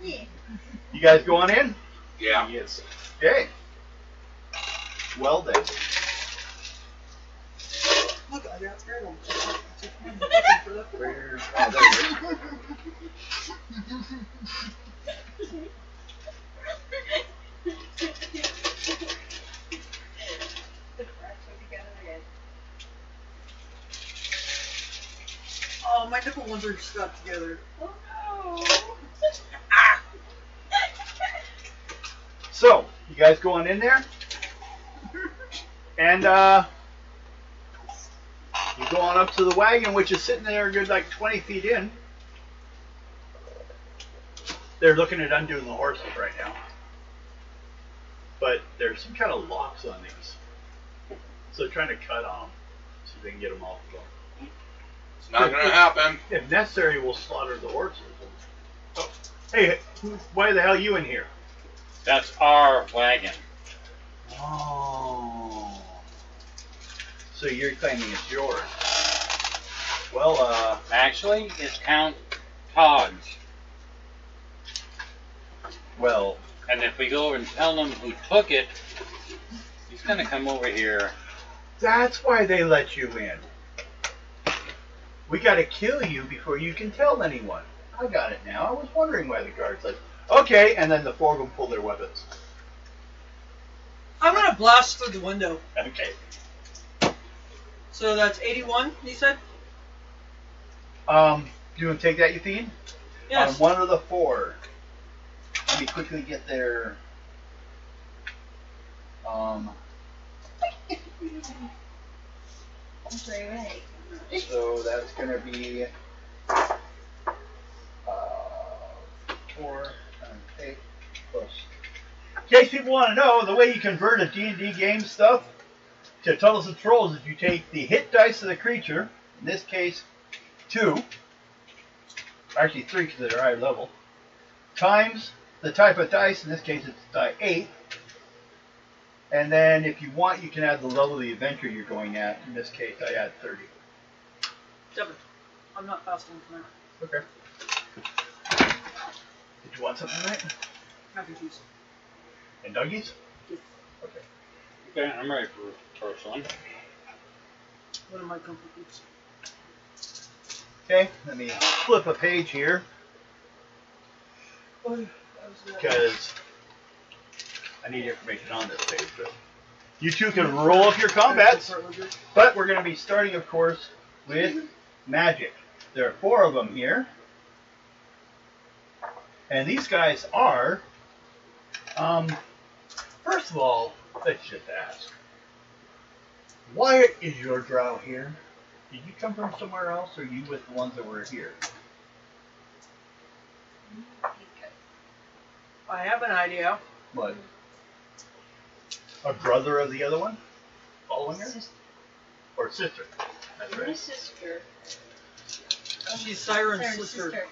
You guys go on in? Yeah. Yes. Okay. Well then. Look, I got scared of them. Where? Oh, there it Oh, my nipple ones are stuck together. Oh no. Ah! So, you guys going in there? And you go on up to the wagon, which is sitting there a good like 20 feet in. They're looking at undoing the horses right now. But there's some kind of locks on these. So they're trying to cut on them so they can get them off the boat. It's not going to happen. If necessary, we'll slaughter the horses. Oh. Hey, why the hell are you in here? That's our wagon. Oh. So you're claiming it's yours. Well, Actually, it's Count Todd's. well, And if we go over and tell him who took it, he's going to come over here. that's why they let you in. We gotta kill you before you can tell anyone. I got it now. I was wondering why the guards like, okay, and then the four of them pull their weapons. I'm gonna blast through the window. Okay. So that's 81, you said? You want to take that, Yathine? Yes. On one of the four. Let me quickly get their. So that's gonna be 4 times 8 plus. In case people want to know, the way you convert a D&D game stuff to Tunnels and Trolls is you take the hit dice of the creature, in this case 2, actually 3 because they're higher level, times the type of dice, in this case it's die 8, and then if you want you can add the level of the adventure you're going at, in this case I add 30. 7. I'm not fasting tonight. Okay. Did you want something tonight? Happy juice. And Dougie's? Yes. Okay. Okay, I'm ready for the first one. What are my comfort foods? Okay, let me flip a page here Oh, because I need information on this page. But you two can roll up your combats, but we're going to be starting, of course, with magic. There are 4 of them here, and these guys are. First of all, let's just ask. Why is your drow here? Did you come from somewhere else, or are you with the ones that were here? I have an idea. What? A brother of the other one? Following her? Or sister? That's My right. sister. She's Siren's Siren's sister.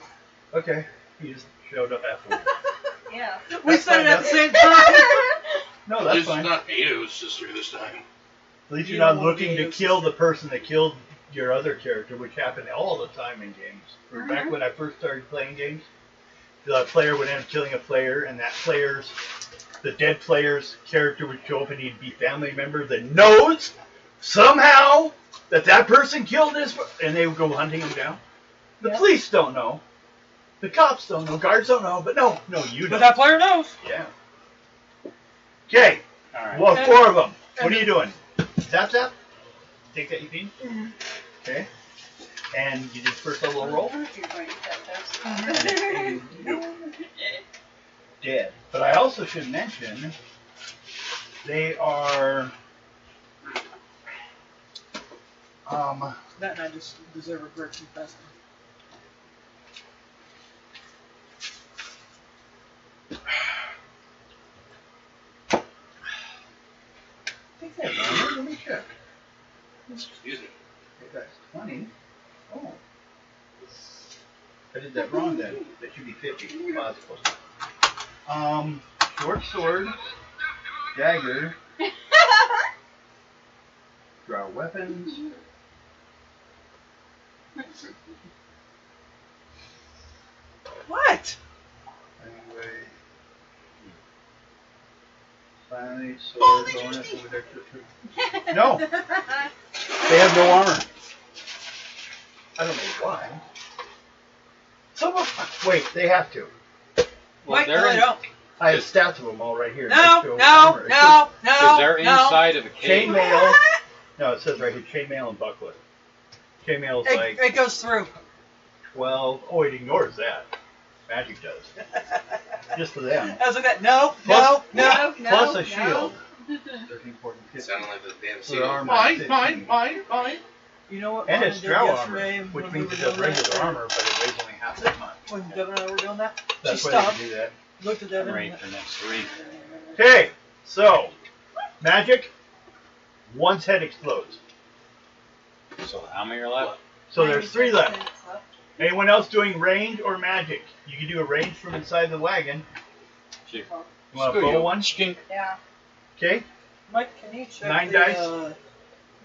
Okay. He just showed up afterwards. Yeah. We That's said it fine, at the same time. No, At that's least fine. it's not Ato's sister this time. At least You you're not don't wanna looking be to a kill sister. the person that killed your other character, which happened all the time in games. Back when I first started playing games, the player would end up killing a player, and that the dead player's character would show up, and he'd be family member that knows somehow that person killed this, and they would go hunting him down. The police don't know. The cops don't know. Guards don't know. But no, you But know. that player knows. Yeah. Okay. Alright. Well, 4 of them. What are you doing? Zap zap? Take that, Eugene? Mm-hmm. Okay. And you did first level roll? Nope. Dead. But I also should mention, they are, That and I just deserve a great confession. I think that's wrong. Let me check. Excuse me. If that's 20. Oh. I did that wrong then. That should be 50. Well, that's close enough. Short sword, dagger, draw weapons. What? Anyway. Finally, sword, bonus, with extra 2. No! They have no armor. I don't know why. Some of wait, they have to. Well, Mike, no, they're they in- don't. I have stats of them all right here. No, They show no, armor. no, no, Because they're no. inside of a cage. Chainmail. No, it says right here, chainmail and buckler. Chainmail is like It goes through. 12. Oh, it ignores that. Magic does. Just for them. I was like that. No, Plus- no. Plus a shield. 13, 14, 15. Sounding like the damn For seal. armor, Mine, 15. mine. You know what? And Mine it's did drow yesterday armor, which when we means were it does doing regular that. armor, but it weighs only half that much. When Devin and I were doing that, That's she why stopped, they do that. looked at Devin, Right and for next week. Okay, so magic. One's head explodes. So how many are left? So there's 3 left. Anyone else doing range or magic? You can do a range from inside the wagon. Shit. You want to Screw bow you. one? Skink. Yeah. Okay. Mike, can you check 9 the, dice.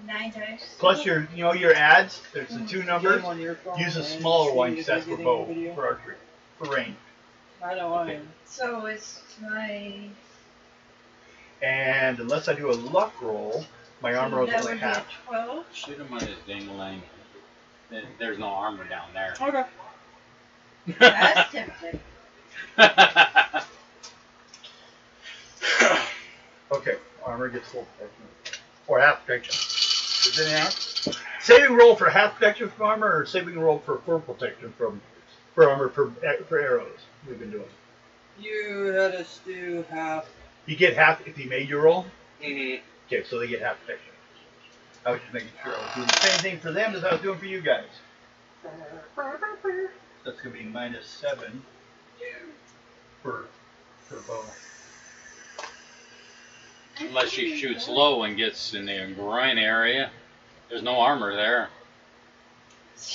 9 dice. Plus your adds. There's the 2 numbers. game on your phone Use a and smaller see one if because that's you're for getting bow, video? for archery, for range. I know I am. So it's my. And unless I do a luck roll, my armor is that only would be a half. 12. Shoot him on his ding-a-lang. There's no armor down there. Okay. That's tempting. Okay, armor gets full protection. Or half protection. Is it half? Saving roll for half protection from armor, or saving roll for full protection for armor for arrows. We've been doing. You had us do half. You get half if you made your roll. Mm-hmm. Okay, so they get half protection. I was just making sure I was doing the same thing for them as I was doing for you guys. That's gonna be -7 for bow. Unless she shoots low and gets in the groin area. There's no armor there.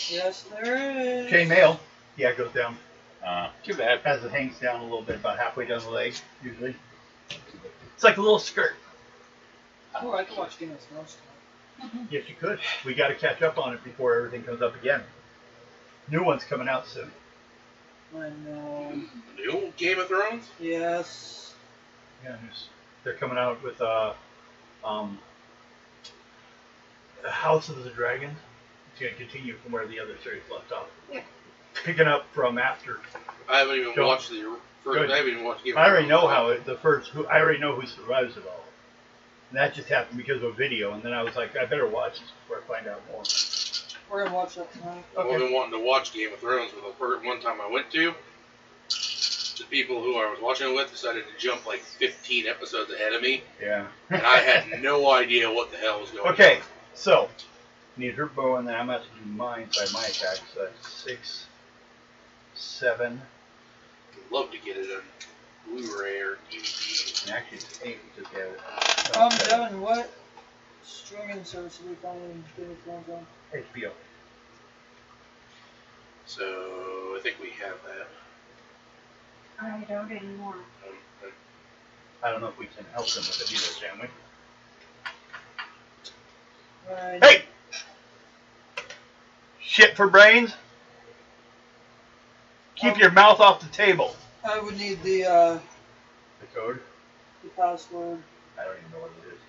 Yes, there is. Chainmail, yeah, it goes down Too bad. as it hangs down a little bit, about halfway down the leg, usually. It's like a little skirt. Oh, I can watch Game of Thrones. Yes, you could. We got to catch up on it before everything comes up again. New one's coming out soon. I know. The old Game of Thrones? Yes. Yeah, they're coming out with House of the Dragon. It's going to continue from where the other series left off. Yeah. Picking up from after. I haven't even Don't. watched the first. Good. I haven't even watched Game of I already Thrones. know how it, the first. I already know who survives it all. And that just happened because of a video, and then I was like, I better watch this before I find out more. We're gonna watch that tonight. I've been wanting to watch Game of Thrones, but the first one time I went to, the people who I was watching it with decided to jump like 15 episodes ahead of me, Yeah. and I had no idea what the hell was going on. Okay, so need her bow, and then I'm going to have to do mine by my attack. So that's 6, 7, I'd love to get it on Blu-ray or DVD. and actually it's 8 because we have it. Devin, what streaming service are we finding Game of Thrones on? HBO. So I think we have that. I don't anymore. I don't know if we can help them with it either, can we? Right. Hey! Shit for brains? Keep your mouth off the table. I would need the The code? password. I don't even know what it is.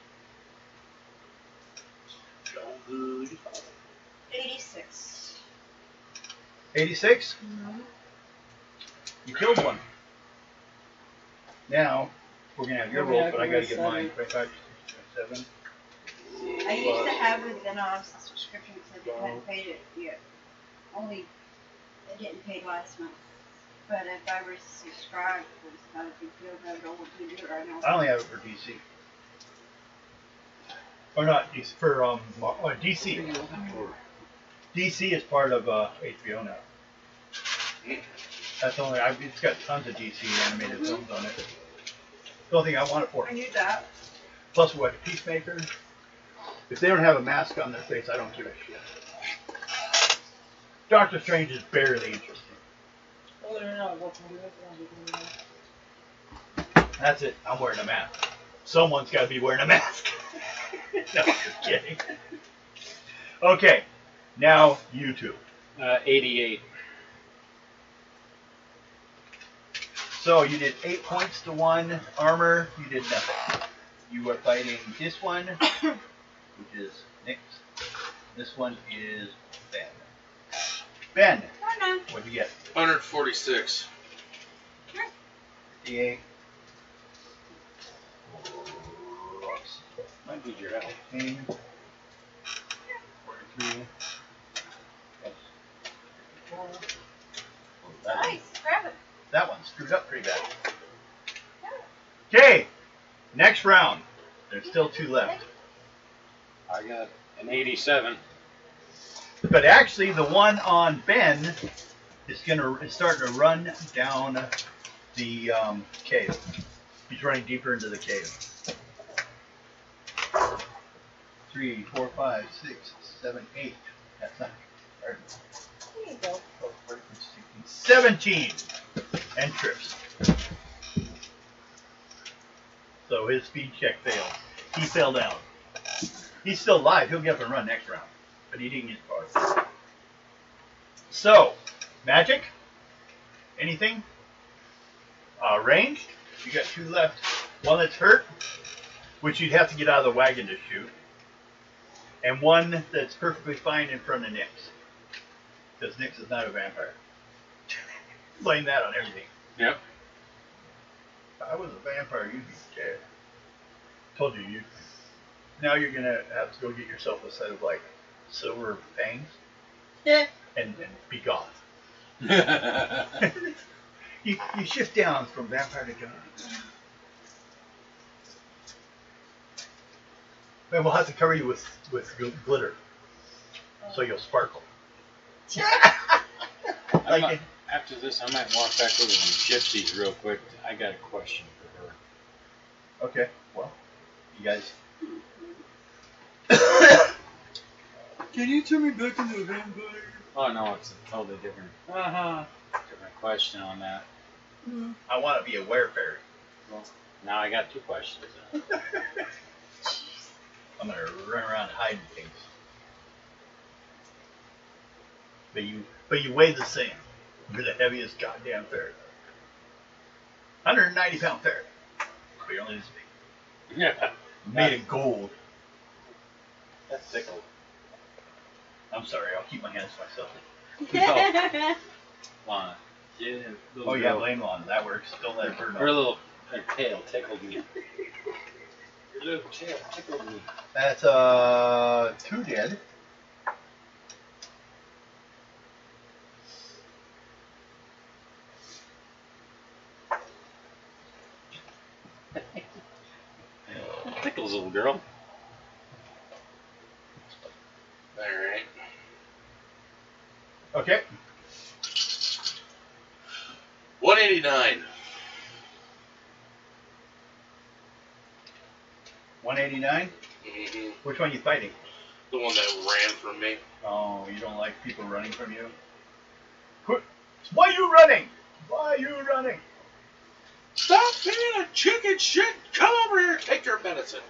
So good. 86. 86? Mm-hmm. You killed one. Now, we're going to have your Oh, yeah, roll, but I got to get 27. mine. 25, 27. I used to have it, then I was on subscription because I hadn't paid it yet. Only, I didn't pay last month. But if I were subscribed, it was not a big deal, but I don't want to do it right now. I only have it for DC. Or not, it's for DC. DC is part of HBO now. That's only, it's got tons of DC animated films on it. The only thing I want it for. I knew that. Plus what, Peacemaker? If they don't have a mask on their face, I don't give a shit. Doctor Strange is barely interesting. Oh, they're not watching it. That's it. I'm wearing a mask. Someone's got to be wearing a mask. No, I'm just kidding. Okay, now you two. 88. So you did 8 points to 1 armor. You did nothing. You are fighting this one, which is Nick's. This one is Ben. Ben, what'd you get? 146. 58. Might be your help. 15. 43. Nice, grab it. Next round. There's still 2 left. I got an 87. But actually, the one on Ben is starting to run down the cave. He's running deeper into the cave. 3, 4, 5, 6, 7, 8. That's not. There you go. 17 and trips. So his speed check failed. He fell down. He's still alive. He'll get up and run next round, but he didn't get far. So, magic? Anything? Ranged? You got 2 left. One that's hurt, which you'd have to get out of the wagon to shoot, and one that's perfectly fine in front of Nyx, because Nyx is not a vampire. Blame that on everything. Yep. If I was a vampire, you'd be dead. Told you, you. Now you're gonna have to go get yourself a set of like silver fangs, Yeah. and be gone. you shift down from vampire to god. And we'll have to cover you with glitter, so you'll sparkle. Like After this, I might walk back over to the gypsies real quick. I got a question for her. okay, well, you guys. Can you turn me back into a vampire? Oh no, it's a totally different question on that. I want to be a werefairy. Well, now I got 2 questions. I'm gonna run around hiding things. But you weigh the same. You're the heaviest goddamn ferret. 190-pound ferret. But you're only this big. Yeah. Made of gold. That's tickled. I'm sorry, I'll keep my hands to myself. Lana. Yeah, Oh yeah, blame on. That works. Don't let it burn Her off. little her tail tickled me. Your little tail tickled me. That's 2 dead. Tickles, little girl. Alright. Okay. 189. 189. Mm-hmm. Which one are you fighting? The one that ran from me. Oh, you don't like people running from you? Why are you running? Why are you running? Stop being a chicken shit! Come over here and take your medicine.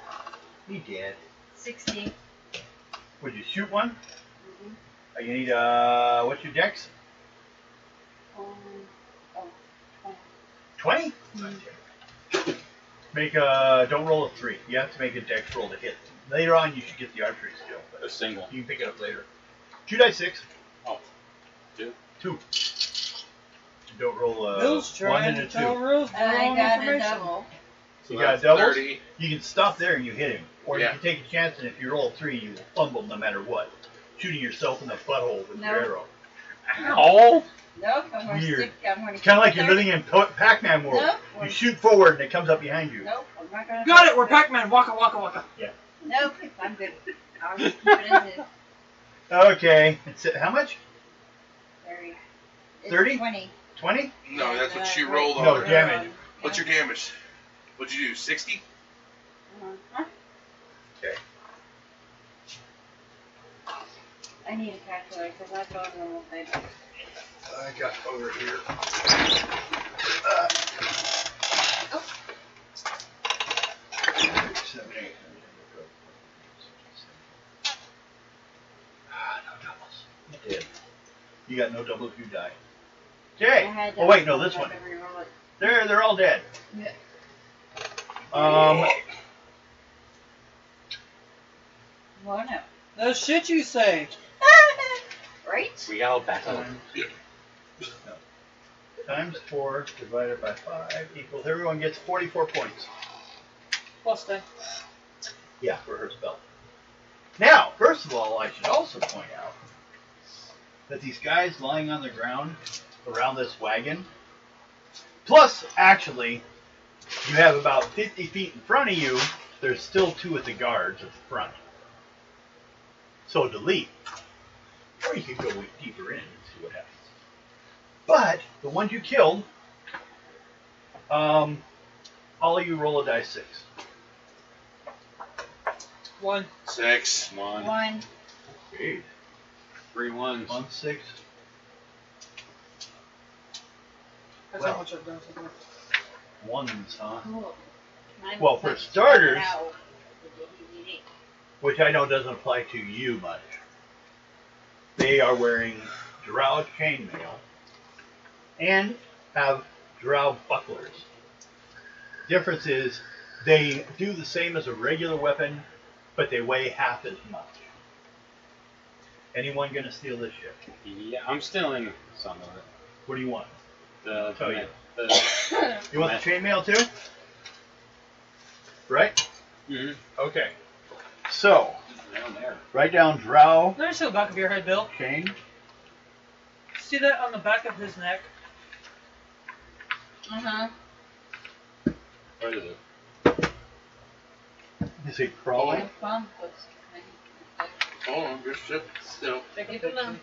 He did. 60. Would you shoot one? Mm-hmm. You need what's your dex? 20? Make don't roll a 3. You have to make a dex roll to hit. Later on, you should get the archery skill. But A single. you can pick it up later. 2 dice 6. Oh. 2. 2. Don't roll Bill's 1 trying and a to 2. tell Rose the I wrong got a information. double. So You got that's doubles? 30. You can stop there and you hit him. Or Yeah. you can take a chance, and if you roll a 3, you will fumble no matter what. Shooting yourself in the butthole with your No. arrow. Ow! Nope, I'm going to Weird. stick. I'm going to It's kind of like you're living in Pac-Man world. Nope. You shoot forward and it comes up behind you. Nope, I'm not going to. Got it. We're Pac-Man. Waka waka waka. Nope, I'm good. I'll just keep it in the Okay. How much? 30. 30? 20. 20? No, that's what she rolled on. No, her. damage. What's your damage? What'd you do? 60? Uh-huh. Okay. I need a calculator because I thought I will say that. I got over here. Oh. 7, 8. No doubles. You did. You got no doubles, you die. I Okay. had Oh wait, no, I this had one. to reroll it. They're all dead. Yeah. Well, no. No shit you say. Right? We all battle. Times 4 divided by 5 equals everyone gets 44 points. Plus 10. Yeah, for her spell. Now, first of all, I should also point out that these guys lying on the ground around this wagon, plus actually You have about 50 feet in front of you. There's still 2 at the guards at the front. So delete. Or you could go deeper in and see what happens. But the ones you killed, all of you roll a die 6. 1. 6. 1. 1. Okay. 3 ones. 1, 6. That's Well. how much I've done so far. Ones, huh? Cool. Mine Well, was for like starters, out. which I know doesn't apply to you much, they are wearing drow chainmail and have drow bucklers. Difference is they do the same as a regular weapon, but they weigh half as much. Anyone gonna steal this shit? Yeah, I'm stealing some of it. What do you want? The, tell you. the You want the chainmail too? Right? Mm-hmm. Okay. So, Down there. write down drow Let me see the back of your head, Bill. chain. See that on the back of his neck? Uh-huh. What is it? Is it crawling? Bump was Hold on, just sit still. Take a Keep it picture. on.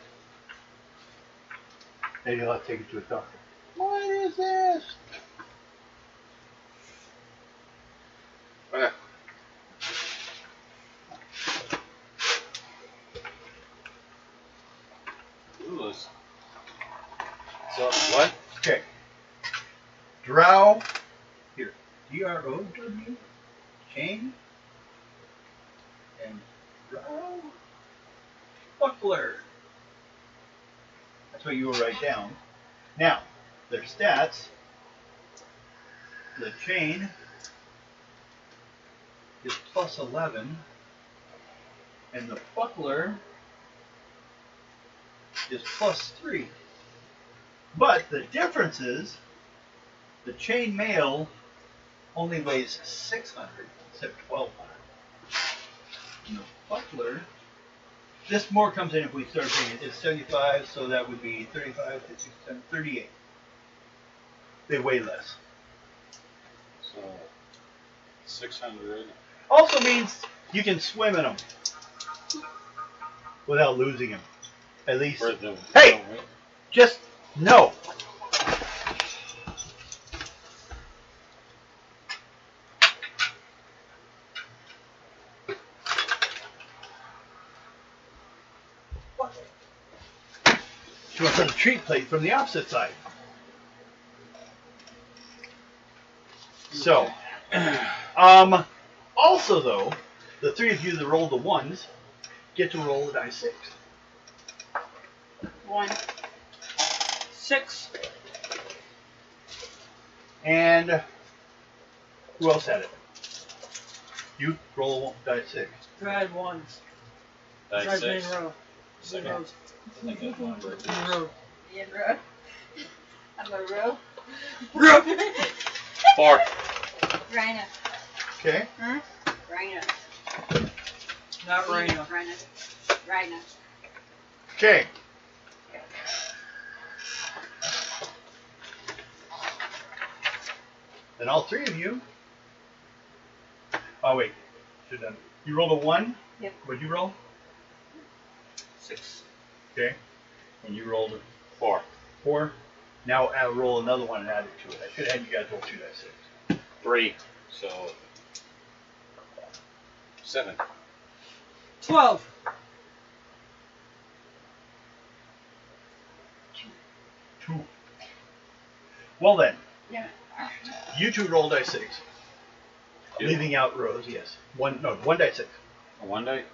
Maybe you'll have to take it to a doctor. What is this? Okay. Ooh, so what? Okay. Drow. Here. D-R-O-W. Chain. And drow. Buckler. That's what you will write down. Now, their stats. The chain is plus 11. And the buckler is plus 3. But the difference is the chain mail only weighs 600 instead of 1200. And the buckler, this more comes in if we start paying it. It's 75, so that would be 35, 56, 38. They weigh less. So 600. Also means you can swim in them without losing them. At least, For the, Hey! no, wait. just no. You want to put a treat plate from the opposite side. So, also though, the 3 of you that roll the 1s get to roll a die 6. 1. 6. And who else had it? You roll a die 6. Who had 1s? Die Drive main 6. row. Second. Rows. I think that's one bird. Main row. Yeah, bro. I'm a real. 4. Rhino. Okay. Huh? Rhino. Not Rhino. Rhino. Rhino. Okay. Then all 3 of you. Oh wait, should have done. You rolled a 1. Yep. What'd you roll? 6. Okay. And you rolled a 4. 4. Now I'll roll another one and add it to it. I should have had you guys roll 2 die 6. 3. So 7. 12. 2. Well then, Yeah. you 2 roll die 6. Two. Leaving out rows, yes. 1 die 6. A 1 die?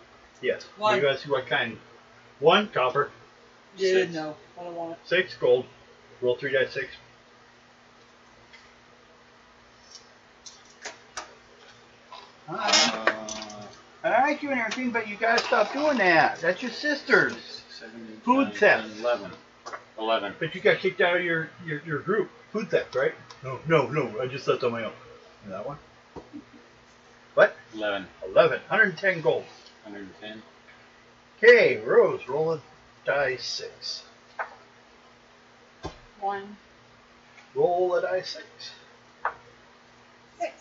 Yes. One. You guys see what kind? 1 copper, Yeah, 6. no. I don't want it. 6 gold. Roll 3 die 6. I like you and everything, but you gotta stop doing that. That's your sisters. 7, Food 9, theft. 10, 11. 11. But you got kicked out of your group. Food theft, right? No. I just left on my own. And that one? What? 11. 11. 110 gold. 110. Okay, Rose, roll a die 6. 1. Roll a die 6. 6.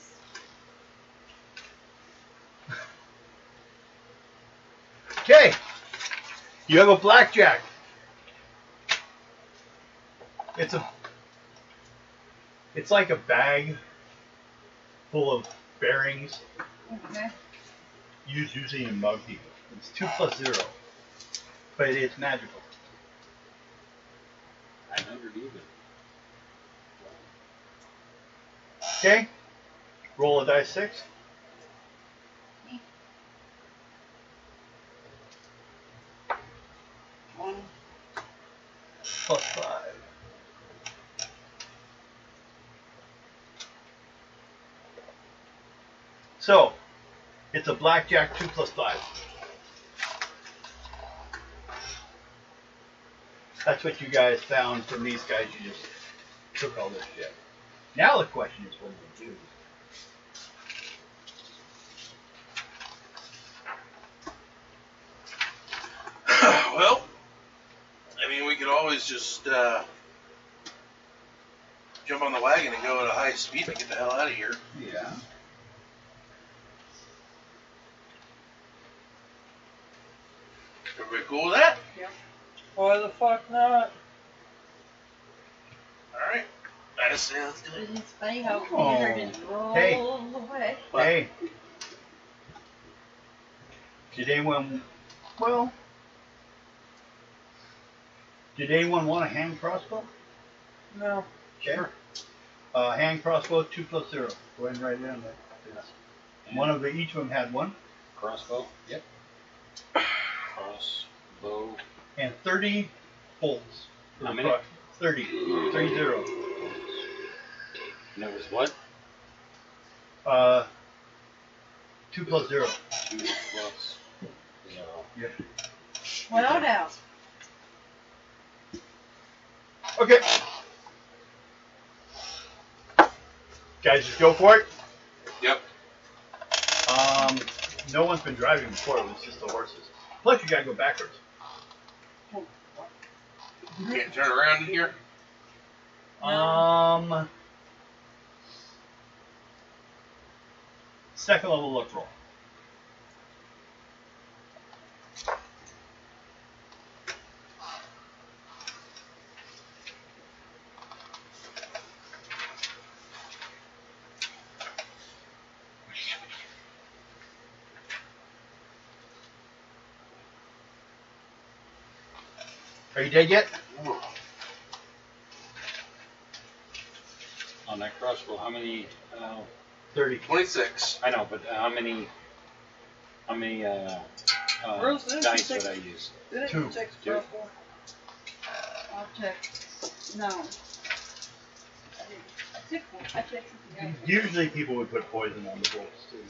Okay. You have a blackjack. It's like a bag full of bearings Okay. used usually in mug people. It's 2 plus 0, but it's magical. 900 even. Okay. Roll a dice 6. One. Plus 5. So, it's a blackjack 2 plus 5. That's what you guys found from these guys. You just took all this shit. Now the question is, what do you do? Well, I mean, we could always just jump on the wagon and go at a high speed and get the hell out of here. Yeah. Everybody cool with that? Why the fuck not? Alright. That sounds good. It's funny how Oh. Peter just rolled Hey. away. Hey. Did anyone want a hand crossbow? No. Okay. Hand crossbow 2 plus 0. Go ahead and write it down there. Each of them had one. Crossbow? Yep. Crossbow. And 30 bolts. How many? 30. 30. And it was what? 2 plus 0. 2 plus 0. Yep. Well, now. Okay. Guys, just go for it. Yep. No one's been driving before. It was just the horses. Plus, you gotta go backwards. You can't turn around in here? Second level luck roll. Are you dead yet? On that crossbow, how many? 30. 26. I know, but how many Rose, didn't dice you would take- I use? Didn't Two. you take Two. crossbow? I'll check. No. I took one. I checked something else. Usually people would put poison on the bolts too.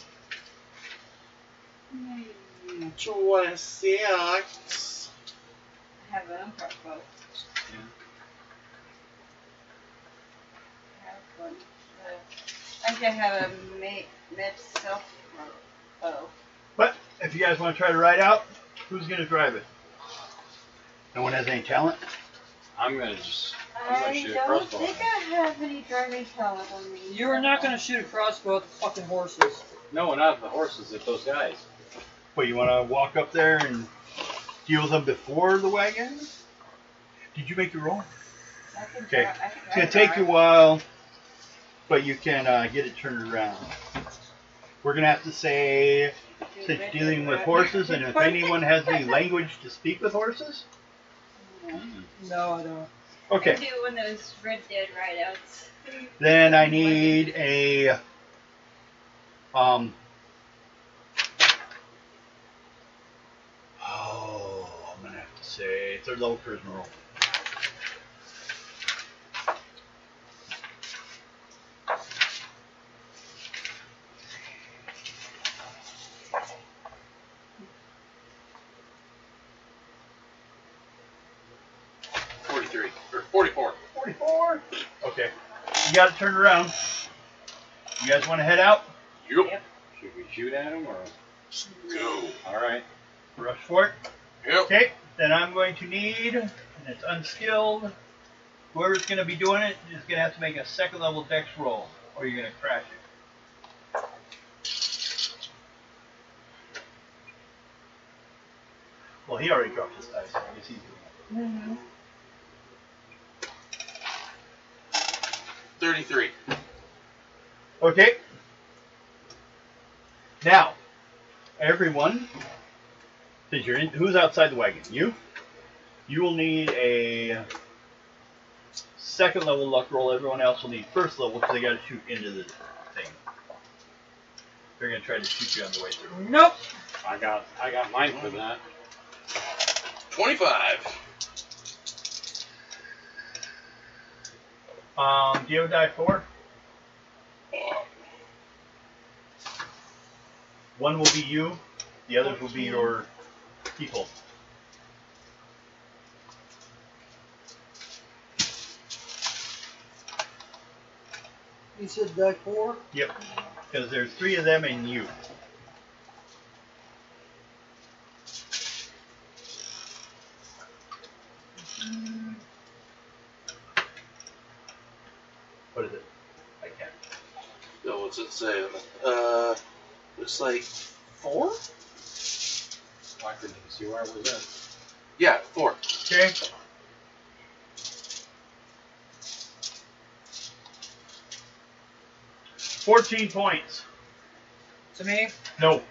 26. I have an crossbow. Yeah. I have one. I think I have a med self bow. But if you guys want to try to ride out, who's gonna drive it? No one has any talent? I'm gonna shoot a don't crossbow. think I have any driving talent on me. You are not gonna shoot a crossbow at the fucking horses. No, not the horses, at those guys. Well, you want to walk up there and deal with them before the wagon? Did you make your roll? I can Okay. drive- I can It's gonna drive take you a it. while, but you can get it turned around. We're gonna have to say, since you're dealing with horses, and if anyone has any language to speak with horses. No, I don't. Okay. Do one of those Red Dead rideouts. Then I need a I'm gonna have to say third level charisma roll. Or 44. 44. Okay. You got it turned around. You guys want to head out? Yep. Should we shoot at them or? Go. All right. Rush for it. Yep. Okay. Then I'm going to need, and it's unskilled. Whoever's going to be doing it is going to have to make a second level dex roll, or you're going to crash it. he already dropped his dice. I guess he's doing it. Mm-hmm. 33. Okay. Now, everyone, since you're in, who's outside the wagon? You? You will need a second level luck roll. Everyone else will need first level because they got to shoot into the thing. They're gonna try to shoot you on the way through. Nope. I got mine for that. 25. Do you have a die 4? One will be you. The others will be your people. You said die 4? Yep. Because there's 3 of them and you. What is it? I can't. No, what's it say? Looks like 4? I couldn't see where it was at. Yeah, 4. Okay. $14 points. To me? No.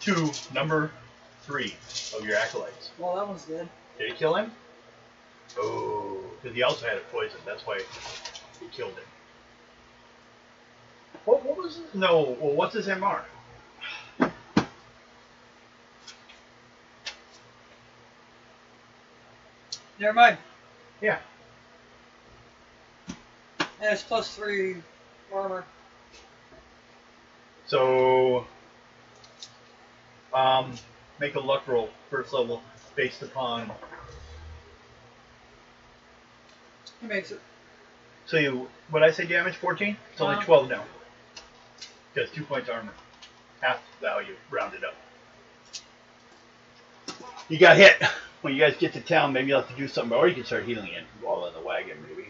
To number 3 of your acolytes. Well, that one's dead. Did it kill him? Oh, because he also had a poison. That's why he killed him. What was his? No. Well, what's his MR? Never mind. Yeah. And it's +3 armor. So, make a luck roll, first level, based upon. He makes it. So you, what I say damage? 14? It's only 12 now. Because 2 points armor, half value, rounded up. You got hit. When you guys get to town, maybe you'll have to do something, or you can start healing it while in the wagon, maybe.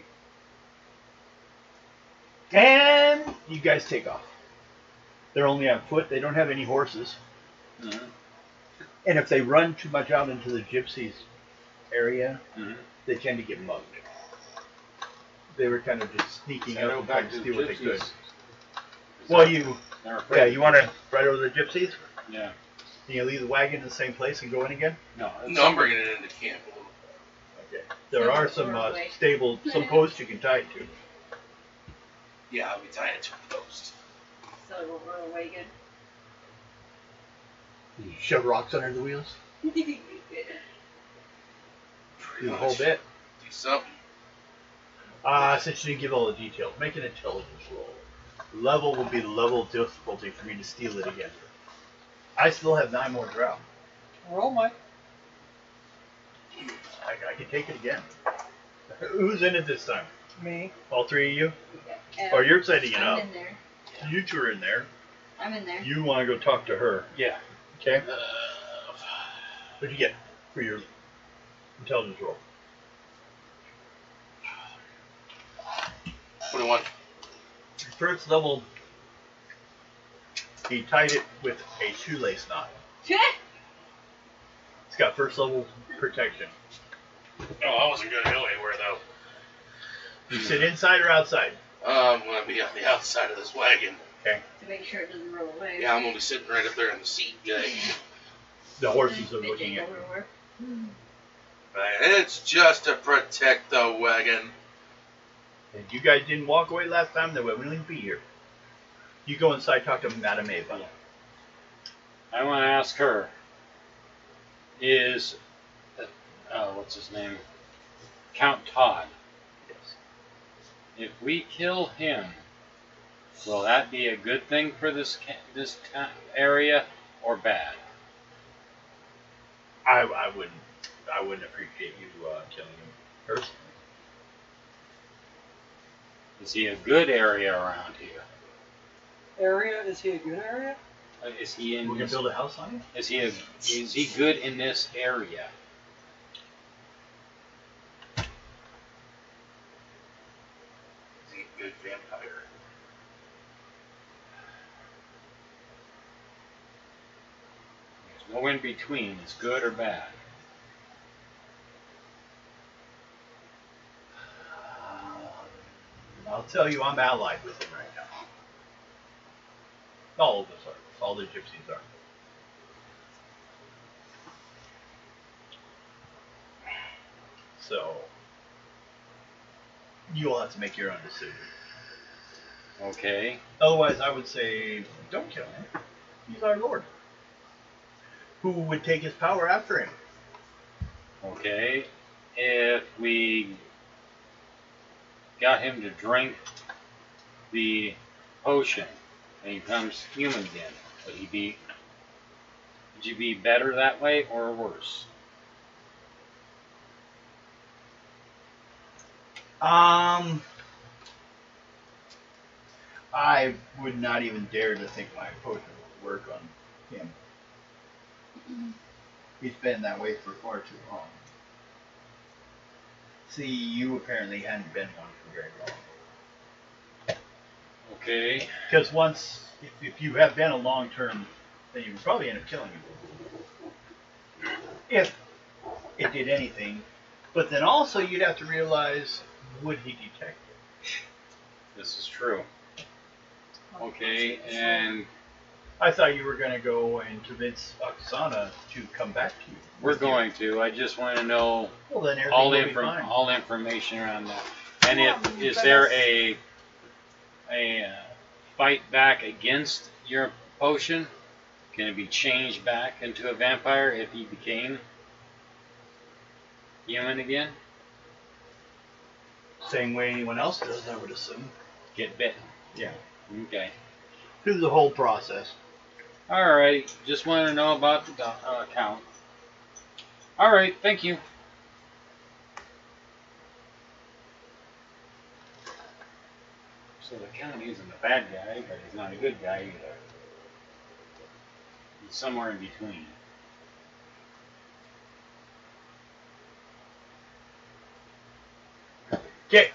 And you guys take off. They're only on foot. They don't have any horses. Mm-hmm. And if they run too much out into the gypsies area, Mm-hmm. they tend to get mugged. They were kind of just sneaking So up go and back trying to to the steal what they could. gypsies. Well, you, They're afraid yeah, of you want to ride over the gypsies? Yeah. Can you leave the wagon in the same place and go in again? No. No, I'm bringing it into camp a little. Okay. There are some stable, some posts you can tie it to. Yeah, I'll be tying it to a post. So it won't roll away good. You shove rocks under the wheels? Pretty Do the whole much. bit? Do something. Since you didn't give all the details, make an intelligence roll. Level will be the level of difficulty for me to steal it again. I still have 9 more drow. Roll Mike. I can take it again. Who's in it this time? Me. All 3 of you? Yeah. Or you're setting it up? I'm in there. You 2 are in there. I'm in there. You want to go talk to her. Yeah. Okay? What'd you get for your intelligence roll? 21. Your first level, he tied it with a shoelace knot. It's got first level protection. Oh, I wasn't going to go anywhere, though. You sit inside or outside? I'm going to be on the outside of this wagon. Okay. To make sure it doesn't roll away. Yeah, I'm going to be sitting right up there in the seat, Jay. The horses are They looking take at you. everywhere. It's just to protect the wagon. And you guys didn't walk away last time, then we wouldn't be here. You go inside, talk to Madame Ava. I want to ask her. Is what's his name? Count Todd. Yes. If we kill him, will that be a good thing for this area or bad? I wouldn't appreciate you killing him personally. Is he a good area around here? Area? Is he a good area? Is he in? We can This, build a house on him? is he good in this area? Is he a good vampire? No in between. It's good or bad. I'll tell you, I'm allied with him right now. All of us are. All the gypsies are. So, you'll have to make your own decision. Okay. Otherwise, I would say, don't kill him. He's our lord. Who would take his power after him? Okay. If we got him to drink the potion and he becomes human again, would you be better that way or worse? I would not even dare to think my potion would work on him. He's been that way for far too long. See, you apparently hadn't been one for very long. Okay. Because once, if you have been a long term, then you would probably end up killing him. If it did anything. But then also you'd have to realize, would he detect it? This is true. Okay, and I thought you were going to go and convince Oksana to come back to you. we're going to. I just want to know Well, then everything all will be fine. all information around that. And is there a fight back against your potion? Can it be changed back into a vampire if he became human again? Same way anyone else does, I would assume. Get bitten. Yeah. Okay. Through the whole process. Alright, just want to know about the account. Alright, thank you. So the count isn't a bad guy, but he's not a good guy either. He's somewhere in between. Okay.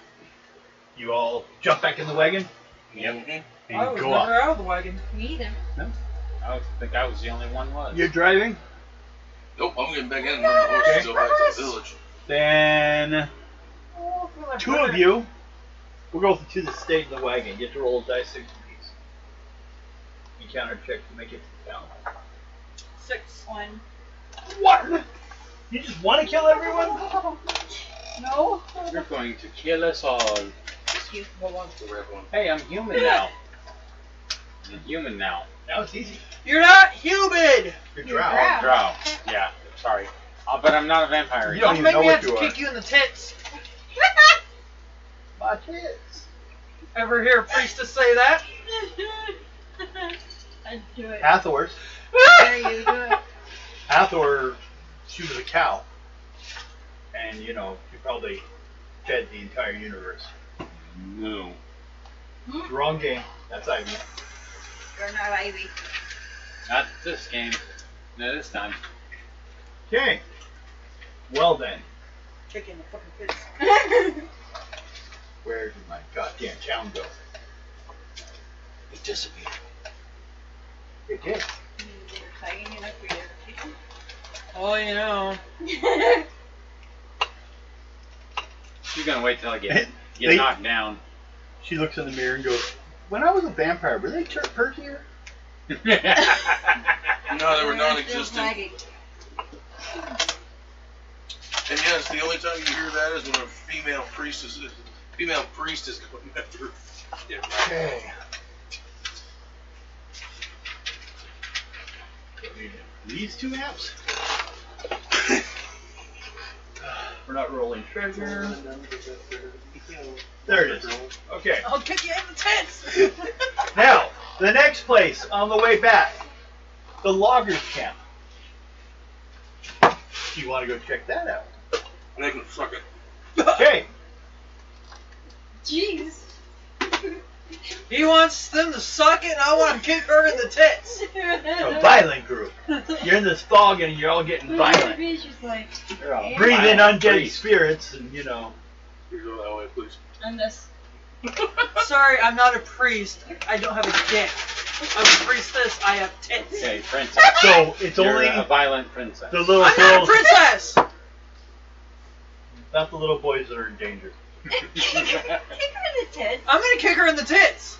You all jump back in the wagon Yep. and I was go never up. out of the wagon. Me either. I think I was the only one was. You're driving? Nope, I'm getting back in and run the horses go back to the village. Then Oh, I feel like two of you will go to the state in the wagon. Get to roll a dice 6 piece. Encounter check to make it to the town. 6. 1. What? You just want to kill everyone? No. You're going to kill us all. You. Hold on. The red one. Hey, I'm human now. I'm human now. Now it's easy. You're not human. You're You're drow. drow. Drow. Yeah, sorry. But I'm not a vampire. You don't Don't even make know me what have to you are. kick you in the tits. My tits. Ever hear a priestess say that? I'd do it. Hathor's. There you do it. Hathor, she was a cow. And, you know, she probably fed the entire universe. No. Wrong game. That's Ivy. You're not Ivy. Not this game. No, this time. Okay. Well then, Kick in the fucking tits. where did my goddamn town go? It disappeared. It did. Oh, you know. She's gonna wait till I get They- knocked down. She looks in the mirror and goes, when I was a vampire, were they perkier? No, they were non-existent. And yes, the only time you hear that is when a female priest is going after. Yeah. Okay. These two maps? We're not rolling treasure. There it is. Okay. I'll kick you in the tits. Now, the next place on the way back, the loggers camp. Do you want to go check that out? They can suck it. Okay. Jeez. He wants them to suck it, and I want to kick her in the tits. A violent group. You're in this fog and you're all getting violent. She's like, Breathe in Violent undead priest. spirits and, you know. You go that way, please. and this. Sorry, I'm not a priest. I don't have a dick. I'm a priestess. I have tits. Okay, princess. So it's You're only a violent princess. the little I'm not a girls, princess. not the little boys that are in danger. Kick her in the tits. I'm gonna kick her in the tits.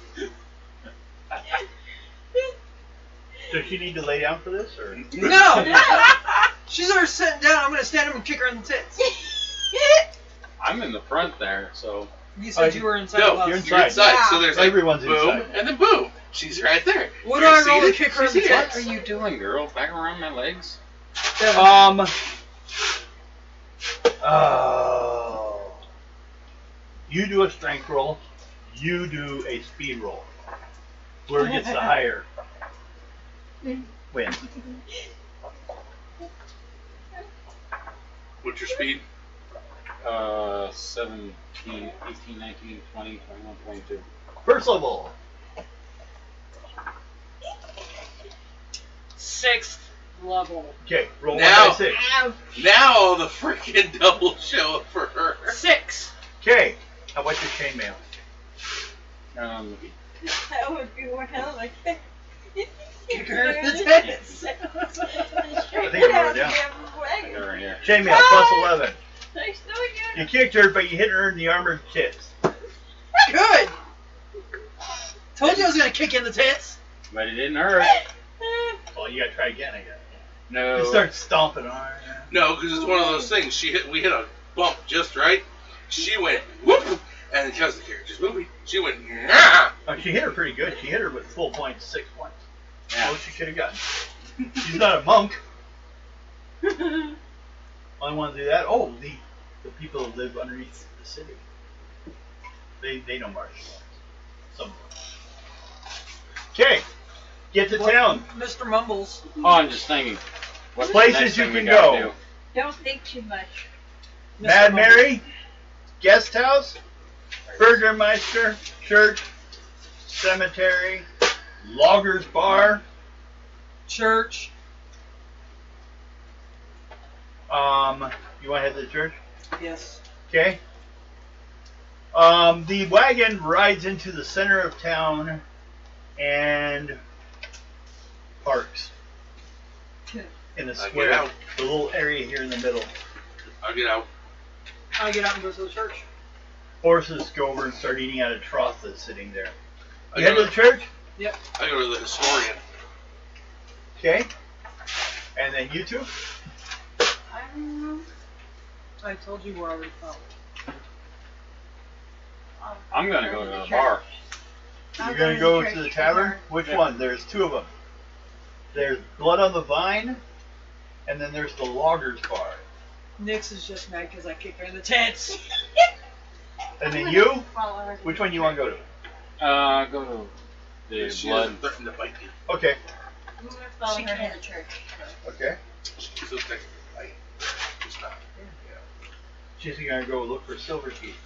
Does she need to lay down for this, or? No. She's already sitting down. I'm gonna stand up and kick her in the tits. I'm in the front there, so You said you were inside the No, house. you're you're inside. Yeah. So there's like Everyone's boom, inside. and then boom. She's right there. What You're do I roll to seated, kick her in she's the here. what are tits? you doing, girl? Back around my legs? Devin. Oh. You do a strength roll. You do a speed roll. Whoever gets the higher wins. What's your speed? 17, 18, 19, 20, 21, 22. First level. 6th level. Okay, roll Now. 1 die 6. Now the freaking double show up for her. 6. Okay, how about your chainmail? That would be one hell of a kick. Kick her in the tits. I think I wrote it down. They're right here. Chainmail plus 11. Nice knowing you. You kicked her, but you hit her in the armored tits. Good. Told you I was gonna kick you in the tits. But it didn't hurt. Well, you gotta try again, I guess. No. You start stomping on her. No, because it's one of those things. We hit a bump just right. She went whoop, and because the character's moving, she went nah. Oh, she hit her pretty good. She hit her with full points, 6 points. Yeah. What she could have gotten. She's not a monk. Only want to do that. Oh, the people who live underneath the city. They know martial arts. Some of them. Okay, get to town. Mr. Mumbles. Oh, I'm just thinking. What's the Places next you thing we can gotta go. do? Don't think too much. Mr. Mad Mumbles. Mary, guest house, Burgermeister, church, cemetery, loggers bar. Church. You want to head to the church? Yes. Okay. The wagon rides into the center of town and parks in the I get square, out. the little area here in the middle. I'll get out. I get out and go to the church. Horses go over and start eating out of trough that's sitting there. I You head go, to the church? I go to the historian. Okay. And then you two? I told you where I would come. I'm gonna go to the bar. You're going to go to the tavern? Which one? There's 2 of them. There's Blood on the Vine, and then there's the Loggers Bar. Nix is just mad because I kicked her in the tits. And then you? Which one you want to go to? Go to the She blood. doesn't threaten to bite me. Okay. I'm gonna follow She her to can't. the church. Okay. She doesn't technically bite. It's not. She's going to go look for silver teeth.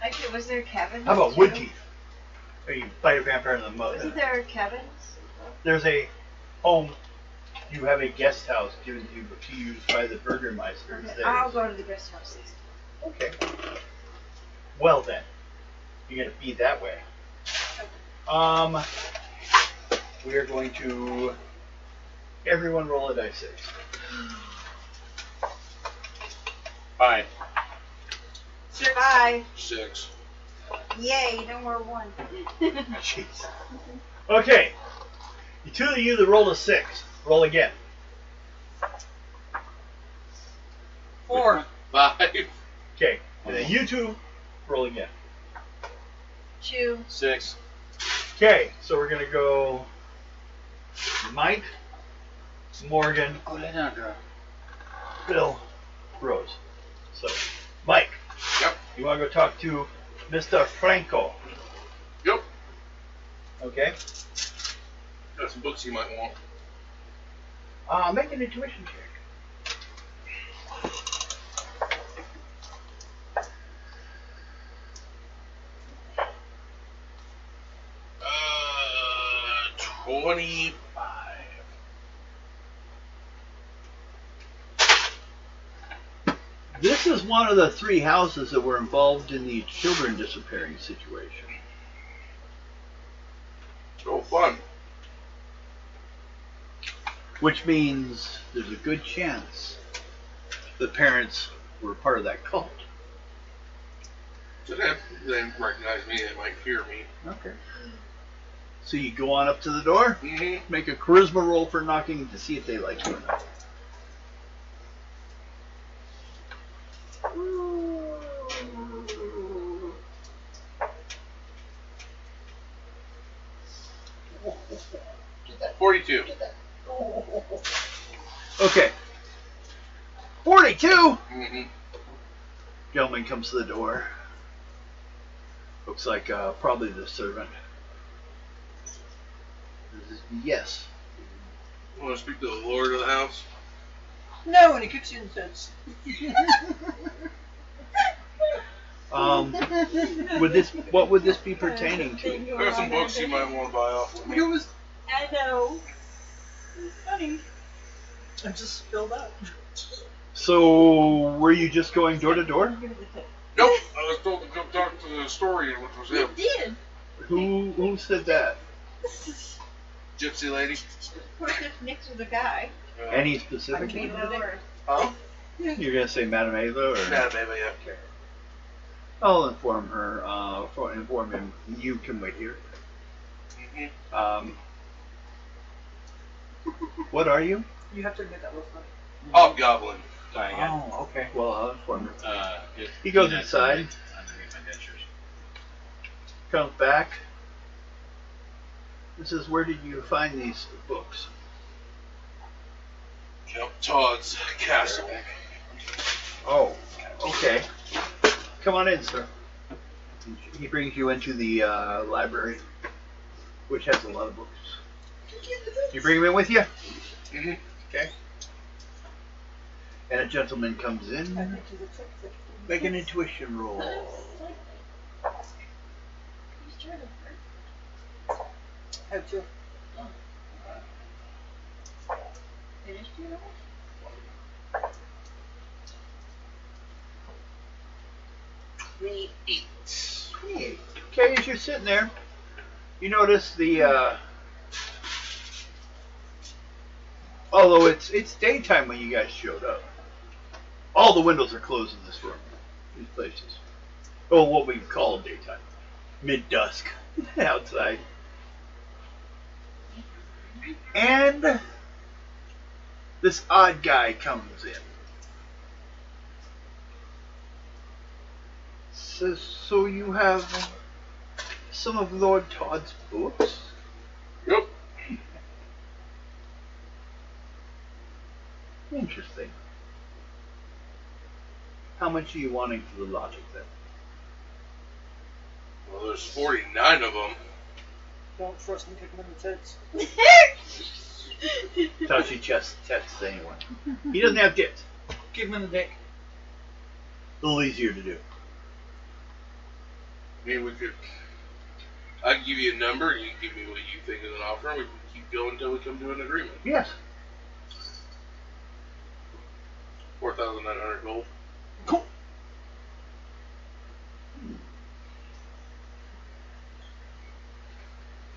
Actually, was there cabins? How about wood too? teeth? Or you bite a vampire in the mud. Wasn't there cabins? There's a home. You have a guest house given to you by the Burgermeister. It's theirs. I'll go to the guest house. Okay. Well then, you're gonna feed that way. We are going to everyone roll a dice 6. 5. Bye. 6. Yay, no more 1. Jeez. Okay. The 2 of you that rolled a 6, roll again. 4. 5. Okay. And then you 2 roll again. 2. 6. Okay. So we're gonna go Mike, Morgan, Oh, lay down, girl. Bill, Rose. So, Mike. Yep. You want to go talk to Mr. Franco? Yep. Okay. Got some books you might want. Make an intuition check. 25. This is one of the 3 houses that were involved in the children disappearing situation. So fun. Which means there's a good chance the parents were part of that cult. So they recognize me, they might hear me. Okay. So you go on up to the door, Mm-hmm. make a charisma roll for knocking to see if they like you or not. Get that. 42. Get that. Okay. 42! Mm-hmm. Gentleman comes to the door. Looks like probably the servant. Yes. Want to speak to the lord of the house? No, and he kicks you in the tits. What would this be pertaining to? There's some books you might want to buy off of me. It was. I know. It's funny. I just spilled out. So, were you just going door to door? Nope, I was told to come talk to the historian, which was You him. did. Who said that? Gypsy lady. Of course, it's next to the guy. Any specific? Okay. Lower. Huh? You're gonna say Madame Ava or? Yeah, maybe, yeah. Okay. I'll inform her. Inform him. You can wait here. Mm-hmm. What are you? You have to admit that was funny. Hobgoblin. I got, Oh, okay. Well, I'll inform him. if He goes that's inside. Underneath my dentures. Comes back. He says, "Where did you find these books?" Count Todd's castle. Oh, okay. Come on in, sir. He brings you into the library, which has a lot of books. You bring him in with you? Mm-hmm. Okay. And a gentleman comes in. Make an intuition roll. How to? Finished your roll? Okay, as you're sitting there, you notice the although it's daytime when you guys showed up, all the windows are closed in this room, these places. Oh, what we call daytime, mid-dusk outside. And this odd guy comes in. Says, "So you have some of Lord Todd's books?" Yep. Interesting. How much are you wanting for the logic then? Well, there's 49 of them. Don't trust him, kick him in the tits. Touchy chest tests anyone. He doesn't have tits. Kick him in the dick. A little easier to do. I mean, I can give you a number, you can give me what you think is an offer, and we can keep going until we come to an agreement. Yes. 4,900 gold. Cool.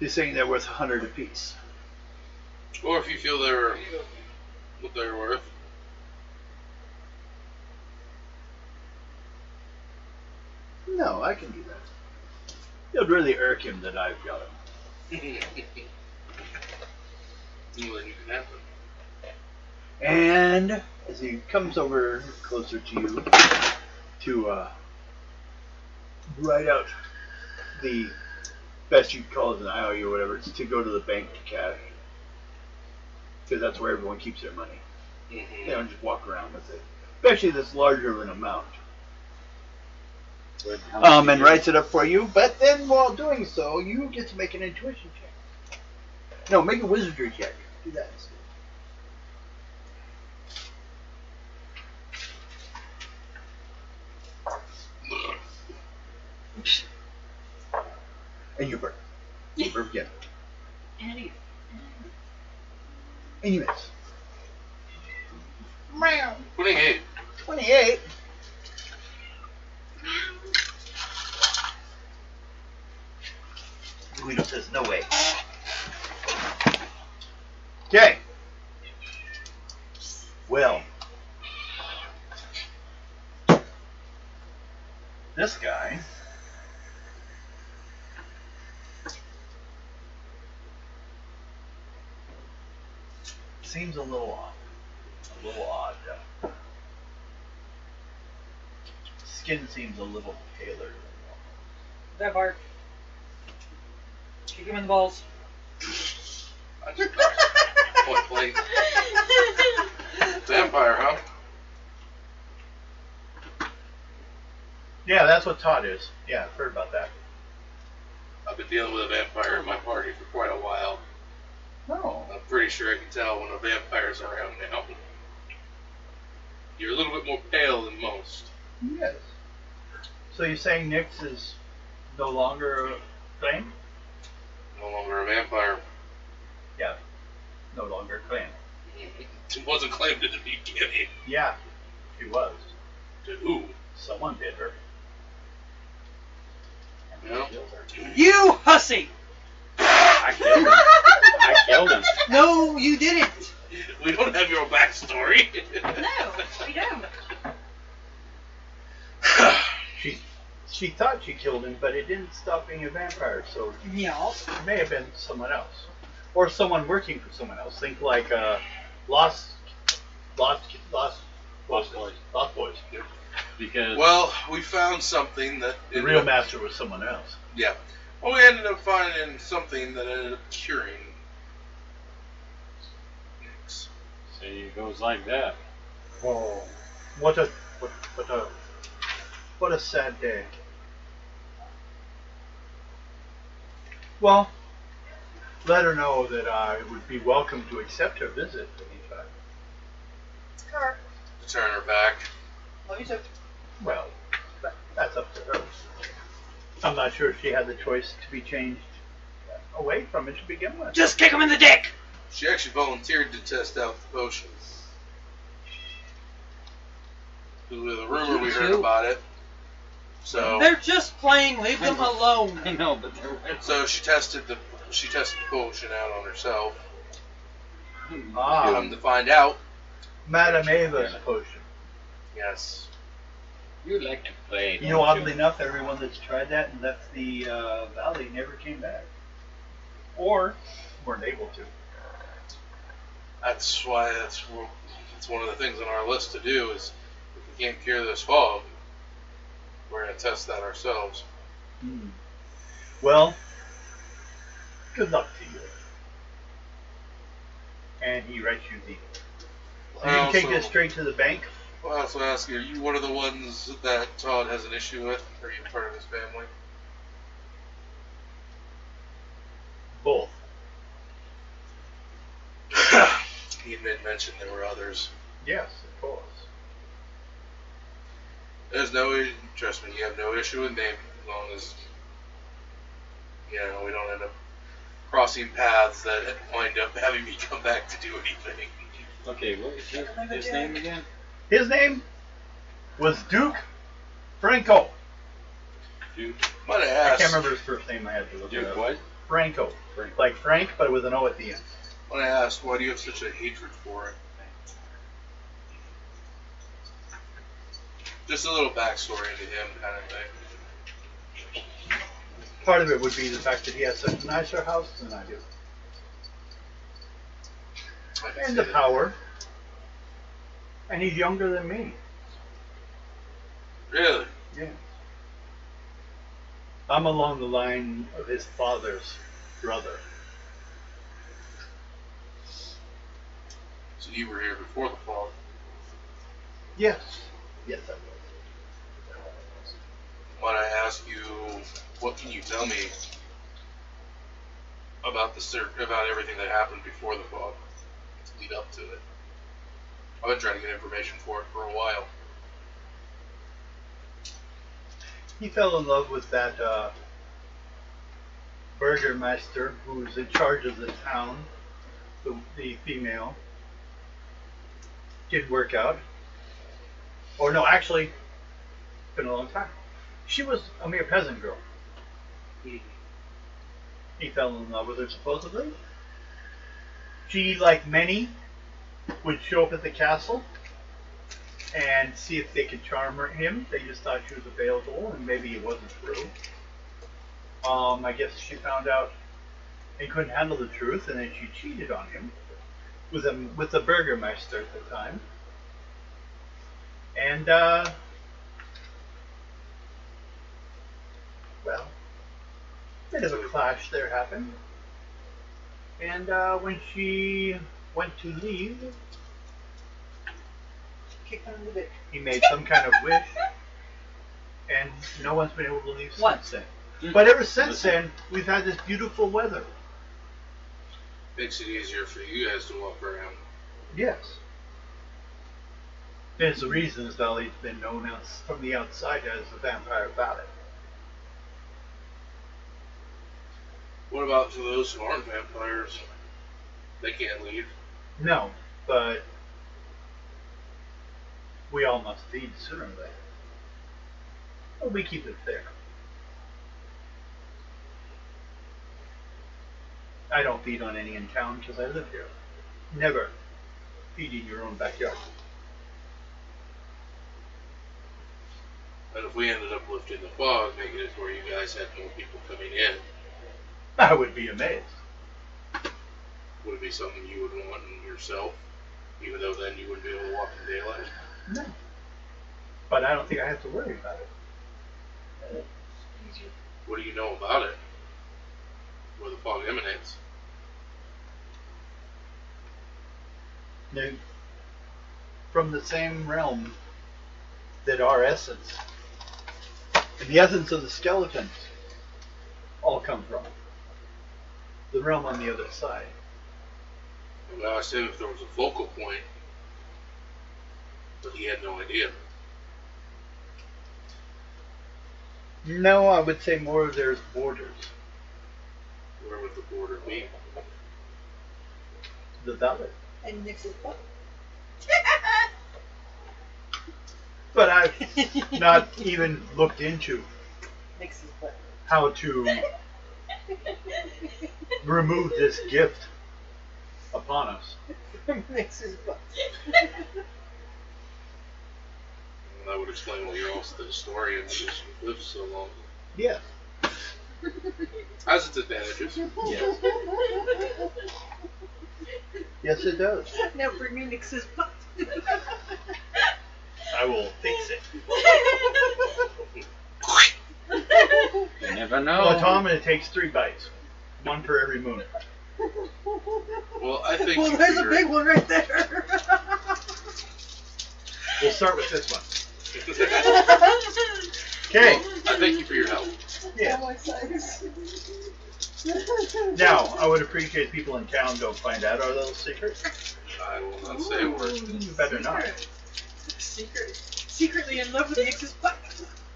He's saying they're worth 100 apiece. Or if you feel they're what they're worth. No, I can do that. It would really irk him that I've got him. Well, then you can have them. And as he comes over closer to you to write out the best you'd call it an IOU or whatever, it's to go to the bank to cash. Because that's where everyone keeps their money. Mm-hmm. They don't just walk around with it. Especially this larger of an amount. And writes it up for you, but then while doing so, you get to make an intuition check. No, make a wizardry check. Do that instead. And you burn. You burn again. Annie. And you miss. 28. 28. Guido says, no way. Okay. Well. This guy. Seems a little odd. A little odd. Skin seems a little paler than normal. Vampire. Kick him in the balls. Point blank. Vampire, huh? Yeah, that's what Todd is. Yeah, I've heard about that. I've been dealing with a vampire in my party for quite a while. Oh. I'm pretty sure I can tell when a vampire's around now. You're a little bit more pale than most. Yes. So you're saying Nyx is no longer a claim? No longer a vampire. Yeah. No longer a claim. It wasn't claimed at the beginning. Yeah, she was. To who? Someone did her. And Yeah. killed her. You hussy! I killed him. I killed him. No, you didn't. We don't have your backstory. No, we don't. She thought she killed him, but it didn't stop being a vampire, so Yeah. it may have been someone else. Or someone working for someone else. Think like Lost Boys. Boys. Because Well, we found something that The real master was someone else. Yeah. Well, we ended up finding something that ended up curing Nyx. see, it goes like that. Oh, what a sad day. Well, let her know that I would be welcome to accept her visit anytime. Alright. To turn her back. Love you too. Well, that's up to her. I'm not sure if she had the choice to be changed away from it to begin with. Just kick him in the dick! She actually volunteered to test out the potion. With a rumor we heard about it. So They're just playing, leave them alone. I know, but they're so she tested the potion out on herself. Ah, Come to find out, Madame Ava's potion. yes. You like to play. You know, oddly enough, everyone that's tried that and left the valley never came back. Or weren't able to. That's why it's one of the things on our list to do is if we can't cure this fog, we're going to test that ourselves. Hmm. Well, good luck to you. And he writes you the. So you can take this straight to the bank. Well, I also ask you, are you one of the ones that Todd has an issue with? Or are you part of his family? Both. He did mention there were others. Yes, of course. There's no, trust me, you have no issue with me as long as, you know, we don't end up crossing paths that wind up having me come back to do anything. Okay, what is his name again? His name was Duke Franco. Duke. Might have I asked, can't remember his first name. I had to look it Duke up. what? Franco. Frank. Like Frank, but with an O at the end. might have asked, why do you have such a hatred for it? Just a little backstory into him kind of thing. Part of it would be the fact that he has such a nicer house than I do. I can And see the that. power. And he's younger than me. Really? Yeah. I'm along the line of his father's brother. So you were here before the fall. Yes. Yes, I was. Might I ask you, what can you tell me about about everything that happened before the fog, to lead up to it? I've been trying to get information for it for a while. He fell in love with that burgermeister who's in charge of the town, the female. Didn't work out. Or no, actually, it's been a long time. She was a mere peasant girl. He fell in love with her, supposedly. She, like many, would show up at the castle and see if they could charm him. They just thought she was available, and maybe it wasn't true. I guess she found out and couldn't handle the truth, and then she cheated on him with the Burgermeister at the time. And, well, a bit of a clash there happened. And when she went to leave, Kick under the bit. he made some kind of wish, and no one's been able to leave What? since then. But ever since then, we've had this beautiful weather. Makes it easier for you guys to walk around. Yes. There's the reasons that he's been known as, from the outside as the Vampire Valley. What about to those who aren't vampires? They can't leave. No, but we all must feed sooner or later. But we keep it fair. I don't feed on any in town because I live here. Never feed in your own backyard. And if we ended up lifting the fog, making it where you guys had more people coming in, I would be amazed. would it be something you would want in yourself? Even though then you wouldn't be able to walk in daylight? No. But I don't think I have to worry about it. What do you know about it? Where the fog emanates? They're from the same realm that our essence and the essence of the skeletons all come from. The realm on the other side. I asked him if there was a focal point, but he had no idea. No, I would say more there's borders. Where would the border be? The valley. And Nix's butt. But I've not even looked into Nix's butt. how to remove this gift upon us. Nix's butt. And that would explain why you're also the historian because you've lived so long. Yes. Has its advantages. Yes. Yes, it does. Now bring me Nix's butt. I will fix it. You never know. Well, Tom, and it takes 3 bites. 1 for every moon. Well, I think Well, you there's a figure big one right there. We'll start with this one. Well, Okay. I thank you for your help. Yeah. My size. Now, I would appreciate people in town don't find out our little secret. I will not say a word. You better not. Secretly in love with Nix's butt.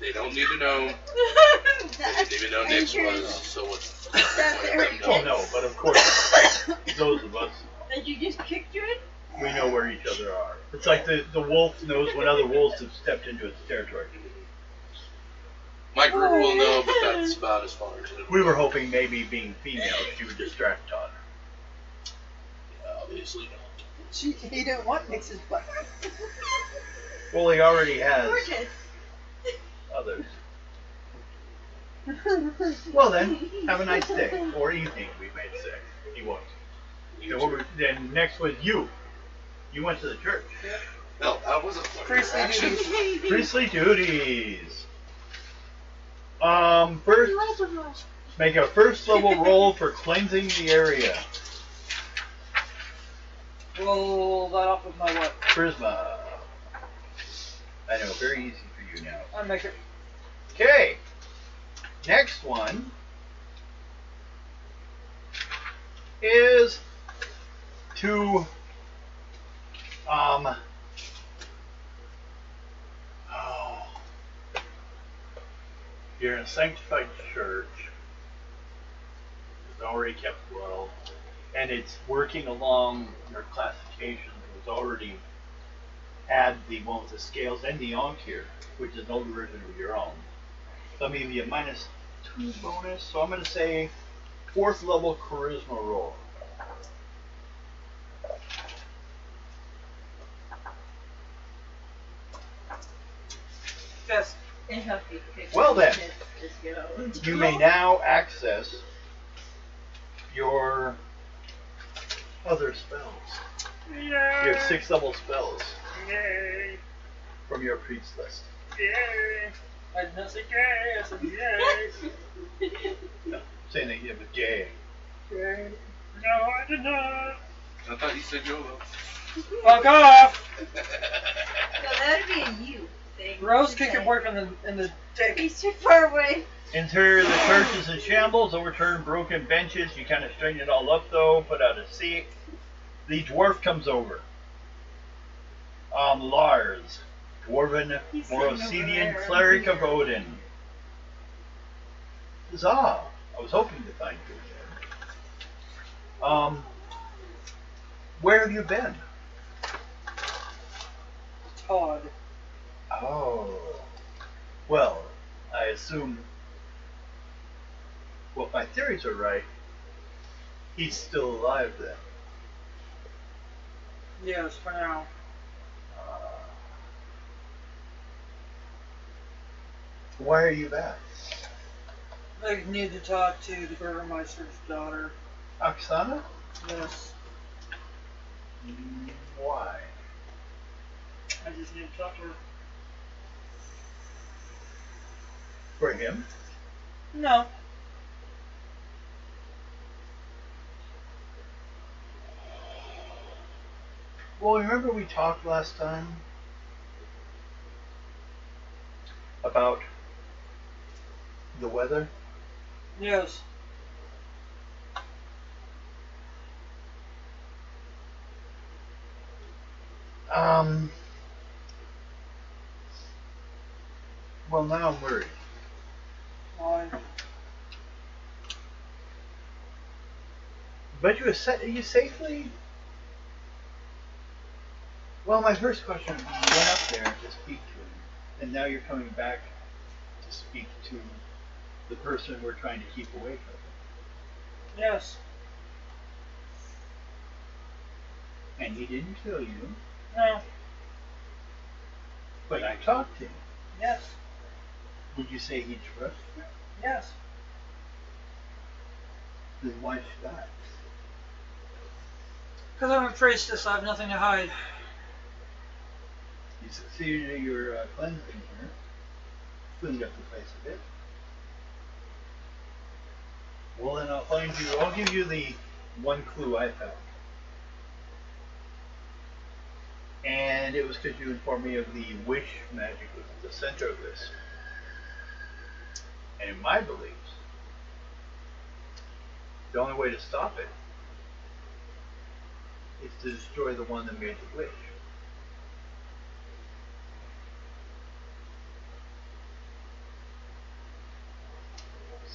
They don't need to know. They didn't even know Nick was, so what's the point of them Well, knowing? no, but of course, those of us, That you just kicked her in? we know where each other are. It's like the wolf knows when other wolves have stepped into its territory. My group will know, but that's about as far as it We were hoping maybe being female, she would distract Todd. obviously not. He didn't want Nix's butt. Well, he already has Gorgeous. others. Well then, have a nice day. Or evening, we may say. He won't. Then next was you. You went to the church. No, that wasn't one of your Priestly actions. duties. Priestly duties. First, make a first level roll for cleansing the area. Roll that off with my what? Charisma. I know, very easy for you now. I make it. Okay. Next one is to you're in a sanctified church. It's already kept well, and it's working along your classifications. It's already had the one with the scales and the Onkir, which is an older version of your own. So I'm gonna give you a -2 bonus. So I'm gonna say 4th level charisma roll. Yes. It helped you pick Well then, this go. you may now access your other spells. You have 6 level spells Yay. from your priest list. Yay. I did not say gay, I said yay. No, saying that you have a J. Yay. No, I did not. I thought you said YOLO. Fuck off! So that would be a you thing. Rose, kick your boyfriend in the dick. He's too far away. Interior of the church is in shambles, overturned broken benches. You kind of straighten it all up though, put out a seat. The dwarf comes over. Lars, dwarven He's sitting over Morosidian there. cleric of Odin. Huzzah! I was hoping to find you again. Where have you been? Todd. Oh. Well, I assume. Well, if my theories are right, he's still alive then. Yes, for now. Why are you back? I need to talk to the Burgermeister's daughter. Oksana? Yes. Why? I just need to talk to her. For him? No. Well, remember we talked last time about the weather? Yes. Well, now I'm worried. Why? But you safely? Well, my first question would be, you went up there to speak to him, and now you're coming back to speak to the person we're trying to keep away from. Yes. And he didn't kill you, No. but you talked to him. Yes. Would you say he trusts you? Yes. Then why should I? Because I'm a priestess, I have nothing to hide. You succeeded at your cleansing here. Cleaned up the place a bit. Well, then I'll give you the one clue I found. And it was because you informed me of the wish magic was at the center of this. And in my beliefs, the only way to stop it is to destroy the one that made the wish.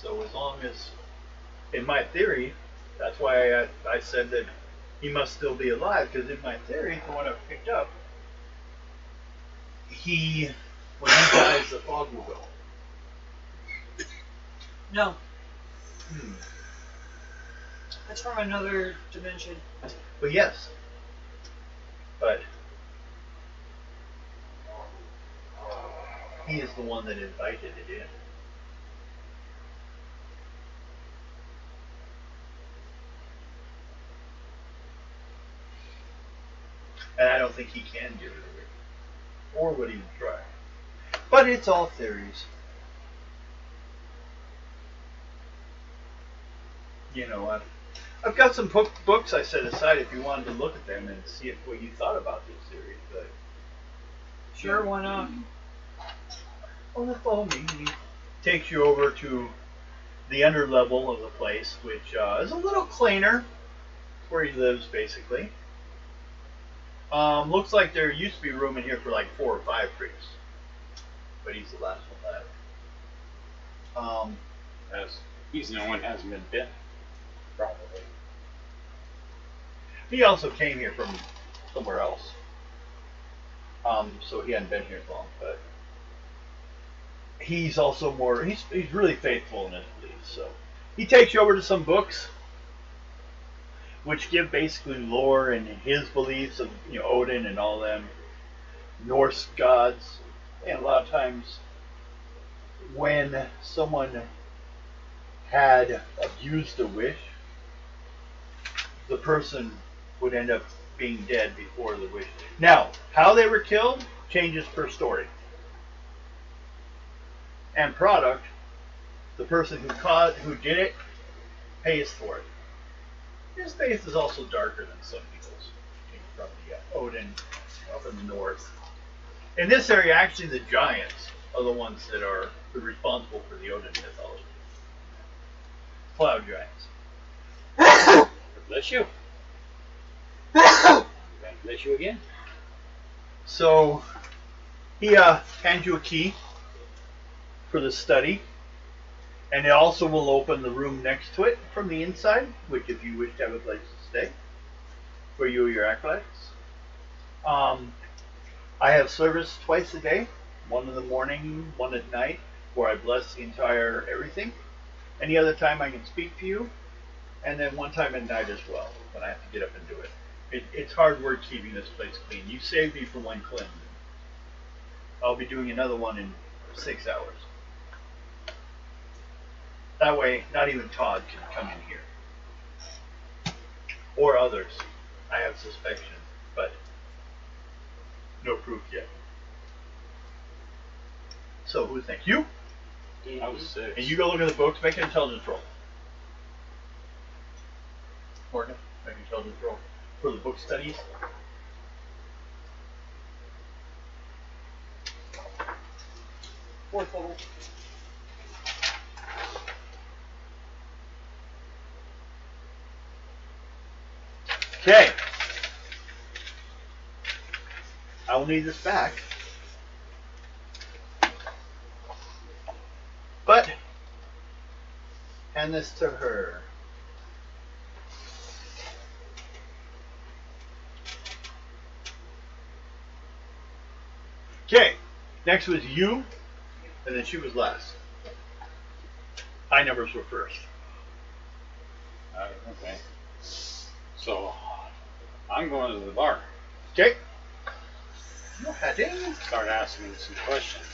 So as long as, in my theory, that's why I said that he must still be alive, because in my theory, from what I've picked up, when he dies, the fog will go. No. Hmm. That's from another dimension. But yes. But he is the one that invited it in. And I don't think he can get rid of it. Or would even try. But it's all theories. You know, I've got some books I set aside if you wanted to look at them and see what you thought about this series. But Sure, why not? well, then follow me. He takes you over to the under level of the place, which is a little cleaner. Where he lives, basically. Looks like there used to be room in here for like 4 or 5 priests, but he's the last one left. As he's the one hasn't been bitten, probably. He also came here from somewhere else, so he hadn't been here long. But he's also he's really faithful in his beliefs. So He takes you over to some books, which give basically lore and his beliefs of Odin and all them Norse gods. And a lot of times, when someone had abused a wish, the person would end up being dead before the wish. Now, how they were killed changes per story. And product, the person who did it pays for it. His face is also darker than some people's from the Odin up in the north. In this area, actually, the giants are the ones that are responsible for the Odin mythology. Cloud giants. Bless you. God bless you again. So he hands you a key for the study, and it also will open the room next to it from the inside, which if you wish to have a place to stay for you or your acolytes. I have service twice a day, one in the morning, one at night, where I bless the entire everything. Any other time I can speak to you, and then one time at night as well, when I have to get up and do it. It's hard work keeping this place clean. You saved me from one cleansing. I'll be doing another one in 6 hours. That way, not even Todd can come in here. Or others. I have suspicion, but no proof yet. So, who's next? You? I was 6. And you go look at the books, make an intelligence roll. Morgan, make an intelligence roll for the book studies. Fourth level. Okay. I will need this back. But, hand this to her. Okay. Next was you, and then she was last. High numbers were first. Okay. So, I'm going to the bar. Okay. No heading. Start asking some questions.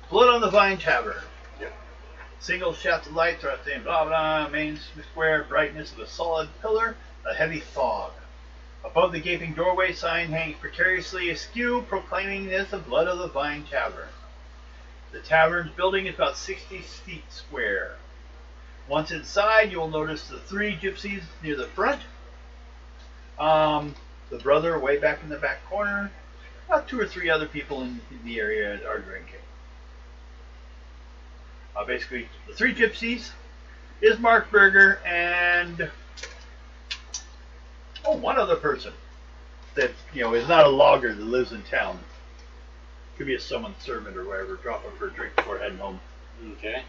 Blood on the Vine Tavern. Yep. Single shaft of light throughout the blah blah. Main square brightness of a solid pillar. A heavy fog. Above the gaping doorway, sign hangs precariously askew, proclaiming this the Blood of the Vine Tavern. The tavern's building is about 60 feet square. Once inside, you will notice the 3 gypsies near the front. The brother way back in the back corner. About 2 or 3 other people in the area are drinking. Basically, the 3 gypsies is Mark Berger and one other person that is not a logger that lives in town. Could be a summon servant or whatever. Drop him for a drink before heading home. Okay.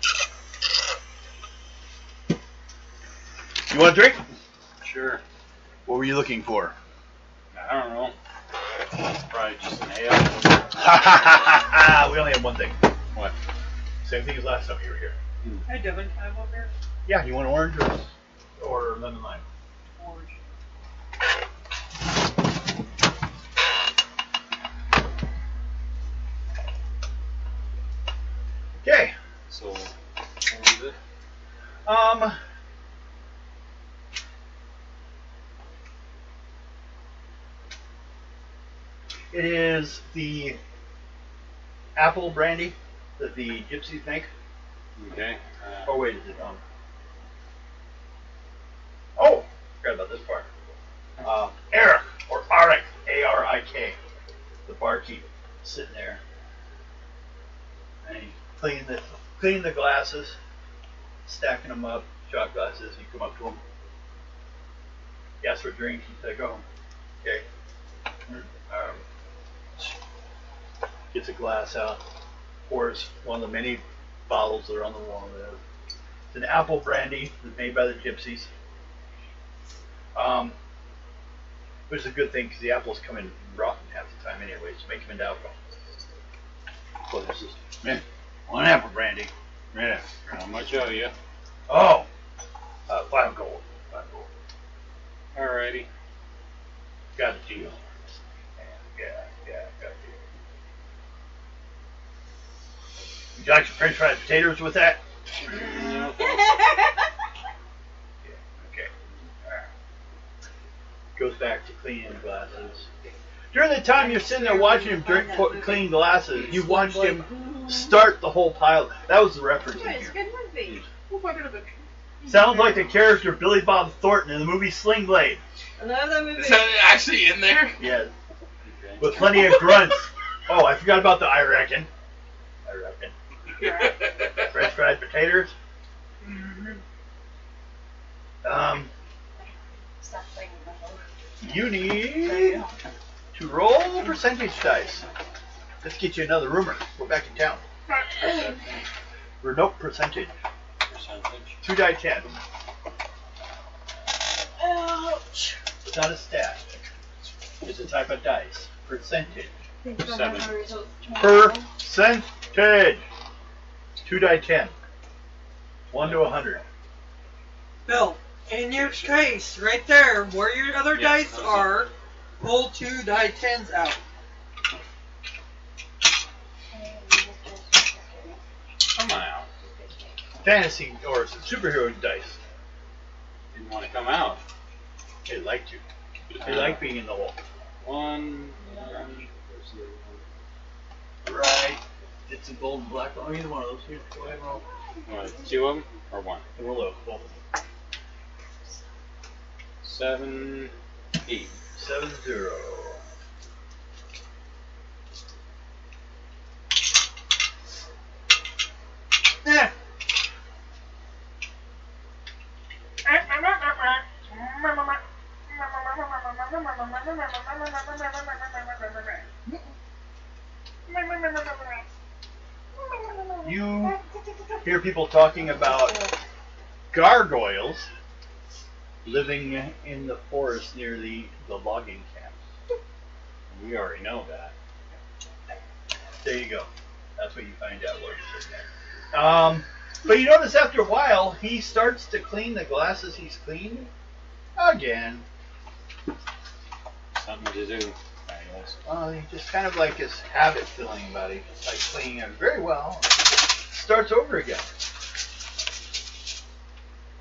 You want a drink? Sure. What were you looking for? I don't know. Probably just an ale. We only have one thing. What? Same thing as last time you were here. Hey, Devin, can I have one beer? Yeah, you want orange or lemon lime? Orange. Okay. So, what was it? It is the apple brandy that the gypsies make. Okay. Oh wait, is it oh, forgot about this part. Eric or Arik, A-R-I-K, the barkeep, sitting there, and he's cleaning the glasses, stacking them up, shot glasses. You come up to him, you ask for a drink. He's like, "Oh, okay." Gets a glass out, pours one of the many bottles that are on the wall there. It's an apple brandy that's made by the gypsies. Which is a good thing because the apples come in rotten half the time anyway, so make them into alcohol. So this is, man, 1 apple brandy. Yeah. How much owe you? Oh, 5 gold. 5 gold. Alrighty. Got a deal. Yeah, got a deal. Would you like some French fried potatoes with that? No, Okay. Alright. Goes back to cleaning glasses. During the time you're sitting there watching him clean glasses, you watched him start the whole pile. That was the reference in It's a here. good movie. Sounds like the character Billy Bob Thornton in the movie Sling Blade. Another movie. Is that actually in there? Yeah, okay. with plenty of grunts. Oh, I forgot about the I reckon. French fried potatoes. Stop playing with my phone. You need to roll percentage dice. Let's get you another rumor. We're back in town. Or nope, percentage. Percentage. 2 die 10. Ouch. It's not a stat. It's a type of dice. Percentage. Think I'll have 7. my results tomorrow. Percentage. 2 die 10. 1 to 100. Bill, in your case, right there, where your other Yeah, dice that's it. are, pull 2 die 10s out. Come on out. Fantasy or superhero dice. Didn't want to come out. They like to. They like being in the hole. 1. Right. It's a gold and black one. Either one of those. Here, go ahead and roll. What, 2 of them or 1? Roll those, both of them. 7, 8. 7-0. Eh. You hear people talking about gargoyles living in the forest near the logging camps. We already know that. There you go. That's what you find out while you're sitting there. But you notice after a while, he starts to clean the glasses he's cleaned again. Something to do, I guess. He just kind of like his habit feeling about it. Just like cleaning it very well. Starts over again.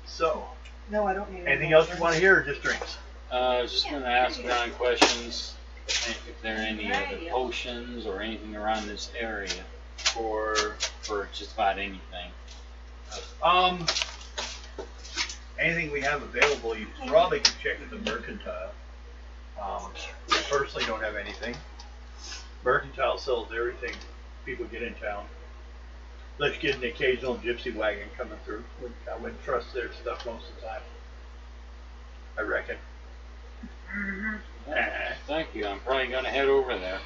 So, No, I don't need anything else you want to hear or just drinks? I was just going to ask around questions if there are any other potions or anything around this area for just about anything. Anything we have available, you probably can check at the mercantile. We personally don't have anything. Mercantile sells everything people get in town. Let's get an occasional gypsy wagon coming through. I wouldn't trust their stuff most of the time. I reckon. Thank you. I'm probably going to head over there.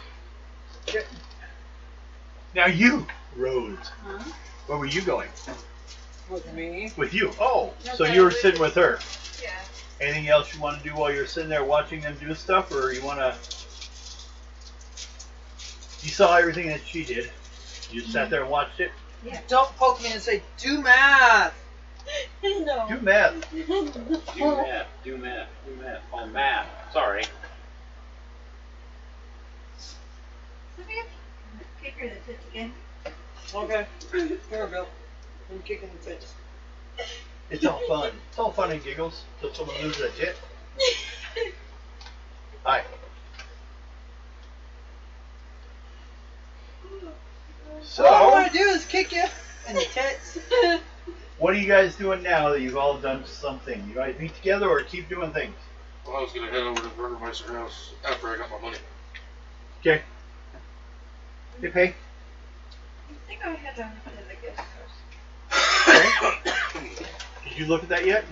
Now you, Rose, Huh? where were you going? With me. With you. Oh, No, so but you I were would- sitting with her. Yeah. Anything else you want to do while you're sitting there watching them do stuff, or you want to? You saw everything that she did. You just sat there and watched it. Don't poke me and say, do math. No. Do math. Do math. Oh, math. Sorry. Sophia, kick her in the tits again. Okay. Here, Bill. I'm kicking the tits. It's all fun. It's all fun and giggles till someone loses a tit. Hi. So, All I want to do is kick you in the tits. what are you guys doing now that you've all done something? You guys meet together or keep doing things? Well, I was gonna head over to Burgermeister's house after I got my money. Okay. Hey, pay. I think I had to look at the guest house. Okay. Did you look at that yet?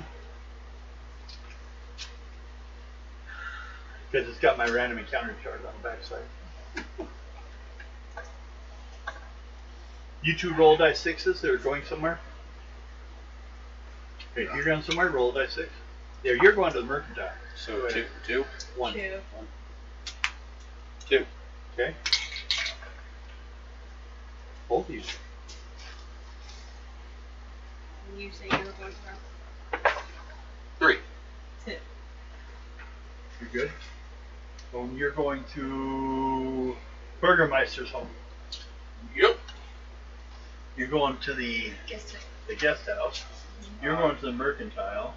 Because it's got my random encounter chart on the backside. You two roll die sixes. They're going somewhere. Okay, if you're going somewhere, roll a die six. There, you're going to the mercantile. So Go ahead. two? One. Two. Two. Okay. Both of you. you say you were going from? 3. You're good. So you're going to Burgermeister's home. Yep. You're going to the guest house. You're going to the mercantile.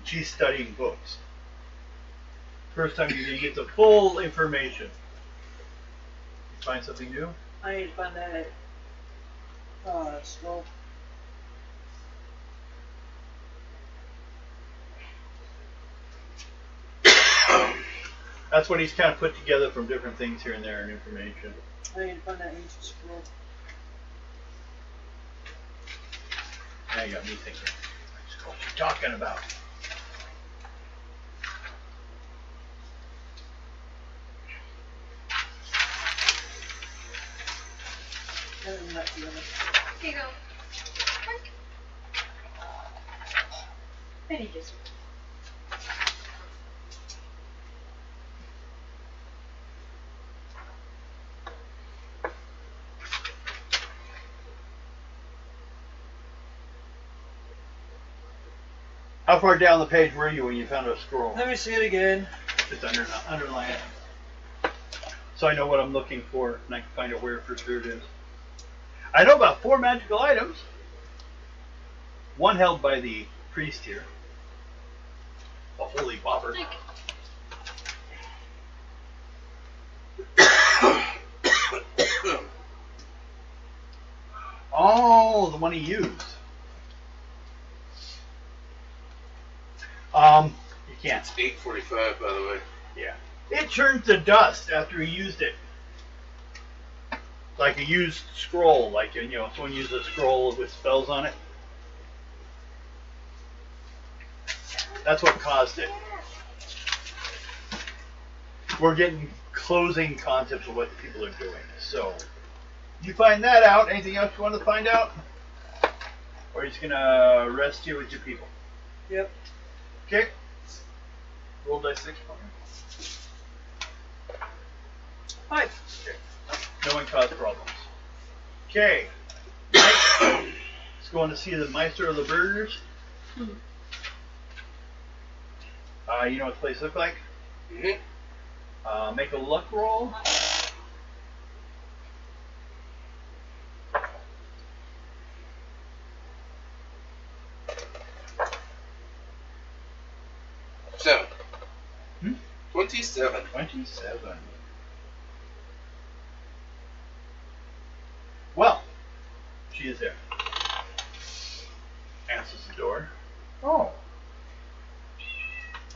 She's studying books. First time you're going to get the full information. You find something new? I need to find that scroll. That's what he's kind of put together from different things here and there and information. I need to find that ancient scroll. Now you got me thinking, what scroll you talking about? Here you go. Penny just. How far down the page were you when you found a scroll? Let me see it again. Just underline it. So I know what I'm looking for and I can find out where for sure it is. I know about 4 magical items. One held by the priest here. A holy bobber. Oh, the one he used. You can't. It's 8:45, by the way. Yeah. It turns to dust after he used it. Like a used scroll, like, you know, someone used a scroll with spells on it. That's what caused it. We're getting closing concepts of what the people are doing. So, you find that out. Anything else you want to find out? Or are you just going to rest here with your people? Yep. Okay. Roll dice 6 for me. 5. Okay. No one caused problems. Okay. Let's go on to see the Meister of the Burgers. You know what the place looks like? Mm-hmm. Make a luck roll. Seven. 27. 27. Well, she is there. Answers the door. Oh.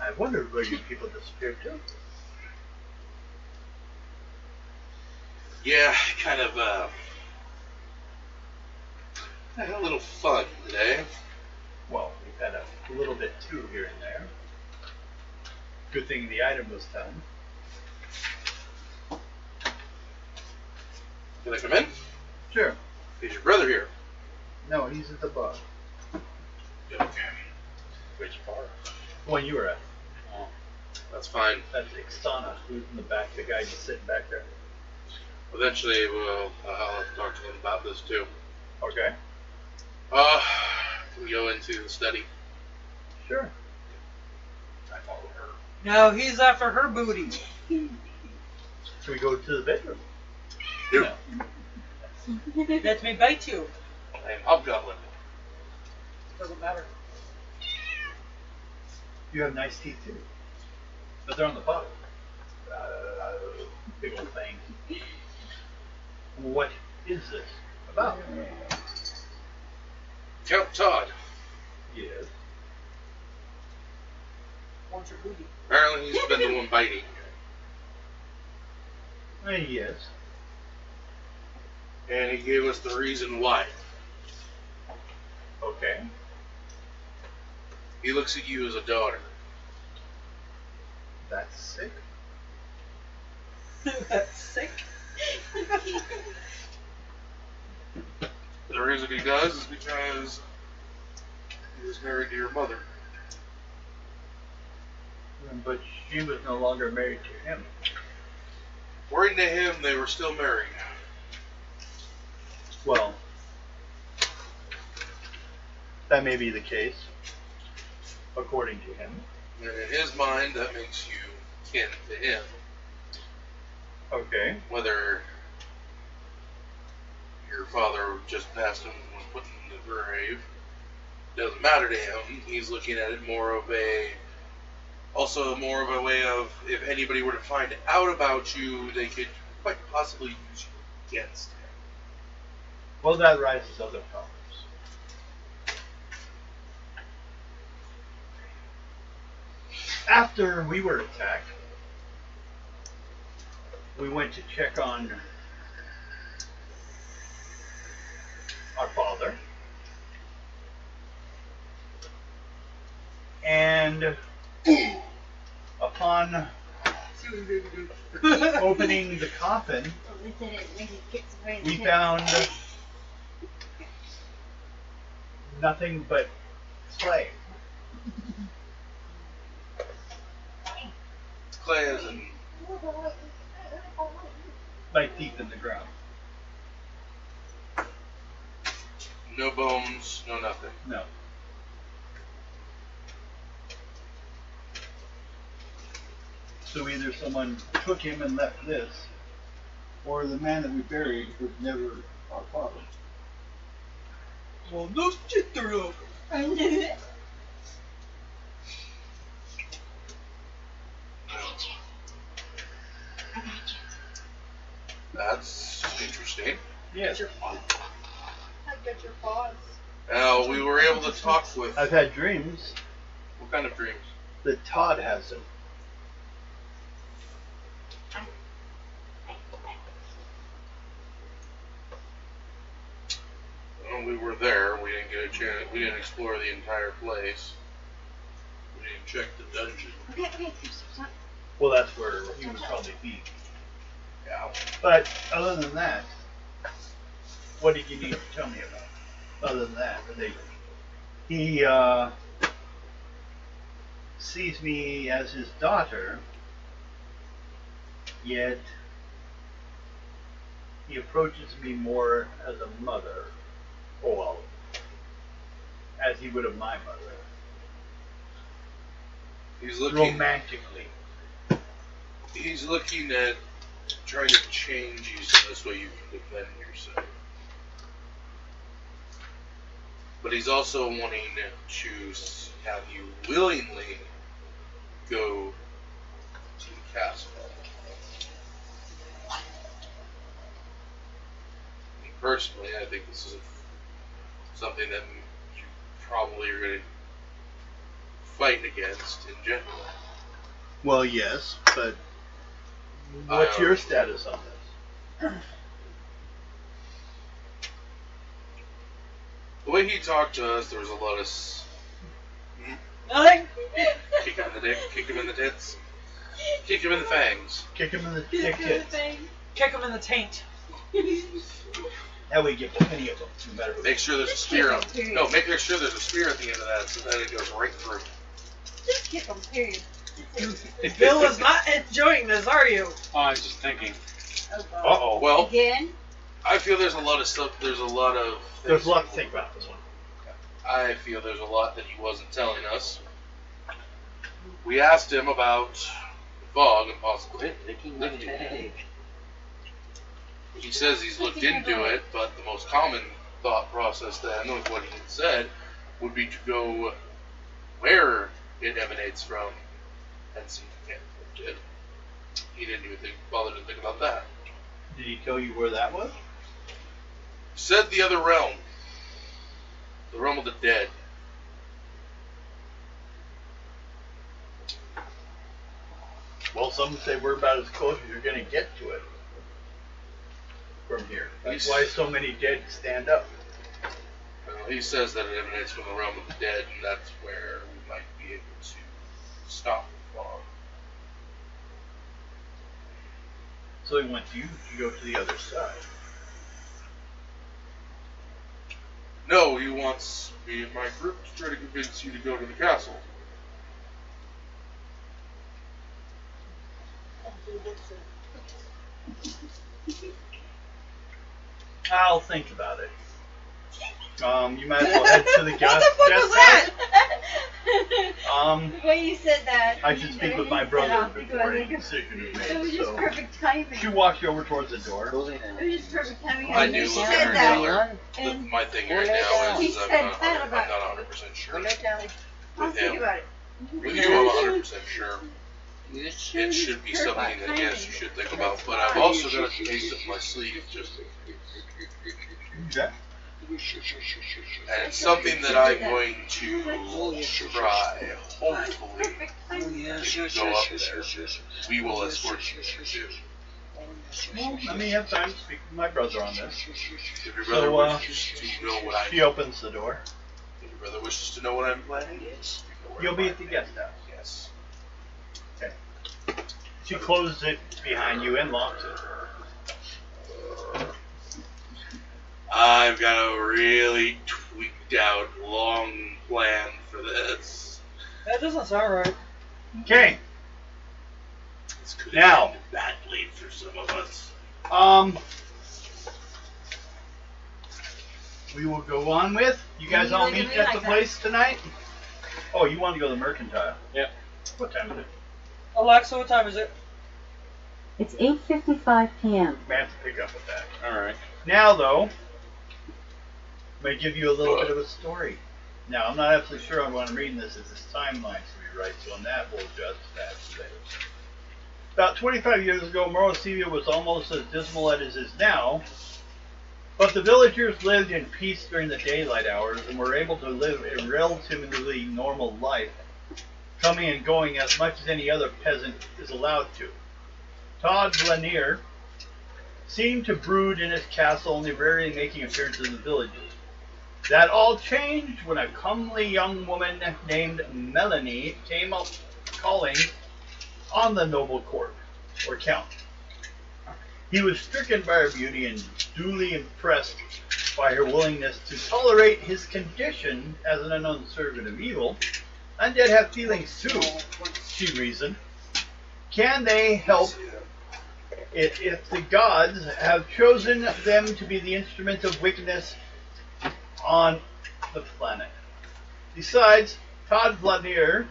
I wondered where you people disappeared to. Yeah, kind of, had a little fun today. Well, we've had a little bit too here and there. Good thing the item was found. Can I come in? Sure. Is your brother here? No, he's at the bar. Okay. Which bar? The one you were at. Oh. That's fine. That's Ixana, who's in the back, the guy just sitting back there. Eventually, I'll have to talk to him about this too. Okay. Can we go into the study? Sure. I follow her. No, he's after her booty. Should we go to the bedroom? No. Let me bite you. I am hobgoblin. Doesn't matter. You have nice teeth too. But they're on the bottom. Big old thing. What is this about? Count Todd. Yes. Wants your booty. Apparently he's been the one biting. Yes. And he gave us the reason why. Okay. He looks at you as a daughter. That's sick. That's sick. The reason he does is because he was married to your mother. But she was no longer married to him. According to him, they were still married. Well, That may be the case, according to him. And in his mind, that makes you kin to him. Okay. Whether your father just passed him and was put in the grave doesn't matter to him. He's looking at it more of a way of, if anybody were to find out about you, they could quite possibly use you against him. Well, that raises other problems. After we were attacked, we went to check on our father. And upon opening the coffin, we found nothing but clay. Clay is in Like deep in the ground. no bones, no nothing. No. So either someone took him and left this, or the man that we buried was never our father. Well, no shit, they're up. I knew it. That's interesting. Yes. I get your paws. Now, we were able to talk with... I've had dreams What kind of dreams? that Todd has them. Well, we were there. We didn't get a chance. We didn't explore the entire place. We didn't check the dungeon. Okay. Well, that's where he would probably be. Yeah. But other than that, what did you need to tell me about? Other than that, he sees me as his daughter, yet he approaches me more as a mother, or well, as he would of my mother, He's looking. romantically. He's looking at trying to change you so this way you can defend yourself. But he's also wanting to have you willingly go to the castle. Me personally, I think this is something that you probably are going to fight against in general. Well, yes, but what's your status on this? The way he talked to us, there was a lot of Nothing. kick him in the dick, kick him in the tits, kick him in the fangs. Kick him in the dick tits. Kick him in the taint. That way you get plenty of them, no matter who. Make sure there's a spear on. No, make sure there's a spear at the end of that, so that it goes right through. Just kick them, period. Bill is not enjoying this, are you? Oh, I was just thinking. Oh, God. Uh-oh. Well, Again? I feel there's a lot of stuff. There's a lot of. There's a lot to think about this one. I feel there's a lot that he wasn't telling us. We asked him about the fog and possibly lifting it. He says he's looked into it, but the most common thought process then, with what he had said, would be to go where it emanates from and see if he can't lift it. He didn't even bother to think about that. Did he tell you where that was? He said the other realm. The realm of the dead. Well, some say we're about as close as you're going to get to it from here. That's why so many dead stand up. Well, he says that it emanates from the realm of the dead, and that's where we might be able to stop the fog. So he wants you to go to the other side. No, he wants me and my group to try to convince you to go to the castle. I'll think about it. You might as well head to the What guest the fuck was house. that? The way you said that. I should speak with my brother before any decision is It was made. just So perfect timing. she walked you over towards the door. It was just perfect timing. I And do you look said at that. her And My thing right now He is said I'm that not about 100% sure. I'll With think him. about it. With you, I'm 100% sure. It should be something that, yes, you should think about. But I've also got a case up my sleeve, just, Okay. and it's something that I'm going to try. Hopefully, if you go up there, we will escort you there too. Well, let me have time to speak with my brother on this. If your brother So, wishes to know what She opens the door. if your brother wishes to know what I'm planning, yes. You'll be at the guest house. Yes. She closes it behind you and locks it. I've got a really tweaked out long plan for this. That doesn't sound right. Okay. This could Now. end badly for some of us. We will go on with. You guys all meet at the place tonight? Oh, you want to go to the Mercantile? Yep. What time is it? Alexa, what time is it? It's 8:55 p.m. May have to pick up with that. Alright. Now, though, may give you a little bit of a story. Now, I'm not absolutely sure on what I'm reading this as this timeline to be right, so on that we'll adjust that later. About 25 years ago, Morosevia was almost as dismal as it is now, but the villagers lived in peace during the daylight hours and were able to live a relatively normal life, coming and going as much as any other peasant is allowed to. Todd Lanier seemed to brood in his castle, only rarely making appearances in the villages. That all changed when a comely young woman named Melanie came up calling on the noble court, or count. He was stricken by her beauty and duly impressed by her willingness to tolerate his condition as an unknown servant of evil. Undead have feelings too, she reasoned. Can they help it if the gods have chosen them to be the instrument of wickedness on the planet? Besides, Todd Vladimir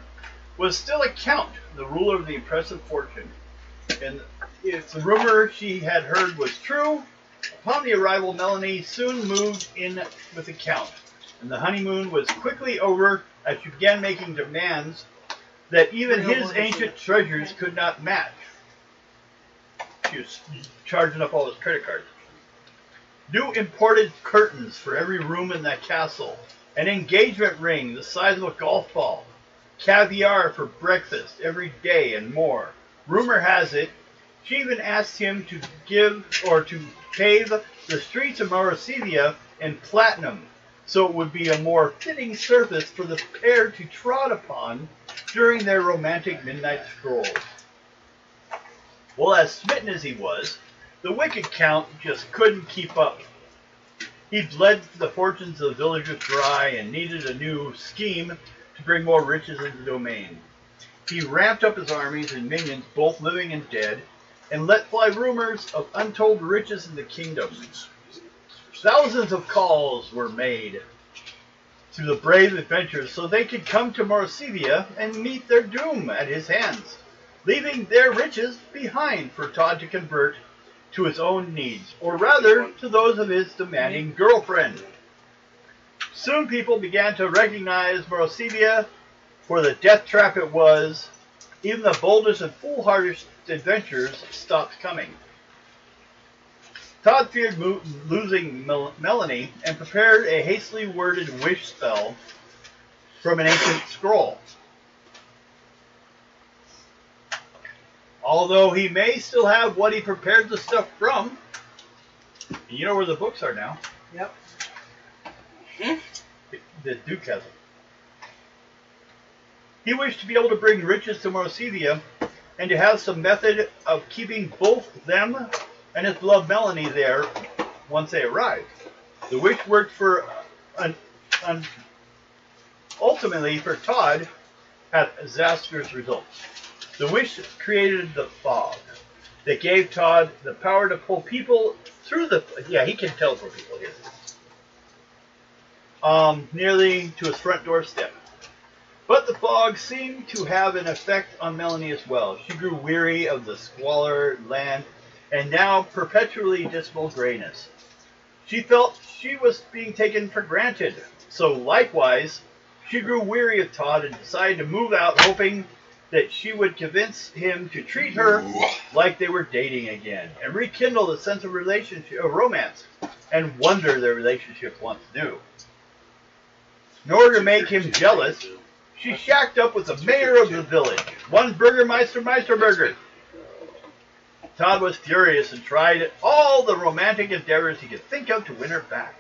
was still a count, the ruler of the impressive fortune. And if the rumor she had heard was true, upon the arrival, Melanie soon moved in with the count, and the honeymoon was quickly over as she began making demands that even his ancient treasures could not match. She was charging up all his credit cards. New imported curtains for every room in that castle, an engagement ring the size of a golf ball, caviar for breakfast every day, and more. Rumor has it, she even asked him to give or to pave the streets of Morosevia in platinum, so it would be a more fitting surface for the pair to trot upon during their romantic midnight strolls. Well, as smitten as he was, the wicked count just couldn't keep up. He'd bled the fortunes of the villagers dry and needed a new scheme to bring more riches into the domain. He ramped up his armies and minions, both living and dead, and let fly rumors of untold riches in the kingdom. Thousands of calls were made to the brave adventurers so they could come to Morosevia and meet their doom at his hands, leaving their riches behind for Todd to convert to his own needs, or rather to those of his demanding girlfriend. Soon people began to recognize Morosevia for the death trap it was. Even the boldest and foolhardiest adventurers stopped coming. Todd feared losing Melanie and prepared a hastily worded wish spell from an ancient scroll. Although he may still have what he prepared the stuff from. You know where the books are now. Yep. The Duke has them. He wished to be able to bring riches to Morosevia and to have some method of keeping both them and his beloved Melanie there once they arrived. The wish worked for ultimately for Todd had disastrous results. The wish created the fog that gave Todd the power to pull people through the... Yeah, he can teleport people here. nearly to his front doorstep. But the fog seemed to have an effect on Melanie as well. She grew weary of the squalor land and now perpetually dismal grayness. She felt she was being taken for granted. So likewise, she grew weary of Todd and decided to move out, hoping that she would convince him to treat her like they were dating again and rekindle the sense of romance and wonder their relationship once knew. In order to make him jealous, she shacked up with the mayor of the village, one Burgermeister Meisterberger. Todd was furious and tried all the romantic endeavors he could think of to win her back.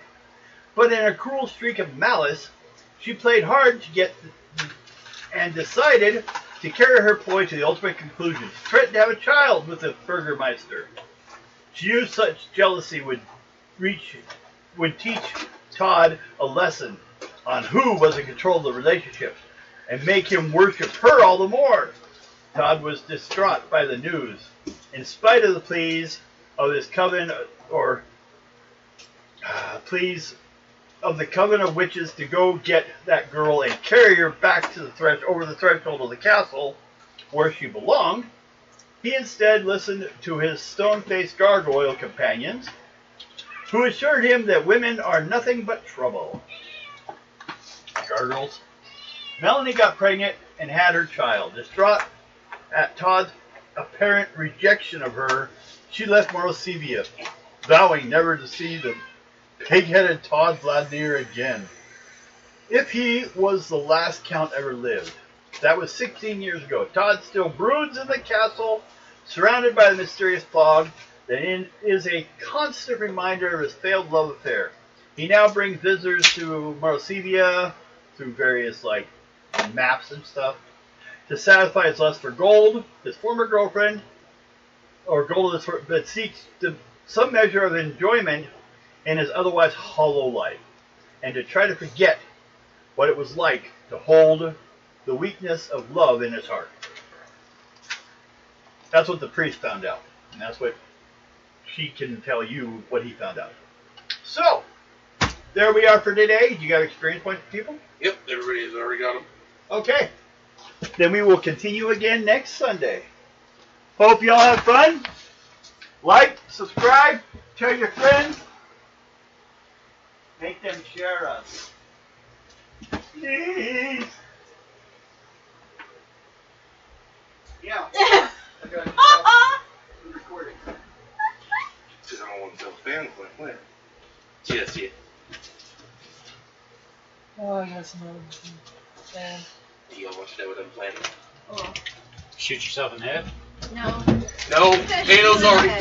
But in a cruel streak of malice, she played hard to get and decided to carry her ploy to the ultimate conclusion. She threatened to have a child with the Burgermeister. She knew such jealousy would teach Todd a lesson on who was in control of the relationship and make him worship her all the more. Todd was distraught by the news. In spite of the pleas of his coven, pleas of the coven of witches to go get that girl and carry her back to over the threshold of the castle where she belonged, he instead listened to his stone-faced gargoyle companions, who assured him that women are nothing but trouble. Gargoyles. Melanie got pregnant and had her child. Distraught at Todd's apparent rejection of her, she left Morosevia, vowing never to see the pig-headed Todd Vladimir again. If he was the last count ever lived, that was 16 years ago. Todd still broods in the castle, surrounded by the mysterious fog that is a constant reminder of his failed love affair. He now brings visitors to Morosevia through various maps and stuff to satisfy his lust for gold, his former girlfriend, but seeks some measure of enjoyment in his otherwise hollow life, and to try to forget what it was like to hold the weakness of love in his heart. That's what the priest found out, and that's what she can tell you what he found out. So, there we are for today. You got experience points, people? Yep, everybody's already got them. Okay. Then we will continue again next Sunday. Hope you all have fun. Like, subscribe, tell your friends. Make them share us. Please. Yeah. I got it. I'm recording. Because I don't want to tell fans when. Yes, yeah. Oh, I guess no. Yeah. Do y'all want to know what I'm planning? Oh. Shoot yourself in the head? No. No, Kato's already done.